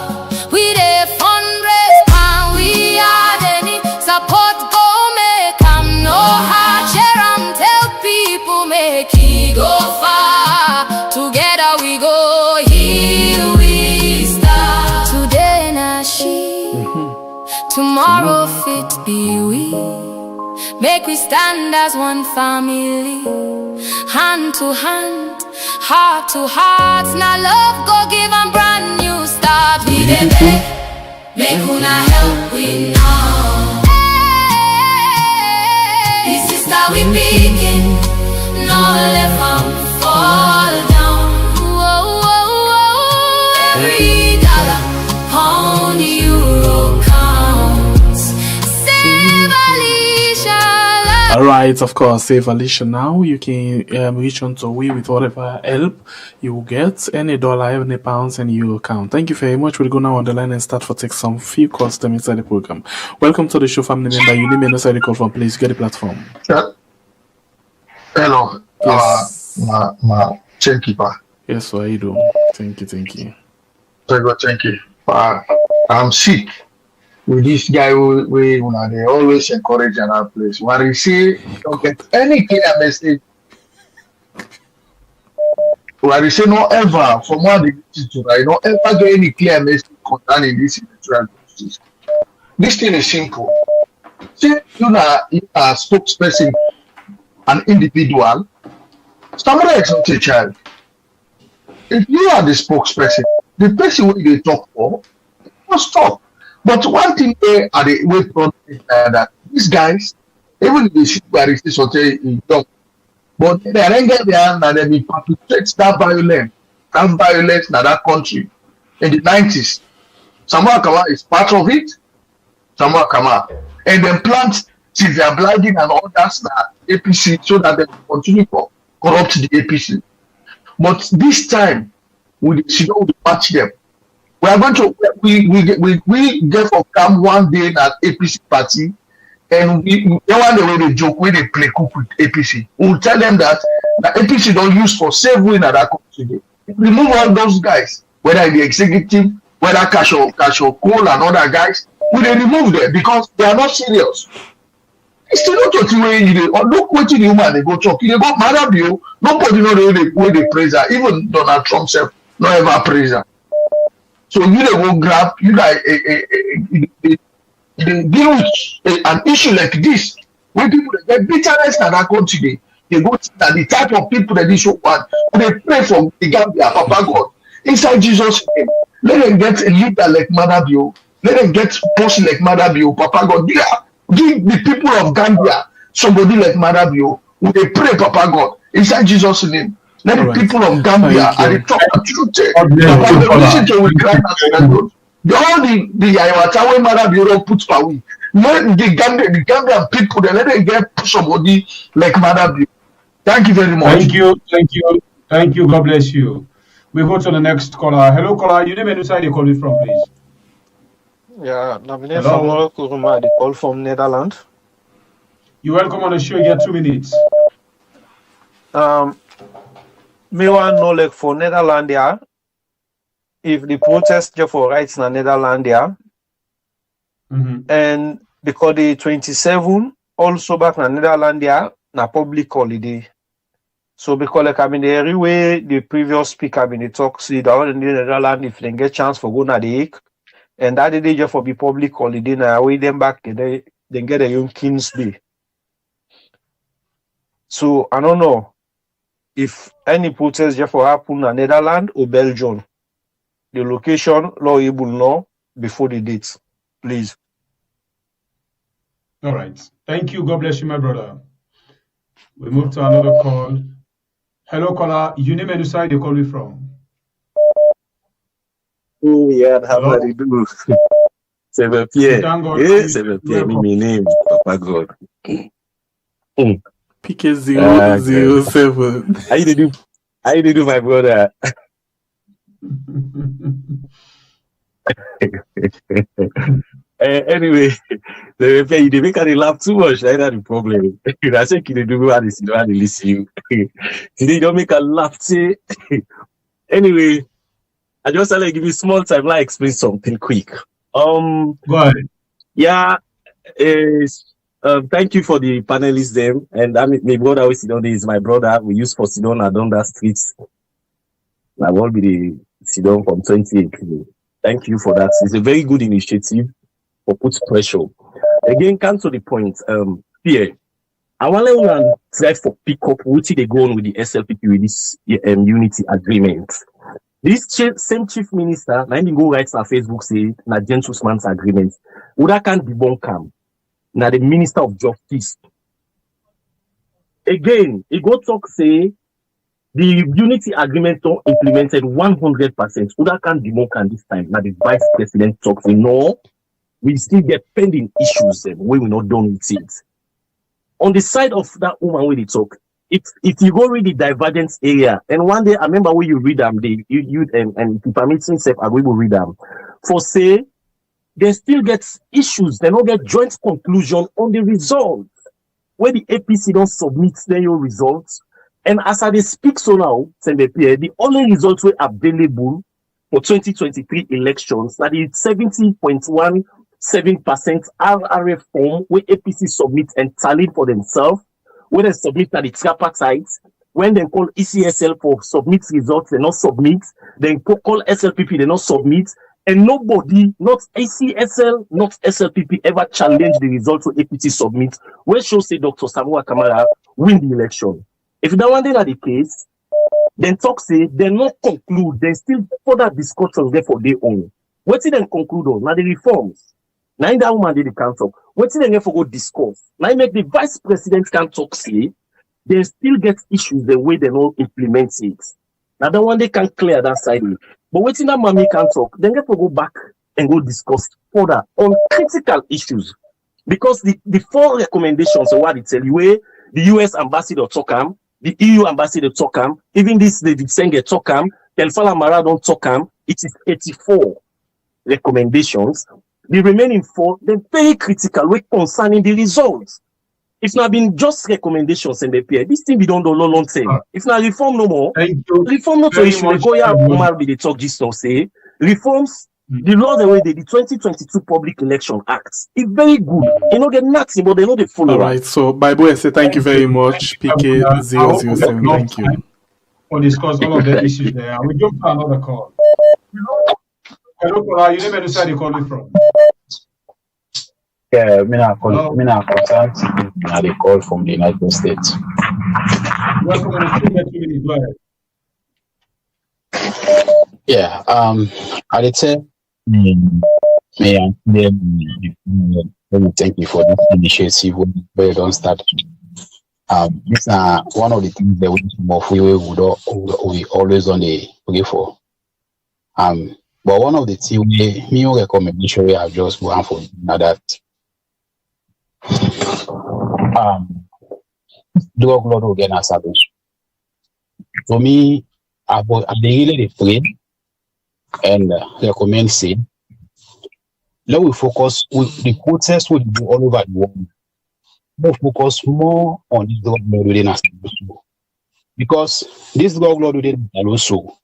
We dey fundraise and we had any support go make am no hard. Share am, tell people make he go far. Together we go, here we start. Today na she, tomorrow fit be we. Make we stand as one family, hand to hand, heart to heart. Now love go give 'em brand new start. We dey make una help we now. Hey, sister we begin, no let 'em fall down. Whoa, whoa, whoa. Every dollar, only euro counts. Save Alicia. Alright, of course, save Alicia now. You can reach on to we with whatever help you will get. Any dollar, any pounds, any euro count. Thank you very much. We'll go now on the line and start for take some few custom inside the program. Welcome to the show, family member. You name and inside the call from, please get the platform. Hello. Yes. My chainkeeper. Yes, how are you doing? Thank you. Thank you. I'm sick with this guy who they always encourage another place. When he say don't get any clear message, when he say no ever from one the to right, no ever get any clear message concerning this electoral justice. This thing is simple. Say you are a spokesperson, an individual, somebody is not a child. If you are the spokesperson, the person who they talk for must talk. But one thing they are the way from that these guys, even if they see where it is in job, but they don't get there and they perpetrate that violence in that country in the 90s. Samuel Kama is part of it. Samuel Kama. And then plant Sylvia Bladin and others APC so that they continue to corrupt the APC. But this time, we should not match them. We are going to we get for come one day at APC party, and we want the way they joke when they play cook with APC. We will tell them that the APC don't use for save win at that country. Remove all those guys, whether the executive, whether Cash or Cole and other guys, we they remove them because they are not serious. It's still not to way you or look what the human they go talk. They go Maada Bio, nobody know the way they praise her. Even Donald Trump self not ever praise her. So you they go grab you like they deal with an issue like this when people they get bitterness in that country. They go to the type of people that they show one. They pray for the Gambia, Papa God. Inside Jesus' name, let them get a leader like Maada Bio. Let them get post like Maada Bio, Papa God. Give the people of Gambia somebody like Maada Bio. When they pray, Papa God, inside Jesus' name. Let the people of Gambia and the top of truth. Listen to we cry out to God. All the Ayawatawe Maada Bio put away. Let the Gambian people, they let them get somebody like Maada Bio. Thank you very much. Thank you. God bless you. We go to the next caller. Hello, caller. You name and side you call it from, please. Yeah, Navine Hello. from Kuruma, the call from Netherlands. You're welcome on the show. You get 2 minutes. Me want know like for Netherlands there, if the protest just for rights in Netherlands there, and because the 27 also back in Netherlands there, na public holiday. So because like I mean every way the previous speaker been the talk see that in the Netherlands if they get chance for go na the Hague, and that day just for the public holiday now way them back they get a young King's Day. So I don't know if any protest just for happen in Netherlands or Belgium. The location law able know before the date, please. All right. Thank you. God bless you, my brother. We move to another call. Hello, caller. You name and side you call me from. Oh, yeah, how do do? 7 Pierre. Yeah, 7 Pierre, me name, Papa God. PK007. How you do? How you do, my brother? Anyway, they make me laugh too much. That's the problem. I think you do what is not listen. They don't make a laugh. Anyway, I just want to give you small time. Like explain something quick. Go ahead. Yeah. Thank you for the panelists them. And I mean, my brother always Sidon is my brother. We use for Sidon and on that streets. I will be the Sidon from 2018. Thank you for that. It's a very good initiative for put pressure. Again, come to the point. Here, I want to try for pick up what they go on with the SLPP with this unity agreement. This same chief minister, now he go write on Facebook say na gentleman's agreement. Uda can debunk him. Now the Minister of Justice. Again, he go talk say the unity agreement don't implemented 100%. Uda can debunk him this time. Now the Vice President talks say no, we still get pending issues where we're not done with it. On the side of that woman when they talk, if you go read the divergence area, and one day I remember when you read them, and if permit myself, I will read them. For say they still get issues, they don't get joint conclusion on the results. Where the APC don't submit their results. And as I speak so now, the only results were available for 2023 elections, that is 70.17% RRF form where APC submit and tally for themselves, when they submit at the tripartite, when they call ECSL for submit results, they not submit, then call SLPP, they not submit, and nobody, not ACSL, not SLPP, ever challenge the results of APC submit, where shows say Dr. Samuel Kamara win the election. If that one day not the case, then talk say they not conclude, they still further discussions there for their own. What did they conclude on? Now the reforms. Now in that woman they can't talk. What did they for go discuss? Now make the vice president can't talk say they still get issues the way they don't implement it. Now that one they can clear that side. But waiting that mommy can't talk, then get to go back and go discuss further on critical issues. Because the 4 recommendations of what they tell you, where the US ambassador talk the EU ambassador talk even this the Senge talk Telfala Mara don't talk it is 84 recommendations. The remaining 4, they're very critical with concerning the results. If not been just recommendations and they appear, this thing we don't do long term. If not reform no more, reform not to issue. Go ya Umar be the talk just now say reforms. The law the way the 2022 Public Election Act is very good. You know get nothing, but they know they follow. All right. So Bible I say thank you very much, PK007. Thank you. We'll discuss all of the issues there. We jump to another call. Hello, caller. You name and side you call me from. Yeah, me na contact. They call from the United States. Welcome to 2 minutes. Go ahead. Yeah, I did say, thank you for this initiative. We don't start. This one of the things that we always on the pray for. But one of the things me recommendation we have just gone for now that drug law again as a for me, I really pray and recommend say, let we focus with the protests will do all over the world. Let's focus more on this drug law within us because this drug law within also,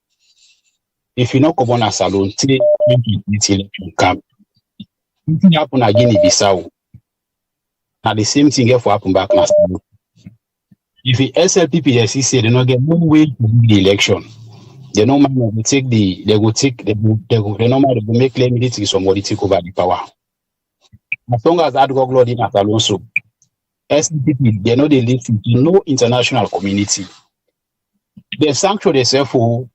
if you not come on as alone, till 2020 election camp, something happen again in Bissau. Now the same thing here for happen back last year. If the SLPPSC say they not get no way to win the election, they no man will take they will make claim military somebody take over the power. As long as that drug law in at also, SLPP they know they listen to no international community. They sanction themselves for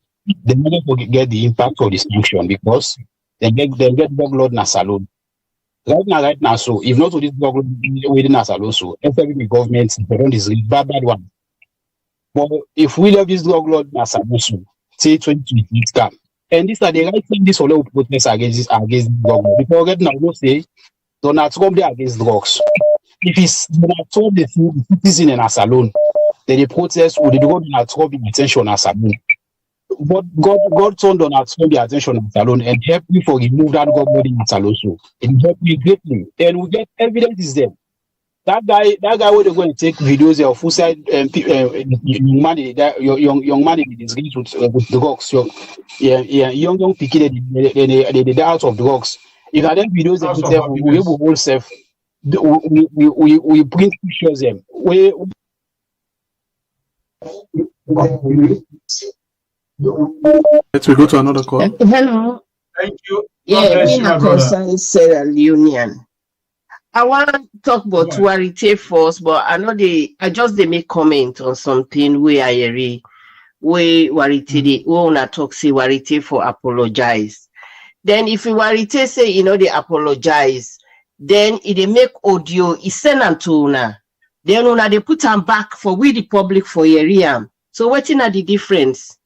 they never get the impact of the sanction because they get drug law in a salon. Right now, so if not to this drug law within us also, every government is a bad one. But if we have this drug law in us also, say 2020 come, and these are the right thing this all protest against drug law. Because right now we say Donald Trump they against drugs. If it's Donald Trump the citizen in us alone, then the protest would go Donald Trump in attention as alone. But God turned Donald Trump the attention as alone and help me for remove that government in alone. So it helped me greatly, and we get evidence is there. That guy where they're going to take videos of full side young man in disgrace with drugs. So young people they out of drugs. If I them videos themselves, we will hold self. We print pictures them. Let's go to another call. Hello. Thank you. Yeah, me a concern Sierra Leonean. I want to talk about Warite first, but I just they make comment on something where I read where Warite they wanna talk say Warite for apologize. Then if Warite say they apologize, then if they make audio, it send them to una. Then una they put them back for we the public for area. So what is the difference?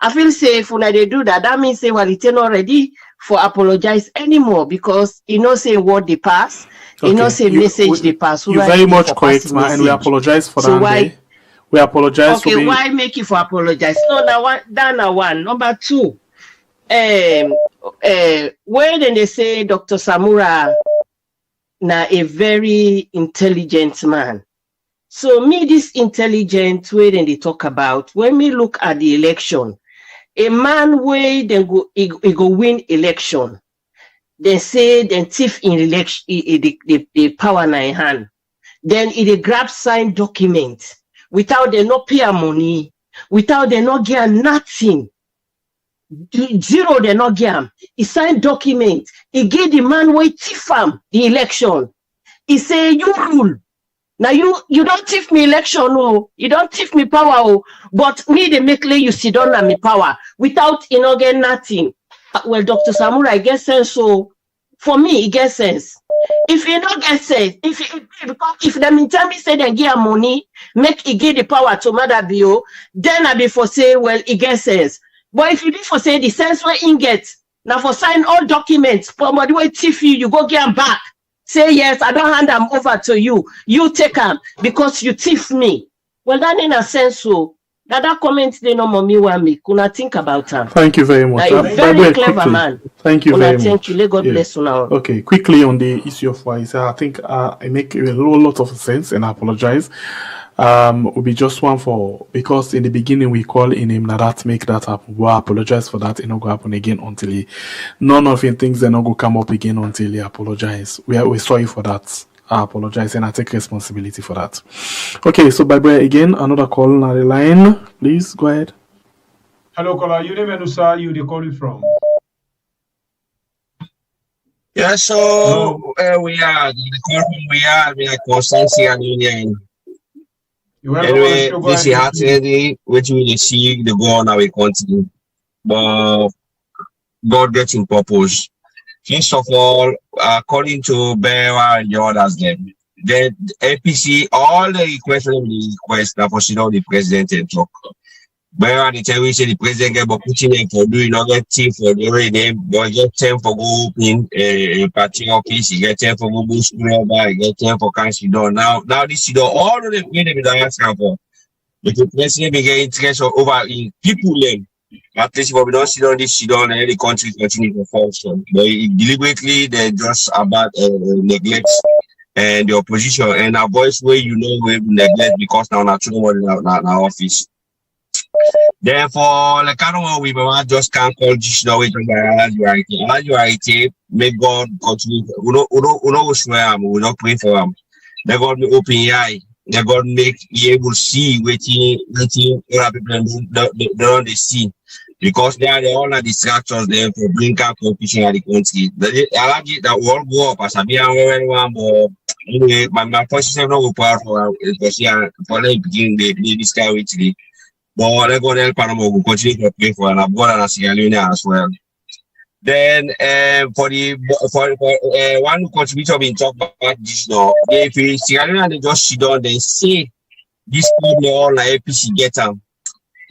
I feel say if una they do that, that means say Warite not ready for apologize anymore because say what they pass. Say message they pass. You very much correct, man, and we apologize for so that. Why? We apologize for being... why make you for apologize? No, now one. Number two, when they say Dr. Samura na a very intelligent man. So me this intelligent way then they talk about when we look at the election, a man way then he go win election. They say then thief in election the power in hand. Then he grab signed document without they not pay money, without they not get nothing. Zero they not get. He signed document. He gave the man way thief the election. He say you rule. Now you don't thief me election, oh, you don't thief me power, oh, but me they make lay you sit down on me power without get nothing. Well, Dr. Samura, I get sense. So for me, it gets sense. If you don't get sense, if them in time say they give money, make it give the power to Maada Bio, then I be for say, well, it gets sense. But if you be for say the sense where in get, now for sign all documents, for my way thief you go get them back. Say yes, I don't hand them over to you. You take them because you thief me. Well, that in a sense, so that comment they no mommy want me. Could not think about them. Thank you very much. Very clever man. Thank you very much. Thank you. Let God bless you now. Okay, quickly on the issue of why I think I make a lot of sense and I apologize. Will be just one for because in the beginning we call in him that make that happen. We'll apologize for that. It not go happen again until none of him things they not go come up again until he apologize. We're sorry for that. I apologize and I take responsibility for that. Okay, so bye again. Another call on the line. Please go ahead. Hello, caller. You name and you they call you from. Yeah, so we are Constancy and Union. Anyway, this is actually which we see the go on our country, but God getting purpose. First of all, according to Bewa and the others, then the APC, all the requests that for the president and talk. But they tell we say the president get putting in for doing not get team for the name, but get time for go in a party office, you get time for go boost you get time for cash down. Now this you all of them way they be asking for. But the president be getting interest over in people them. At least if we don't sit on this shit down and the country continue to function. But deliberately they just about neglect and the opposition and a voice where you know we neglect because now not too much in our office. Therefore, like kind of we just can't call this now with the make God continue. We don't swear we don't pray for him. Let God be open eye. Let God make be able to see waiting other people don't see. Because they are all the distractions there for bring up competition at the country. I like it that we all go up as a be one but anyway, my first is not part for because for the beginning they discuss with the but let go help Panama will continue to pay for and I've got an Sierra Leone as well. Then for one contributor being talked about this now, if Sierra Leone they just sit down they say this problem all like APC get them.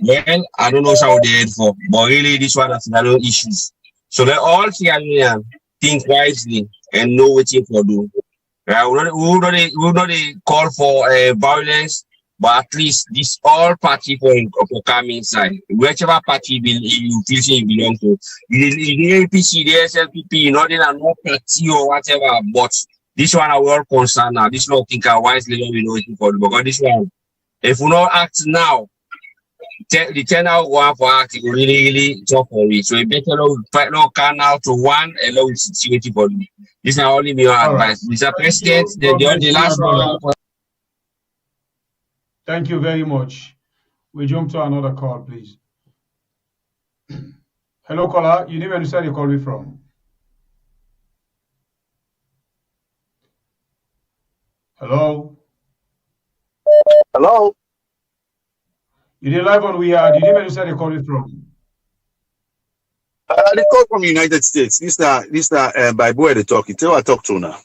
Well, I don't know how they head for, but really this one has no issues. So let all Sierra Leone think wisely and know what you for do. We not call for violence. But at least this all party for come inside. Whichever party you feel you belong to. The APC, the SLPP, not in no party or whatever. But this one are all concerned now. This one think wisely we know it for because this one, if we not act now, the turnout one for act it will really tough for it. So we better not can out to one and let security for you. This is only my advice. Mr. President, the last one. Thank you very much. We jump to another call, please. Hello, caller. You didn't understand you call me from. Hello. Hello. You did live on We Are. You didn't understand you call me from. They call from United States. This by boy they talking. Tell I talk to now.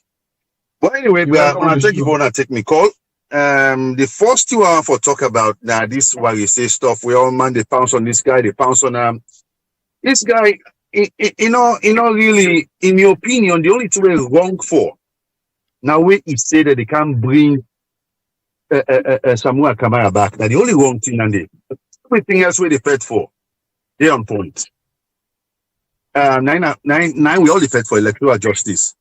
But anyway, we are gonna take you for now. Take me call. The first two I want to talk about now, this why you say stuff. We all man they pounce on this guy, they pounce on this guy. You know, really, in your opinion, the only two is wrong for. Now we say that they can't bring Samuel Kamara back. Now the only wrong thing and everything else where they fed for, they on point. Nine we all fed for electoral justice.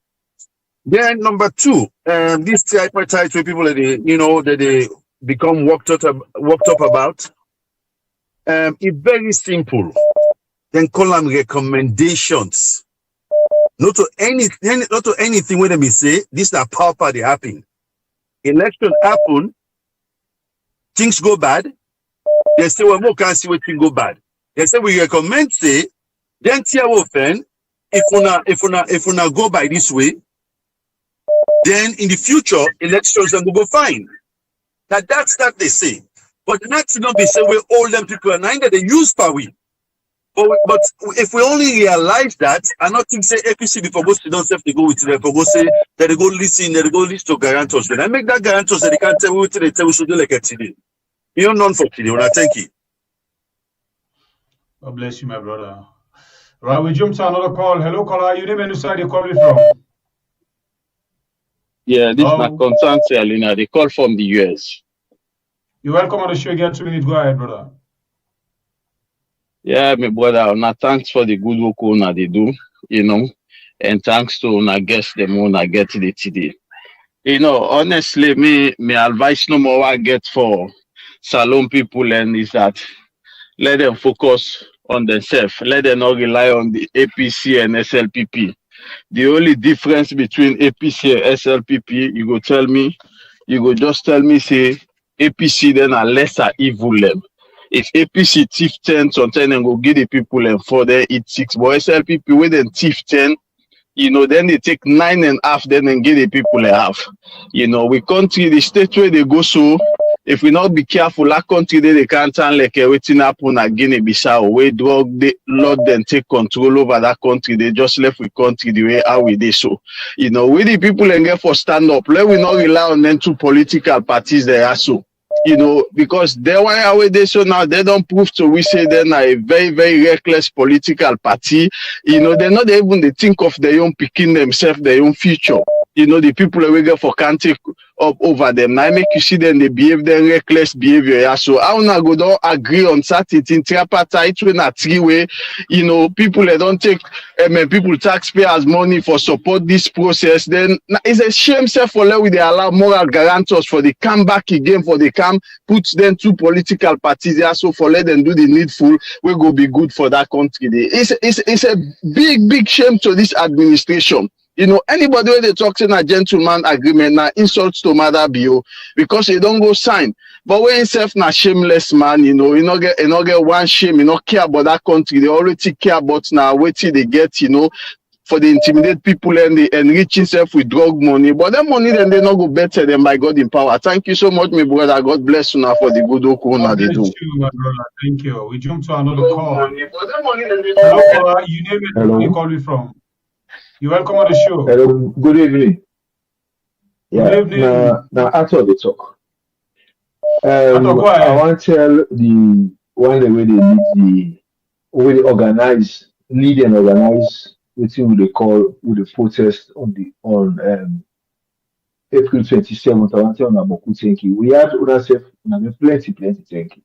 Then number two, this tripartite where people that they become worked up about. It's very simple. Then call them recommendations. Not to anything when they say this is power they happen. Election happen, things go bad. They say well more can't see what things go bad. They say we recommend say then tear open if una go by this way. Then in the future, elections will go fine. Now that's that they say. But that's not they say we all them people are neither they use power. But if we only realize that, I not think say APC before go sit down they go with them, go say that they go listen, they go listen to guarantors. Then I make that guarantors that they can't tell what they tell we should do like a today. You know none for today, when I thank you. God bless you, my brother. Right, we jump to another call. Hello, caller. You name and side you call me from. Yeah, this is my concern, Alina. They call from the US. You're welcome on the show again. 2 minutes. Go ahead, brother. Yeah, my brother. Now, thanks for the good work una they do, and thanks to una guest them una get the today. Honestly, me advice no more I get for Salon people and is that let them focus on themselves. Let them not rely on the APC and SLPP. The only difference between APC and SLPP, you go just tell me, say, APC then are lesser evil them. If APC thief 10, sometimes then go give the people and 4, then eat 6. But SLPP, when then thief 10, then they take 9.5, then and give the people a half. We country, the state where they go so, if we not be careful, that country they can't turn like everything happen at Guinea-Bissau, where drug they Lord then take control over that country. They just left with country the way how we did so. We the people and get for stand up. Let we not rely on them two political parties they are so. because they were away there, so now they don't prove to we say they're a very, very reckless political party. They're not even they think of their own picking themselves, their own future. The people that we get for can't take up over them. Now I make you see them, they behave their reckless behavior. Yeah. So I wanna go don't agree on certain tripartite when a three-way, people that don't take people taxpayers money for support this process. Then it's a shame self for let we they allow moral guarantors for the come back again for the come put them two political parties there. So for let them do the needful, we go be good for that country. It's a big shame to this administration. Anybody when they talk in a gentleman agreement now insults to Maada Bio because they don't go sign. But when himself na shameless man, you not get one shame, you not care about that country. They already care about now what they get, for the intimidate people and they enrich himself with drug money. But that money then they not go better than by God in power. Thank you so much, my brother. God bless you now for the good work they do. You, my brother. Thank you. We jump to another call. Hello, caller. You name it. Where you call me from? You're welcome on the show. Hello, good evening. Good evening. Now after the talk, go ahead. I want to tell the one the way they lead and organize what they call with the protest on April 27th. I want to tell you thank you. We had plenty thank you.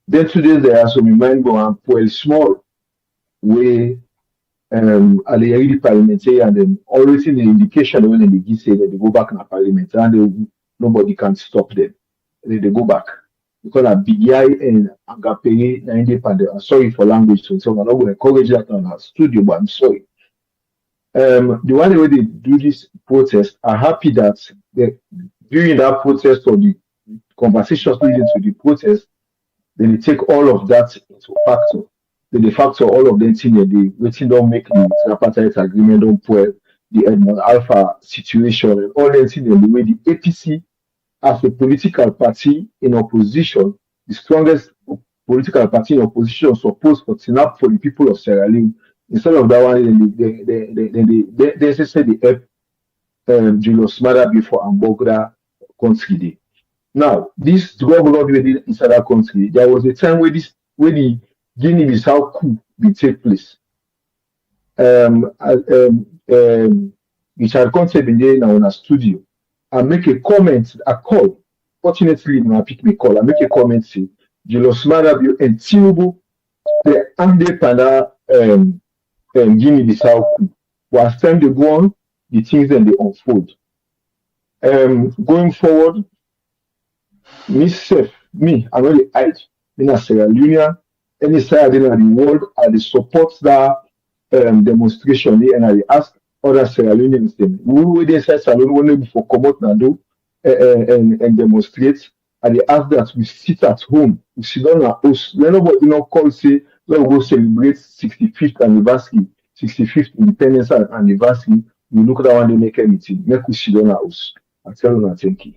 Then today there are some remember and well small way. At the area parliamentary and then always in the indication when they say that they go back in the parliament and nobody can stop them. They go back because a BDI and Agape 90 I'm sorry for language, so I'm not going to encourage that on our studio, but I'm sorry. The one way they do this protest are happy that during that protest or the conversations leading to the protest, then they take all of that into factor. They factor all of them things that they waiting don't make the tripartite agreement, don't put the Edmund Alpha situation and all them things and the way the APC as a political party in opposition, the strongest political party in opposition supposed to stand up for the people of Sierra Leone. Instead of that one, they say they help Julius Maada Bio for Ambogda country day. Now, this drug lord inside that country, there was a time where the Guinea-Bissau coup will take place. Richard Conte been there now in a studio and make a comment, a call. Fortunately, when I pick me call, I make a comment say Julius Maada Bio and Tinubu the independent Guinea-Bissau coup. But as time they go on, the things then they unfold. Going forward, I know the height in a Sierra Leone. Any side in the world, I support that demonstration and I ask other Sierra Leoneans them. We will say Sierra Leone before come out and do and demonstrate. And they ask that we sit at home, we sit down at house. Nobody call say let's go celebrate 65th anniversary, 65th independence anniversary. We look at that one they make anything. Make we sit down at house. I tell you thank you.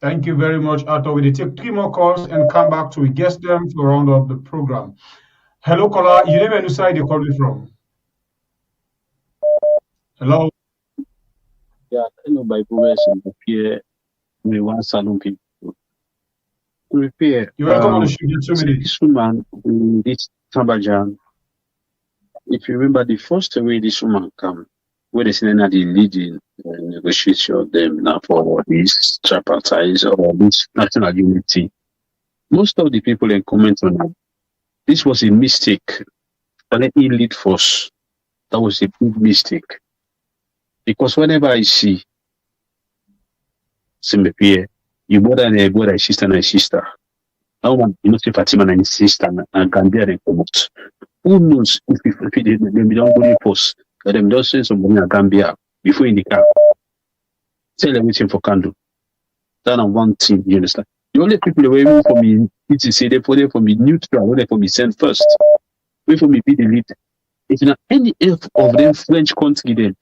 Thank you very much, Arthur. We will take 3 more calls and come back to guest them to round up the program. Hello, caller. You name and side you call me from. Hello. Yeah, hello, by progress and prepare. We want salon people. Prepare. You're welcome on the show. This woman, this Tambajan. If you remember the first way this woman come, where they say that the leading negotiation of them now for this tripartite or this national unity. Most of the people in comment on that, this was a mistake. And let me lead force. That was a big mistake. Because whenever I see Simbepie, you brother and a brother, sister and a sister. No one, say Fatima and his sister and Gambia and come out. Who knows if they don't go in force? Let them just send somebody in Gambia before in the car. Tell them waiting for candle. That's one thing, you understand? The only people who wait for me, it's say they for me neutral, wait for me send first. Wait for me be the lead. If not any of them French country then,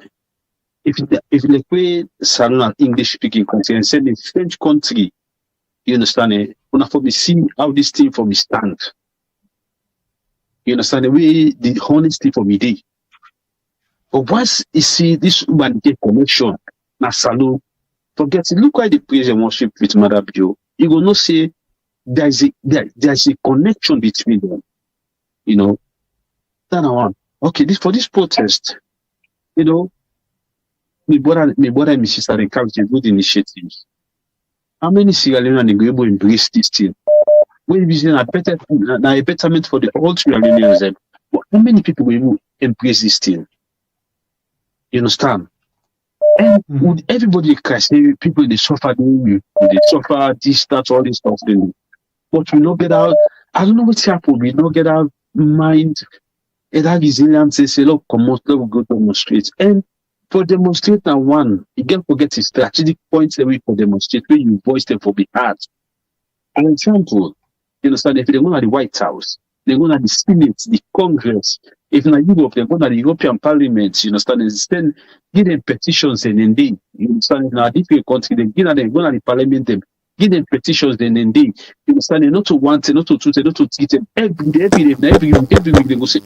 if like way Salon English speaking country and send a French country, you understand it? When for me see how this thing for me stand. You understand the way the honesty for me day. But once you see this woman get connection, na Salon forget it. Look why they praise and worship with Maada Bio. You will not say there's a connection between them. You know, that one. Okay, for this protest, you know, my brother and my sister, they come to good initiatives. How many Sierra Leoneans are able to embrace this thing? When we say a betterment for the whole Sierra Leoneans, but how many people will embrace this thing? You understand? And would everybody cry, say people they suffer, they suffer this, that, all this stuff, but we not get out. I don't know what's happened. We not get out mind. And that resilience say, look, come on, let's go demonstrate. And for demonstrate and one, you can't forget the strategic points away for demonstrate where you voice them for be hard. An example, you understand, if they go to the White House, they go to the Senate, the Congress. If in Europe, they go to the European Parliament, you understand, and give them petitions and indeed, you understand, in a different country, they go to the Parliament, them, give them petitions and indeed, you understand, not to want it, not to treat it, not to treat it, every week, they go say,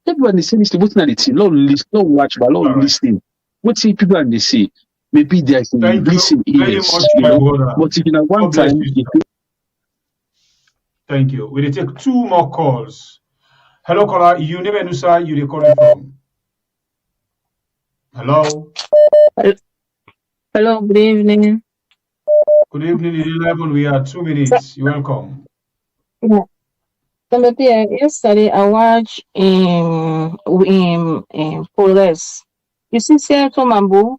everyone is saying this, what's not it, not listen, not watch, but not listening. What see people and they say, maybe they can listen ears, you know, but if in a one time, thank you. We'll take 2 more calls. Hello, caller. You name and Nusa, you are calling from. Hello. Hello, good evening. Good evening, 11. We are 2 minutes. You're welcome. Yeah. Yesterday I watched in Police. You see, Seattle Mambo,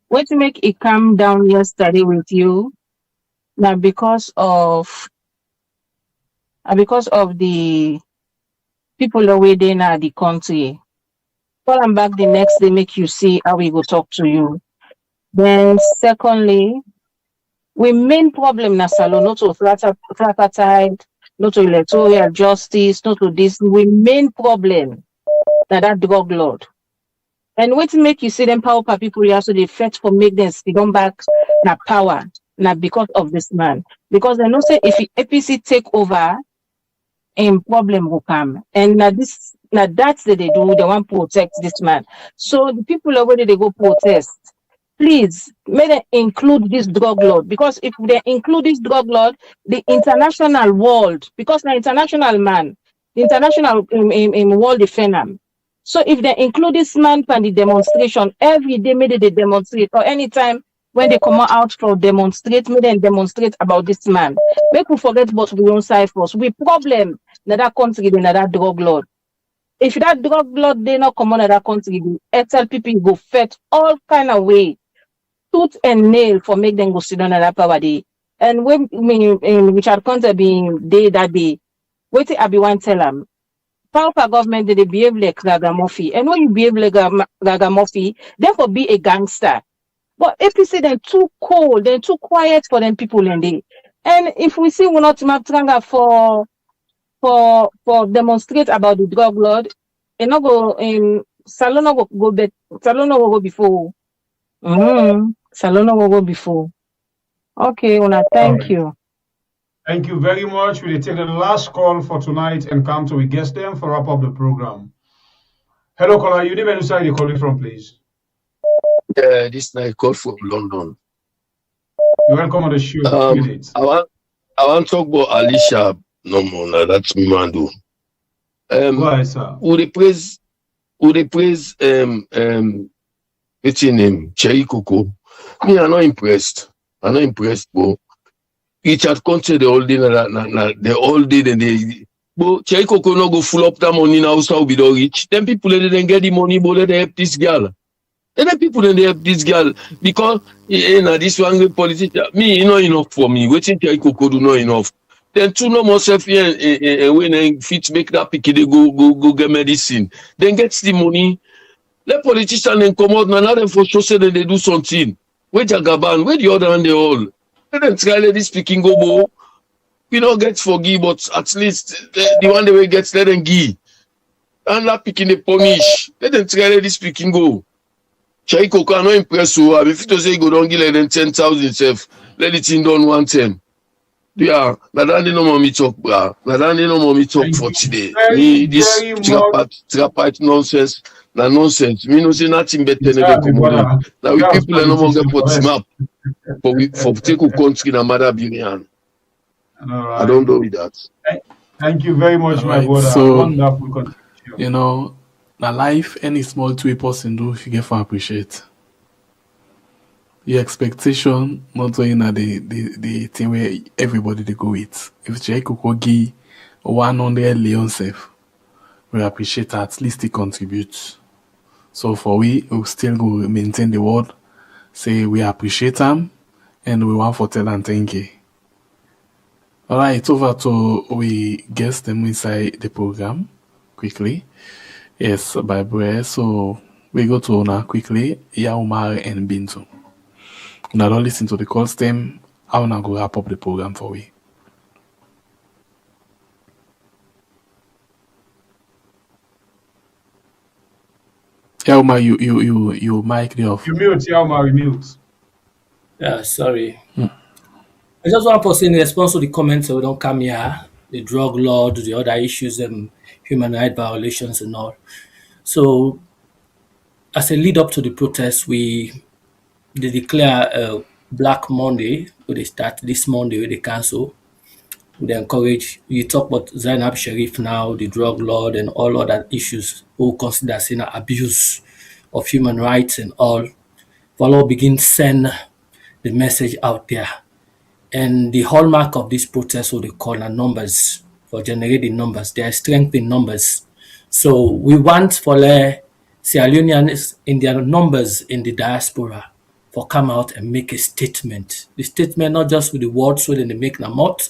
what to make it calm down yesterday with you? Now because of the people away there in the country. Call them back the next day, make you see how we go talk to you. Then secondly, we main problem na salon, not to tripartite, not to electoral justice, not to this. We main problem that drug lord. And what make you see them power people also they fight for make them come back na power na because of this man. Because they know say if APC take over, problem will come. And that's what they do, they want to protect this man. So the people already they go protest. Please, may they include this drug lord, because if they include this drug lord, the international world, because the international man, the international world defend them. So if they include this man for the demonstration, every day maybe they demonstrate, or anytime when they come out for demonstrate, maybe they demonstrate about this man. Make we forget what we don't side first. We problem that country than that drug lord. If that drug lord they not come on that country, tell people go fed all kind of way, tooth and nail for make them go sit down at that power day. And when Richard Conte being day that day, wait till I be one tell them. Power government they behave like ragamuffin. And when you behave like ragamuffin, therefore be a gangster. But APC they're too cold, they're too quiet for them people and they. And if we see we're not tranga for demonstrate about the drug lord, and not go in Salon go back, Salon will go before. Salon will go before. Okay, Una, thank you. Thank you very much. We'll take the last call for tonight and come to we guest them for wrap up the program. Hello, caller. You name and side you're calling from, please. This night call from London. You're welcome on the show. I want to talk about Alicia. No more. Now that's me, man. Do. Go ahead, sir. Would they praise? What's your name? Cherry Coco. Me, I'm not impressed. Bro. Richard Conte the whole day, the whole day, then they. But Cherry Coco no go full up that money now, so we don't reach. Then people they didn't get the money, but they help this girl. And then people then they help this girl because this one politician. Me, you know enough for me. Waiting Cherry Coco do not enough. Then two no more self here and when they fit make that picky they go get medicine. Then gets the money. The politician then come out now them for sure say that they do something. Where Jagaban, where the other and they all. Let them try let this speaking go bo. We don't get forgive, but at least the one they will get let them give. And that picking the punish. Let them try let this speaking go. Cherry Coco are not impressed so if you say go don't give let them 10,000 self, let it in done 110. Yeah, but I no more me talk, bro. But I no more me talk for today. Me this trapite nonsense. na nonsense. Me no say nothing better It's never hard, come brother. on. Now we That was people are no more get politician put for us. map for take country na Maada Bio. All I don't right. know with that. Thank you very much, All my right, brother. so Wonderful contribution. you know, na life any small way person do you get for appreciate. The expectation not only na the thing where everybody they go with. If Jericho could give 100 million self, we appreciate at least he contributes. So for we still go maintain the word, say we appreciate them, and we want for tell and thank you. Alright, over to we guest them inside the program quickly. Yes, by Bray. So we go to now quickly, Yaumar and Bintu. Now don't listen to the call stem. I wanna go wrap up the program for we. Yaumar, you mic the off. You mute, Yaumar, you mute. Yeah, sorry. I just want to say in response to the comments that we don't come here, the drug lord, the other issues, human rights violations and all. So, as a lead up to the protest, they declare Black Monday, where they start this Monday, where they cancel. They encourage, you talk about Zainab Sharif now, the drug lord, and all other issues who consider sin abuse of human rights and all. Follow begin send the message out there. And the hallmark of this protest, what they call are numbers, for generating numbers. There are strength in numbers. So we want for Sierra Leoneans in their numbers in the diaspora for come out and make a statement. The statement not just with the words so they make them out,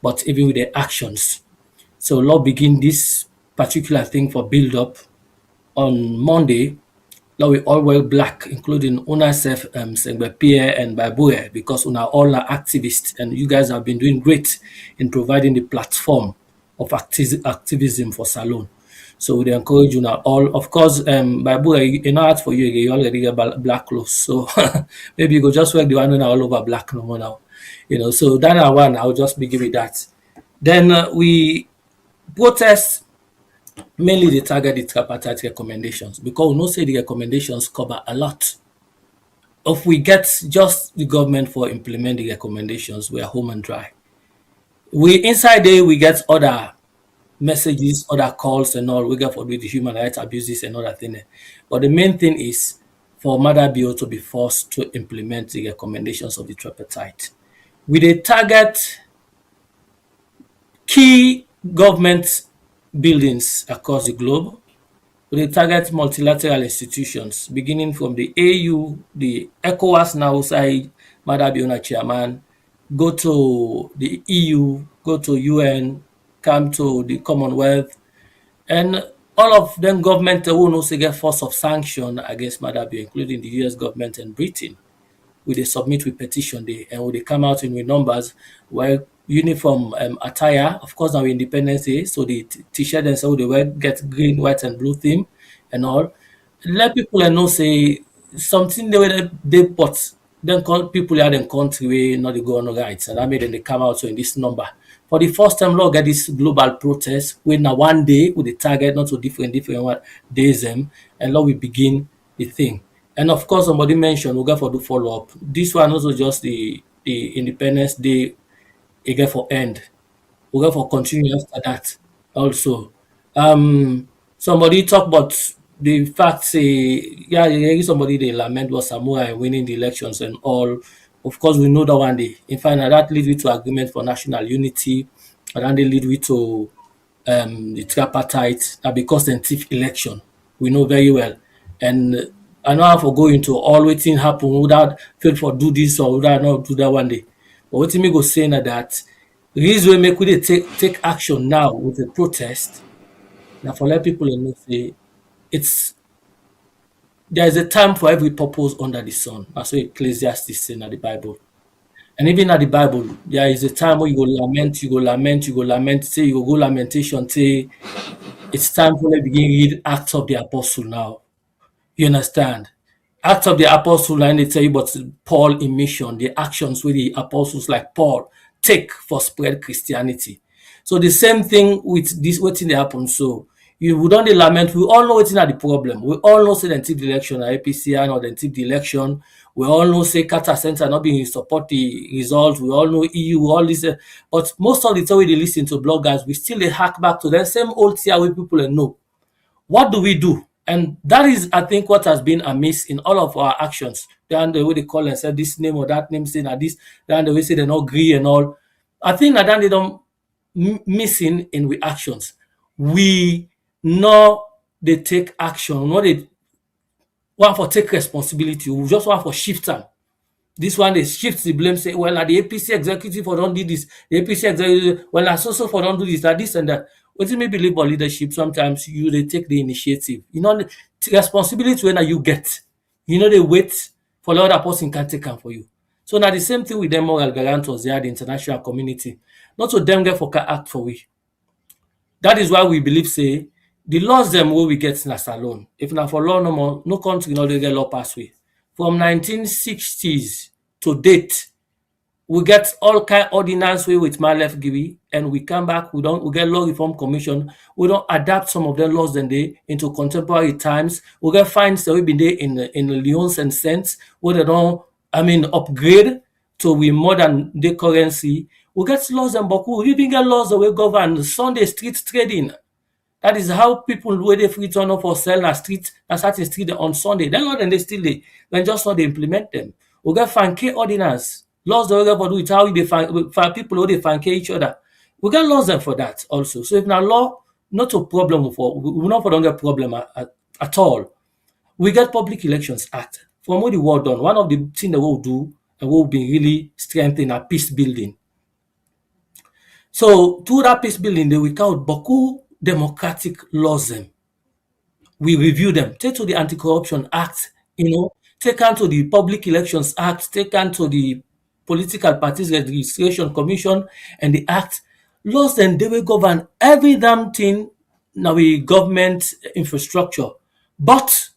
but even with their actions. So Lord begin this particular thing for build up on Monday. Now we all wear black, including Una Sef, Sengbe Pierre and Babue, because Una all are activists and you guys have been doing great in providing the platform of activism for Salone. So we encourage you now all. Of course, Babue, you know hard for you, you already get black clothes. So maybe you go just wear the one all over black no more now. You know, so that one, I'll just begin with that. Then we protest. Mainly they target the tripartite recommendations because we know say the recommendations cover a lot. If we get just the government for implement the recommendations, we are home and dry. We inside there we get other messages, other calls and all. We get for the human rights abuses and other things. But the main thing is for Maada Bio to be forced to implement the recommendations of the tripartite. We they target key government buildings across the globe. We target multilateral institutions, beginning from the AU, the ECOWAS now say Maada Bio chairman, go to the EU, go to UN, come to the Commonwealth, and all of them government will also get force of sanction against Maada Bio, including the US government and Britain. We they submit with petition day and we they come out in with numbers where uniform attire, of course now Independence Day, so the t-shirt and so they wear get green, white and blue theme and all. Let people know say something they put then call people here in country where not the go on rights and that made them they come out so in this number. For the first time, Lord get this global protest when now one day with the target not so different days and Lord we begin the thing. And of course, somebody mentioned we got for the follow up. This one also just the Independence Day, again for end. We got for continue after that also. Somebody talk about the fact say yeah, there is somebody they lament was Samoa winning the elections and all. Of course, we know that one day. In fact, that lead to agreement for national unity, and then they lead to the tripartite because the thief election. We know very well. And I know how to go into all waiting happen without feel for do this or without not do that one day. But what me go saying that the reason we make we take action now with the protest, now for let people know say there is a time for every purpose under the sun. That's what Ecclesiastes saying in the Bible. And even at the Bible, there is a time where you go lament, say you go lamentation, say it's time for them begin read Acts of the Apostle now. You understand? Acts of the Apostle, and they tell you about Paul in mission, the actions with the apostles like Paul take for spread Christianity. So the same thing with this, what thing they happen. So we don't dey lament. We all know wetin na the problem. We all know say dem thief the election na APC or dem thief the election. We all know say Carter Center not being support the result. We all know EU, all this. But most of the time we dey lis ten to bloggers, we still dey hack back to the same old tier wey people know. What do we do? And that is, I think, what has been amiss in all of our actions. Then the way they call and say this name or that name, say that this, then the way say they not agree and all. I think that they don't missing in we actions. We know they take action, no they want for take responsibility. We just want for shift time. This one they shift the blame, say, well, the APC executive for don't do this, the APC executive, well, so for don't do this, that this and that. What you may believe about leadership, sometimes they take the initiative. You know, the responsibility when you get, they wait for the other person can take them for you. So now the same thing with them moral guarantors, they are the international community. Not to them get for act for we. That is why we believe, say, the laws them where we get in alone. If not for law no more, no country no they get law pass way. From 1960s to date, we get all kind ordinance way with my left give, and we come back, we get law reform commission, we don't adapt some of the laws then they into contemporary times. We get fines that we been there in leons and cents, where they don't upgrade to we modern day currency. We get laws and Boku, we even get laws that we govern Sunday street trading. That is how people where they free turn up for sell na street, na certain street on Sunday. Then not then they still they just not they implement them. We get fanke ordinance. Laws that we get for do it how they find people who they fanke each other. We get laws them for that also. So if now law not a problem for we not for don't get problem at all. We get Public Elections Act. From what the world done, one of the things that we'll do and will be really strengthen our peace building. So through that peace building, they will count Boku democratic laws them. We review them. Take to the Anti-Corruption Act, take on to the Public Elections Act, take on to the Political Parties Registration Commission and the Act. Laws then they will govern every damn thing now we government infrastructure. But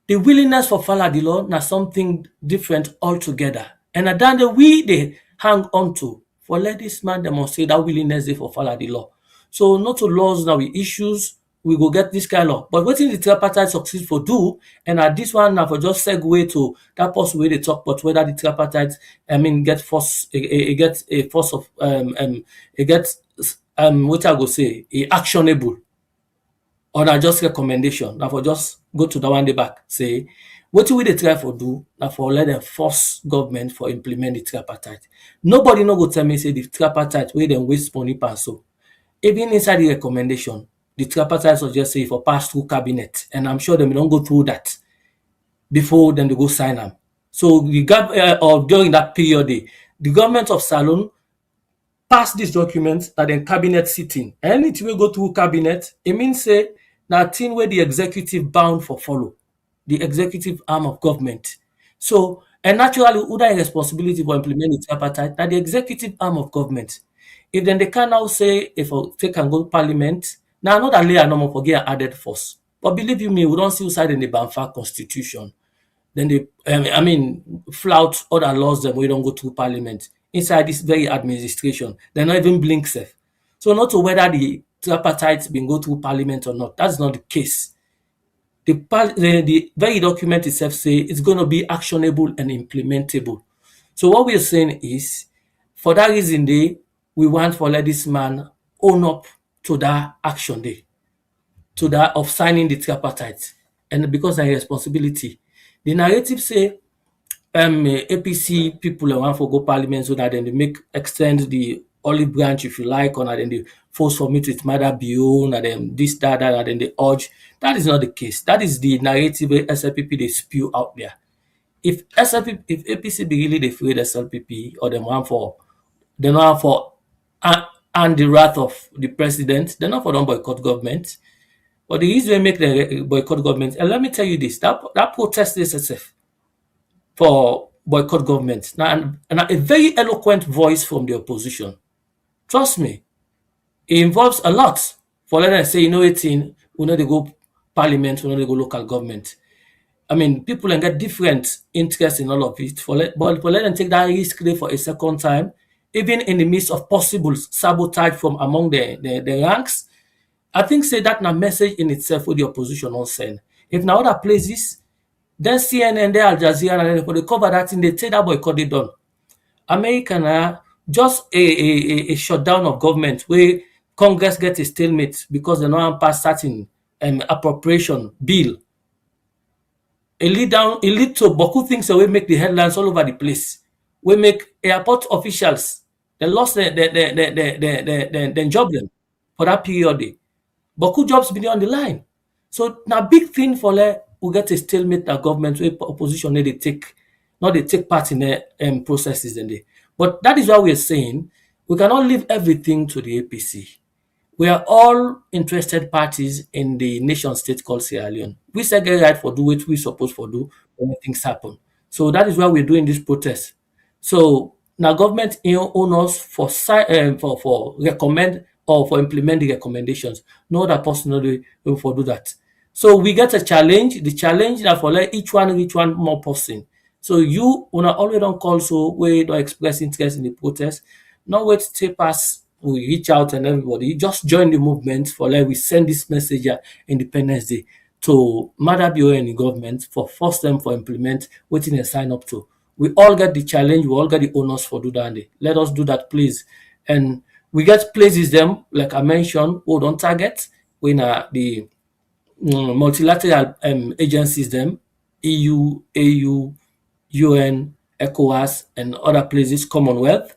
the willingness for follow the law now something different altogether. And then they hang on to for let this man demonstrate that willingness for follow the law. So not to laws now we issues, we go get this kind of law. But what in the tripartite succeed for do, and at this one now for just segue to that possible way they talk, but whether the tripartite get force it gets a force of it gets what I go say actionable or not just recommendation. Now for just go to the one day back, say what we they try for do now for let them force government for implement the tripartite. Nobody no go tell me say the tripartite where them waste money pass so. Even inside the recommendation, the tripartite suggest say for pass through cabinet, and I'm sure they don't go through that before then they go sign them. So the or during that period, the government of Salon passed this document that then cabinet sitting. Anything will go through cabinet, it means say that thing where the executive bound for follow, the executive arm of government. So and naturally, who that responsibility for implementing the tripartite, that the executive arm of government. If then they can now say if they can go to parliament, now not that layer no more forget added force. But believe you me, we don't see inside in the Banfa constitution. Then they flout other laws that we don't go to parliament. Inside this very administration, they're not even blink safe. So not to whether the tripartite been go through parliament or not. That's not the case. The very document itself say it's going to be actionable and implementable. So what we're saying is, for that reason, we want for let this man own up to that action to that of signing the tripartite, and because of responsibility, the narrative say APC people want for go parliament so that then they extend the olive branch if you like, or then they force for me to Maada Bio, and then this, that, and then they urge. That is not the case. That is the narrative SLPP they spew out there. If APC be really they afraid SLPP or them want for and the wrath of the president, they're not for them boycott government. But the reason they make the boycott government, and let me tell you this, that protest is itself for boycott government. Now, and a very eloquent voice from the opposition. Trust me, it involves a lot. For let them say, we know they go parliament, we know they go local government. People can get different interests in all of it. But for let them take that risk there for a second time, even in the midst of possible sabotage from among the ranks, I think say that na message in itself with the opposition on send. If now other places, then CNN, then Al Jazeera, and they cover that thing, they say that boycott they done. America na just a shutdown of government where Congress get a stalemate because they don't pass certain appropriation bill. It lead to Boku things that will make the headlines all over the place. We make airport officials they lost their job then for that period. Boku jobs been on the line. So now big thing for we get a stalemate that government where opposition they take not they take part in the processes and they. But that is why we're saying we cannot leave everything to the APC. We are all interested parties in the nation state called Sierra Leone. We say get right for do what we supposed for do when things happen. So that is why we're doing this protest. So now government own us for recommend or for implement the recommendations. No other person will for do that. So we get a challenge. The challenge that for let each one more person. So you when I already don't call so we don't express interest in the protest. Not wait till pass we reach out and everybody just join the movement for like we send this message at Independence Day to Maada Bio and the government for force them for implement waiting and sign up to. We all get the challenge, we all get the honors for do that. Let us do that, please. And we get places them, like I mentioned, hold on target when the multilateral agencies them, EU, AU, UN, ECOWAS, and other places, Commonwealth.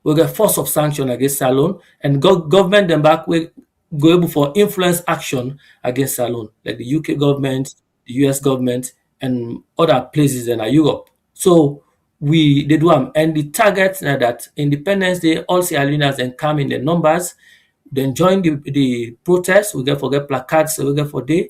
We get force of sanction against Salon, and government them back we go able for influence action against Salon, like the UK government, the US government, and other places in Europe. So they do them, and the target that Independence Day, all Sierra Leoneans then come in the numbers, then join the protest. We get forget placards, we get for day,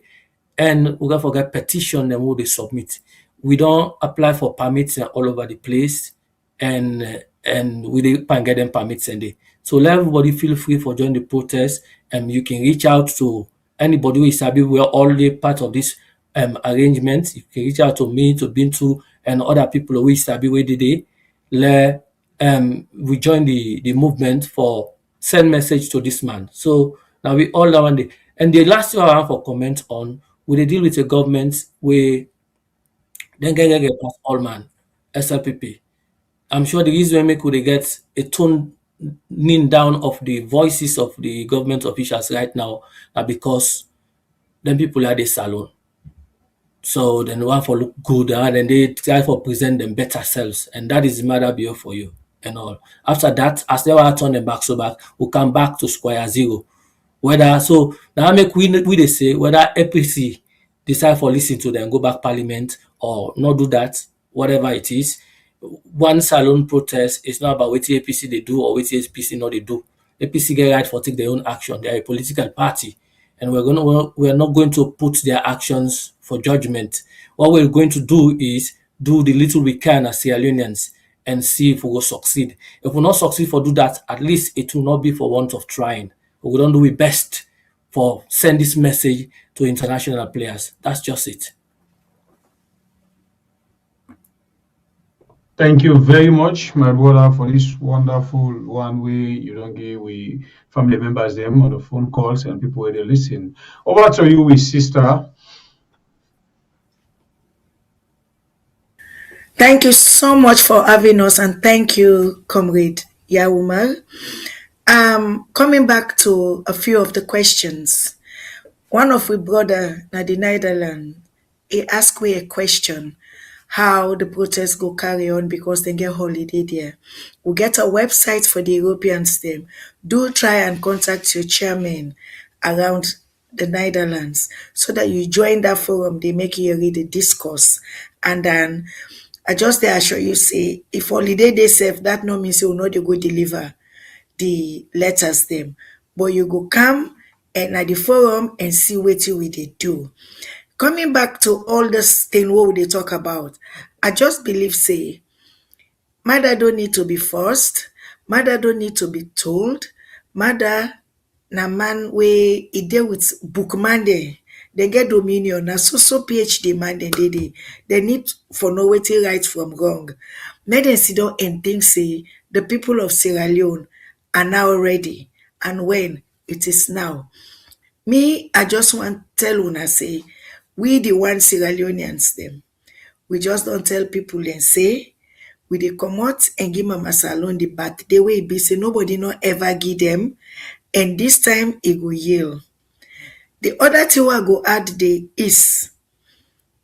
and we get forget petition them who they submit. We don't apply for permits all over the place, and we can get them permits and they. So let everybody feel free for joining the protest, and you can reach out to anybody who is happy. We are already part of this arrangement. You can reach out to me, to Bintu, and other people who is happy with the day. We join the movement for send message to this man. So now we all around it. And the last thing I want for comment on, we they deal with a government where then get past all man, SLPP. I'm sure the reason why could they get a toning down of the voices of the government officials right now are because then people are the salon. So then want for look good and then they try for present them better selves. And that is Maada Bio for you and all. After that, as they were turn them back so back, we come back to square zero. Whether so now make we they say whether APC decide for listen to them, go back parliament or not do that, whatever it is. One salon protest is not about what APC they do or what APC not they do. APC get right for take their own action. They are a political party, and we're not going to put their actions for judgment. What we're going to do is do the little we can as Sierra Leoneans and see if we will succeed. If we not succeed for do that, at least it will not be for want of trying. We don't do it best for send this message to international players. That's just it. Thank you very much, my brother, for this wonderful one way you don't give we family members them on the phone calls and people where they listen. Over to you, with sister. Thank you so much for having us, and thank you, Comrade Yaumar. Coming back to a few of the questions. One of we brother na the Netherlands, he asked me a question how the protests go carry on because they get holiday there. We get a website for the Europeans them. Do try and contact your chairman around the Netherlands so that you join that forum. They make you read the discourse. And then I just there assure you say if holiday they serve, that no means you will not go deliver the letters them. But you go come and at the forum and see what you will they do. Coming back to all this thing what they talk about, I just believe say Maada don't need to be forced, Maada don't need to be told. Maada na man we he deal with book man they get dominion na so PhD man they need for know what right from wrong. Make them sit down and think say the people of Sierra Leone are now ready, and when it is now. Me, I just want tell una say, we the one Sierra Leoneans them. We just don't tell people and say, we dey comot and give Mama Salon the back. The way it be say nobody no ever give them, and this time it go yield. The other thing I go add there is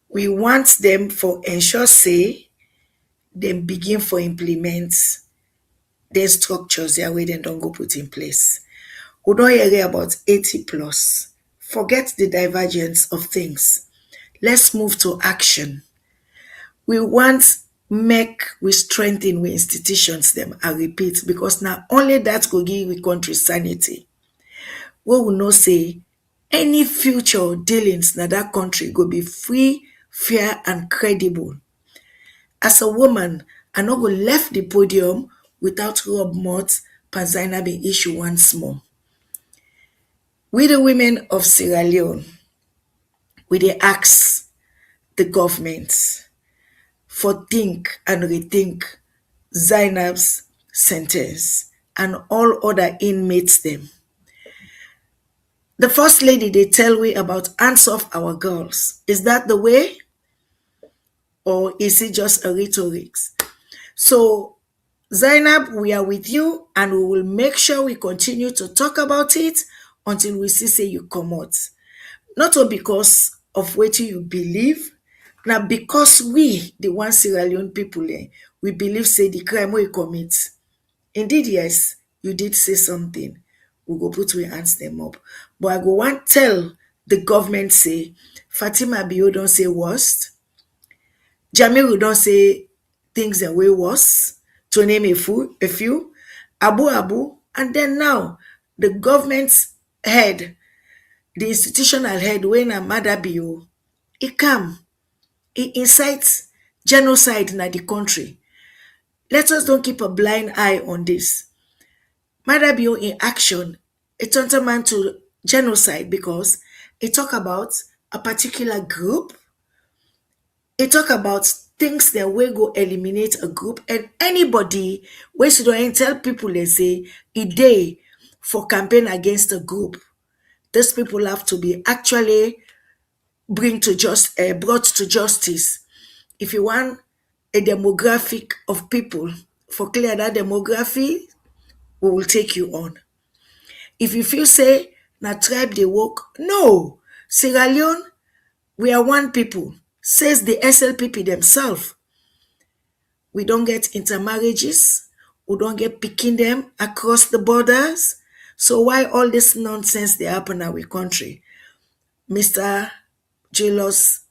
we want them for ensure say them begin for implement their structures their way they don't go put in place. We don't hear about 80 plus. Forget the divergence of things. Let's move to action. We want make we strengthen we institutions them, I repeat, because now only that go give we country sanity. We will know say any future dealings na that country go be free, fair and credible. As a woman, I no go left the podium without rub mouth Panzina being issue once more. We the women of Sierra Leone, we dey ask the government for think and rethink Zainab's sentence and all other inmates them. The first lady they tell we about hands off our girls. Is that the way? Or is it just a rhetoric? So Zainab, we are with you and we will make sure we continue to talk about it until we see say you come out. Not all because of what you believe, now because we, the one Sierra Leone people, we believe say the crime we commit. Indeed, yes, you did say something. We go put we hands them up. But I go want tell the government say Fatima Bio don't say worst. Jamiru don't say things that way worse. To name a few. Abu, and then now the government's head, the institutional head, when Maada Bio, he come, he incites genocide in the country. Let us don't keep a blind eye on this. Maada Bio in action, it tantamount to genocide because it talk about a particular group. It talk about things that will go eliminate a group, and anybody wey should don't tell people they say a day for campaign against a group. These people have to be actually brought to justice. If you want a demographic of people, for clear that demography, we will take you on. If you feel say na tribe they work, no. Sierra Leone, we are one people, says the SLPP themselves. We don't get intermarriages, we don't get picking them across the borders. So why all this nonsense they happen in our country? Mr. Julius,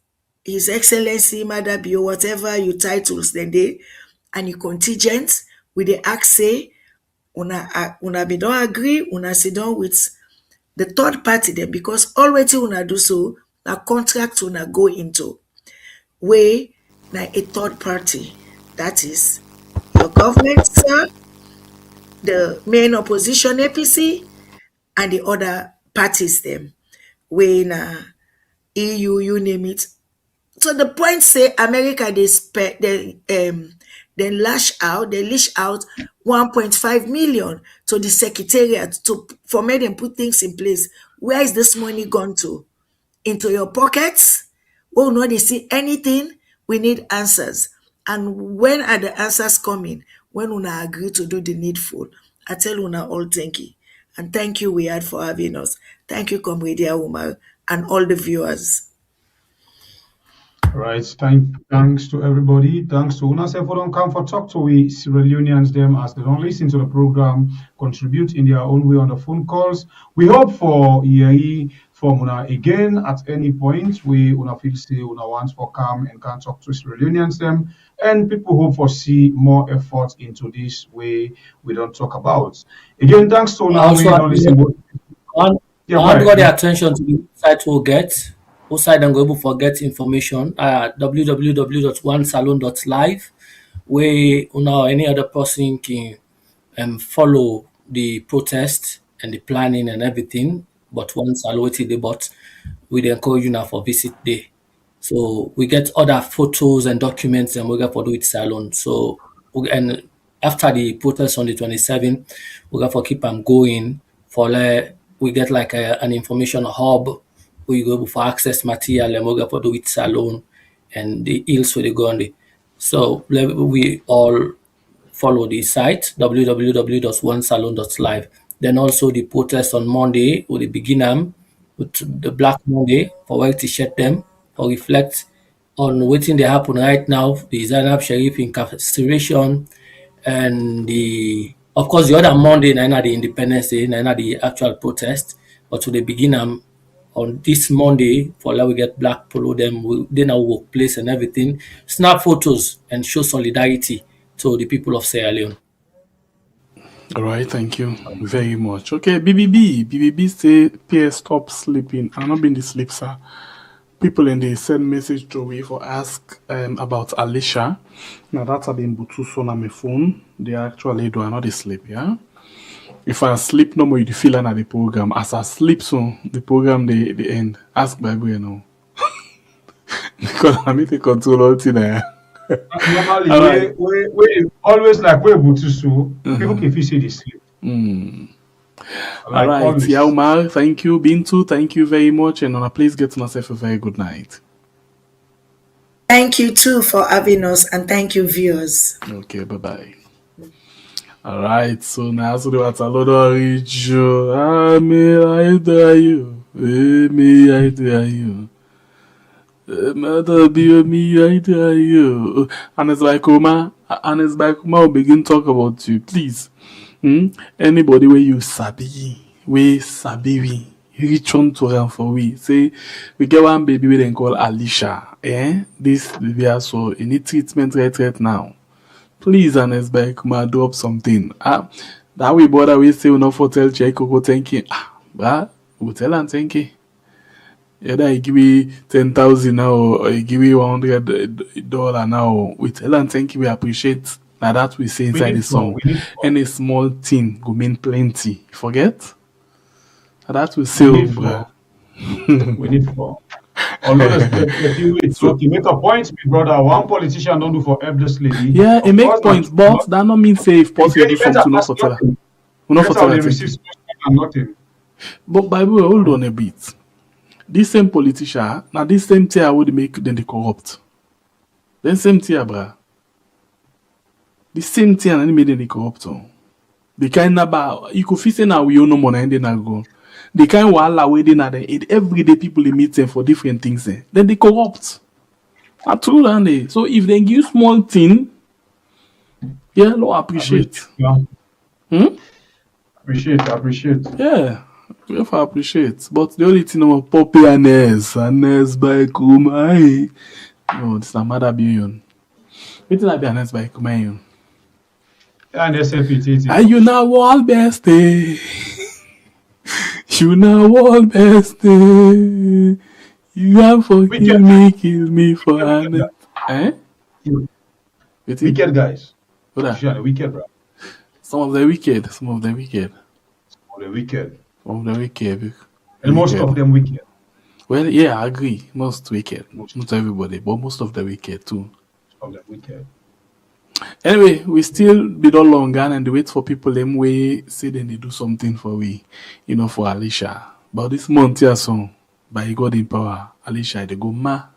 His Excellency Maada Bio, whatever your titles then they, and your contingent, with the act say, una be don't agree, una sit down with the third party then, because already una do so, a contract una go into, way na a third party. That is your government, sir, the main opposition APC, and the other parties them. When EU, you name it. So the point say America they lash out 1.5 million to the secretariat for make them put things in place. Where is this money gone to? Into your pockets? Oh no, they see anything. We need answers. And when are the answers coming? When una agree to do the needful. I tell una all thank you. And thank you, Weird, for having us. Thank you, Comrade Umar, and all the viewers. Right. Thanks to everybody. Thanks to Una for don't come for talk to we Sierra Leoneans them as they don't listen to the program, contribute in their own way on the phone calls. We hope for from Una again at any point we Una feel say Una wants for come and can talk to Sierra Leoneans them, and people hope for see more effort into this way we don't talk about. Again, thanks to Una. We don't listen. I want to draw the attention to the site we'll get. Outside and go able to get information at www.onesalon.live, where any other person can follow the protest and the planning and everything. But one salon but we encourage you now for visit day. So we get other photos and documents and we got for do it salon. So and after the protest on the 27th, we got for keep them going for we get like an information hub where you go for access material and we for do it salon and the ills for the gonde. So we all follow the site www.onesalon.live. Then also the protest on Monday with the begin with the Black Monday for white t-shirt them or reflect on waiting they happen right now, the Zainab Sharif incarceration and the of course the other Monday na the Independence Day, na the actual protest, but to the begin on this Monday for like we get black polo them then our workplace and everything, snap photos and show solidarity to the people of Sierra Leone. All right, thank you very much. Okay, BBB say, PS stop sleeping. I'm not been the sleep, sir. People in the send message to me for ask about Alicia. Now that's been Butuso on my phone. They actually do not sleep, yeah. If I sleep no more, you feel at the program. As I sleep, so the program the end. Ask Bible, you know. Because I need to control all thing there. Normally, we always like we Butuso. People can feel say they sleep. All right, Yaumar, thank you. Bintu, thank you very much. And please get to yourself a very good night. Thank you too for having us, and thank you, viewers. Okay, bye-bye. All right, so now so the what's a lot of rich. May I tell you? May I tell you? Maada Bio, me I tell you. And it's like Uma will begin talk about you, please. Anybody where you sabi, we reach on to them for we. Say we get one baby we then call Alicia. This baby also in need treatment right now. Please, Anes by Kuma drop something. That we bother we say we not for tell check go thank you. Bruh, we tell and thank you. Either I give you 10,000 now or I give you $100 now. We tell and thank you, we appreciate. Now that we say inside the song. Any small thing go mean plenty. Forget? Now that we say, bro. We need for. Although you make a point, my brother. One politician don't do for helpless lady. Yeah, it makes points, but that not mean say if possible do something not for tell. We not for tell nothing. But Bible, hold on a bit. This same politician, now this same tier would make them the corrupt. Then same tier, bruh. The same thing and made the corrupt. The kind of you could say now we own no money and then I go. The kind wala we then everyday people they meet them for different things. Then they corrupt. That's true, and they. So if they give small thing, yeah, no appreciate. Appreciate. Yeah, we have appreciate. But the only thing about popularness and by Kumai. No, it's a Maada Bio. It's not be honest by Kumai. And SFPT. And you now all best day. You now all best day. You have forgiven me, kill me for honor. Wicked guys. What are wicked, bro. Some of the wicked. And most of them wicked. Well, yeah, I agree. Most wicked. Not everybody, but most of the wicked too. Of them wicked. Anyway, we still be no longer and wait for people them way say then they do something for we, for Alicia. But this month here song by God in power, Alicia they go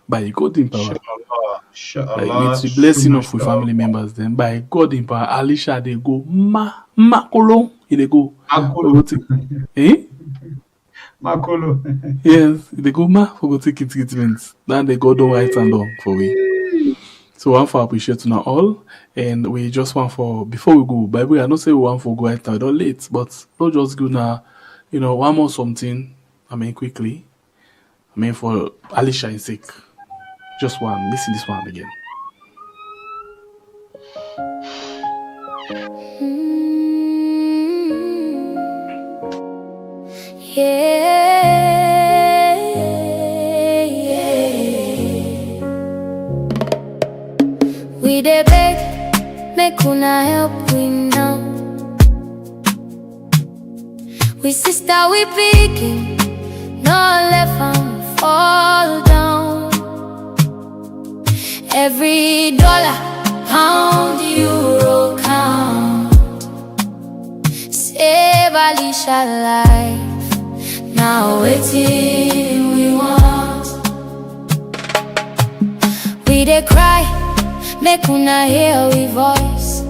by God in power. Like with blessing of with family members then by God in power, Alicia they go makolo they go. Makolo. Yes, they go for go take treatments. Then they go do right and wrong for we. So one for appreciate now all, and we just want for before we go. Bible, I don't say we want for go right now, don't late, but not just go now. One more something. Quickly. For Alicia's sake, just one. Listen this one again. We dey beg, make una help we now. We sister, we picking, no left and fall down. Every dollar, pound, euro count. Save Alicia life, Now waiting we want. We dey cry, make una hear we voice.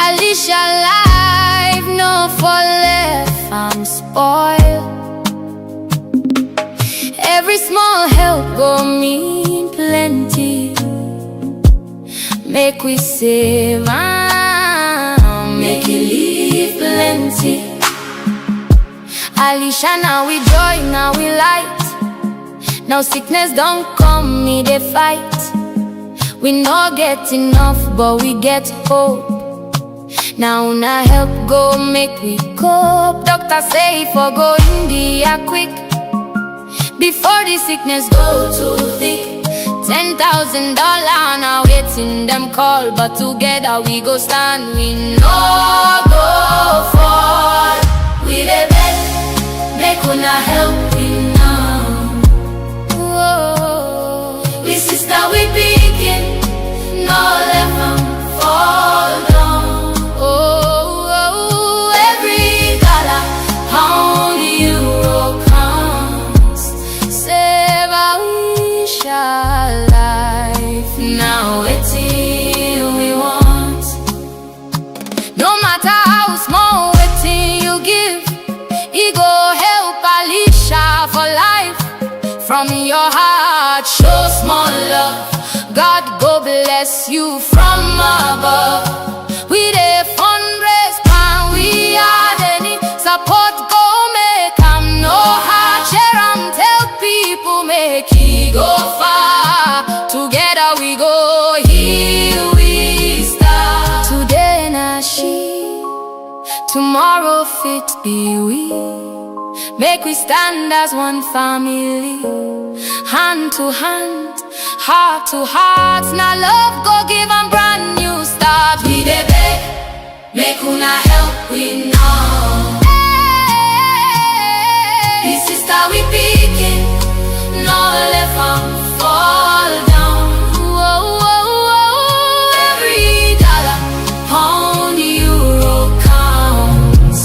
Alicia life no for left, I'm spoiled. Every small help go mean plenty. Make we save am, make it leave plenty. Alicia, now we joy, now we light. Now sickness don't come, me they fight. We no get enough, but we get hope. Now na help go make we cope. Doctor say for go India quick, before the sickness go too thick. $10,000 now waiting them call, but together we go stand. We no go fall. We dey beg, make una help we now. Whoa. We sister we begin, no let them fall down. Oh, every dollar, pound, euro counts. Save Alicia life. Now waiting we want. No matter how small waiting you give, it go help Alicia for life. From your heart, show small love. God go bless you from above. We dey fundraise, pan we are any support go make am no hard. Share am, tell people make he go far. Together we go, here we start. Today na she, tomorrow fit be we. Make we stand as one family, hand to hand, heart to heart. Now love go give 'em brand new start. We dey beg, make una help we now. Hey, sister we picking, no let 'em fall down. Whoa, whoa, whoa. Every dollar, pound, euro counts.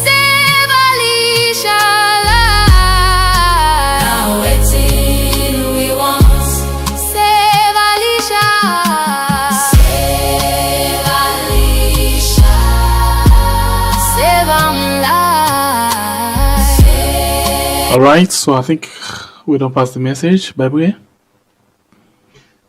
Save Alicia life. Now waiting we want. Save Alicia. Save Alicia. Save am life. Alright, so I think we don't pass the message, Bible.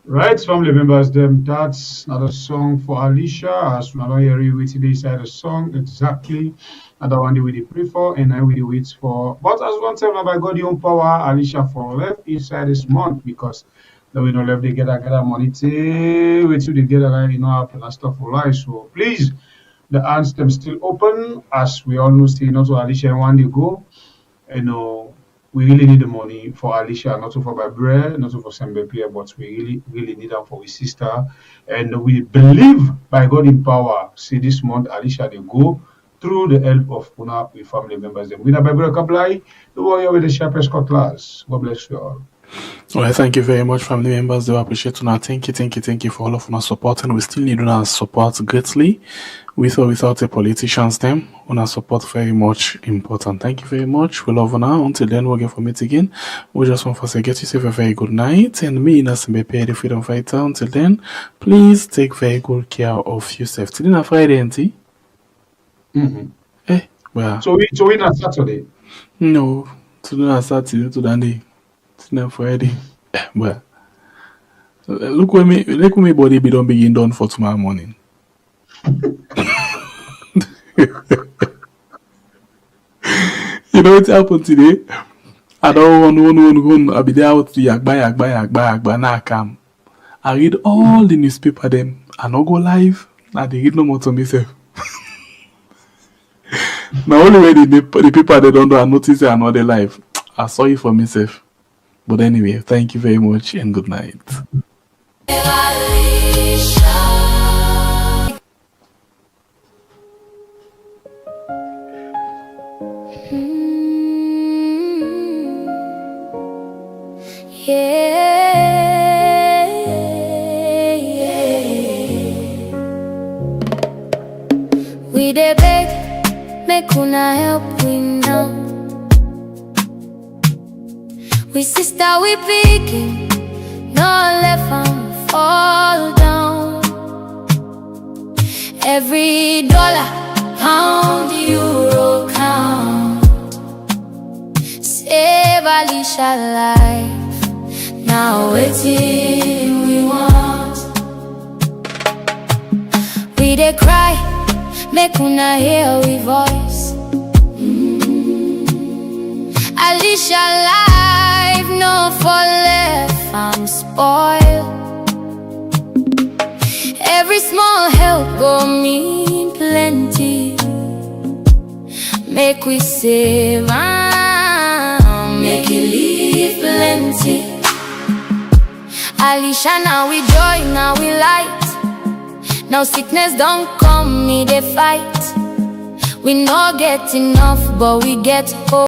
Right, family members, that's not a song for Alicia. As we don't hear you with today side the song exactly. Another one we did pray for, and I will wait for. But as one time by God your own power, Alicia for left inside this month because then we don't left they get money to wait till they get have stuff for life. So please, the hands them still open as we all know still not to Alicia one day go. We really need the money for Alicia, not for my bread, not for Sembe Pierre, but we really need them for our sister. And we believe by God in power, see this month Alicia they go through the help of Una with family members. Then we na Bible apply the warrior with the sharpest cutlass. God bless you all. Well, thank you very much, family members. Do appreciate you now. Thank you for all of our support, and we still need our support greatly. With or without the politicians, them, our support very much important. Thank you very much. We love you now. Until then, we'll get for meet again. We just want to say get yourself a very good night, and me, Nasimbe, the freedom fighter. Until then, please take very good care of yourself. Today is Friday, ain't it? Well. So we not Saturday. No, today is Saturday. Today. Now Friday. Well, look where me body be don't begin done for tomorrow morning. You know what happened today? I don't want. I be there out to Yagba, now come. I read all the newspaper them. I no go live. I they read no more to myself. Now only way the people they don't do I notice I know they live. I saw it for myself. But anyway, thank you very much and good night. We dey beg, make una help we now. We sister, we picking, no left and fall down. Every dollar, pound, euro count. Save Alicia life, now waiting we want. We dey cry, make una hear we voice. Alicia life, no for left and spoil. Every small help go mean plenty. Make we save and make it leave plenty. Alicia, now we joy, now we light. Now sickness don't come, me they fight. We no get enough, but we get hope.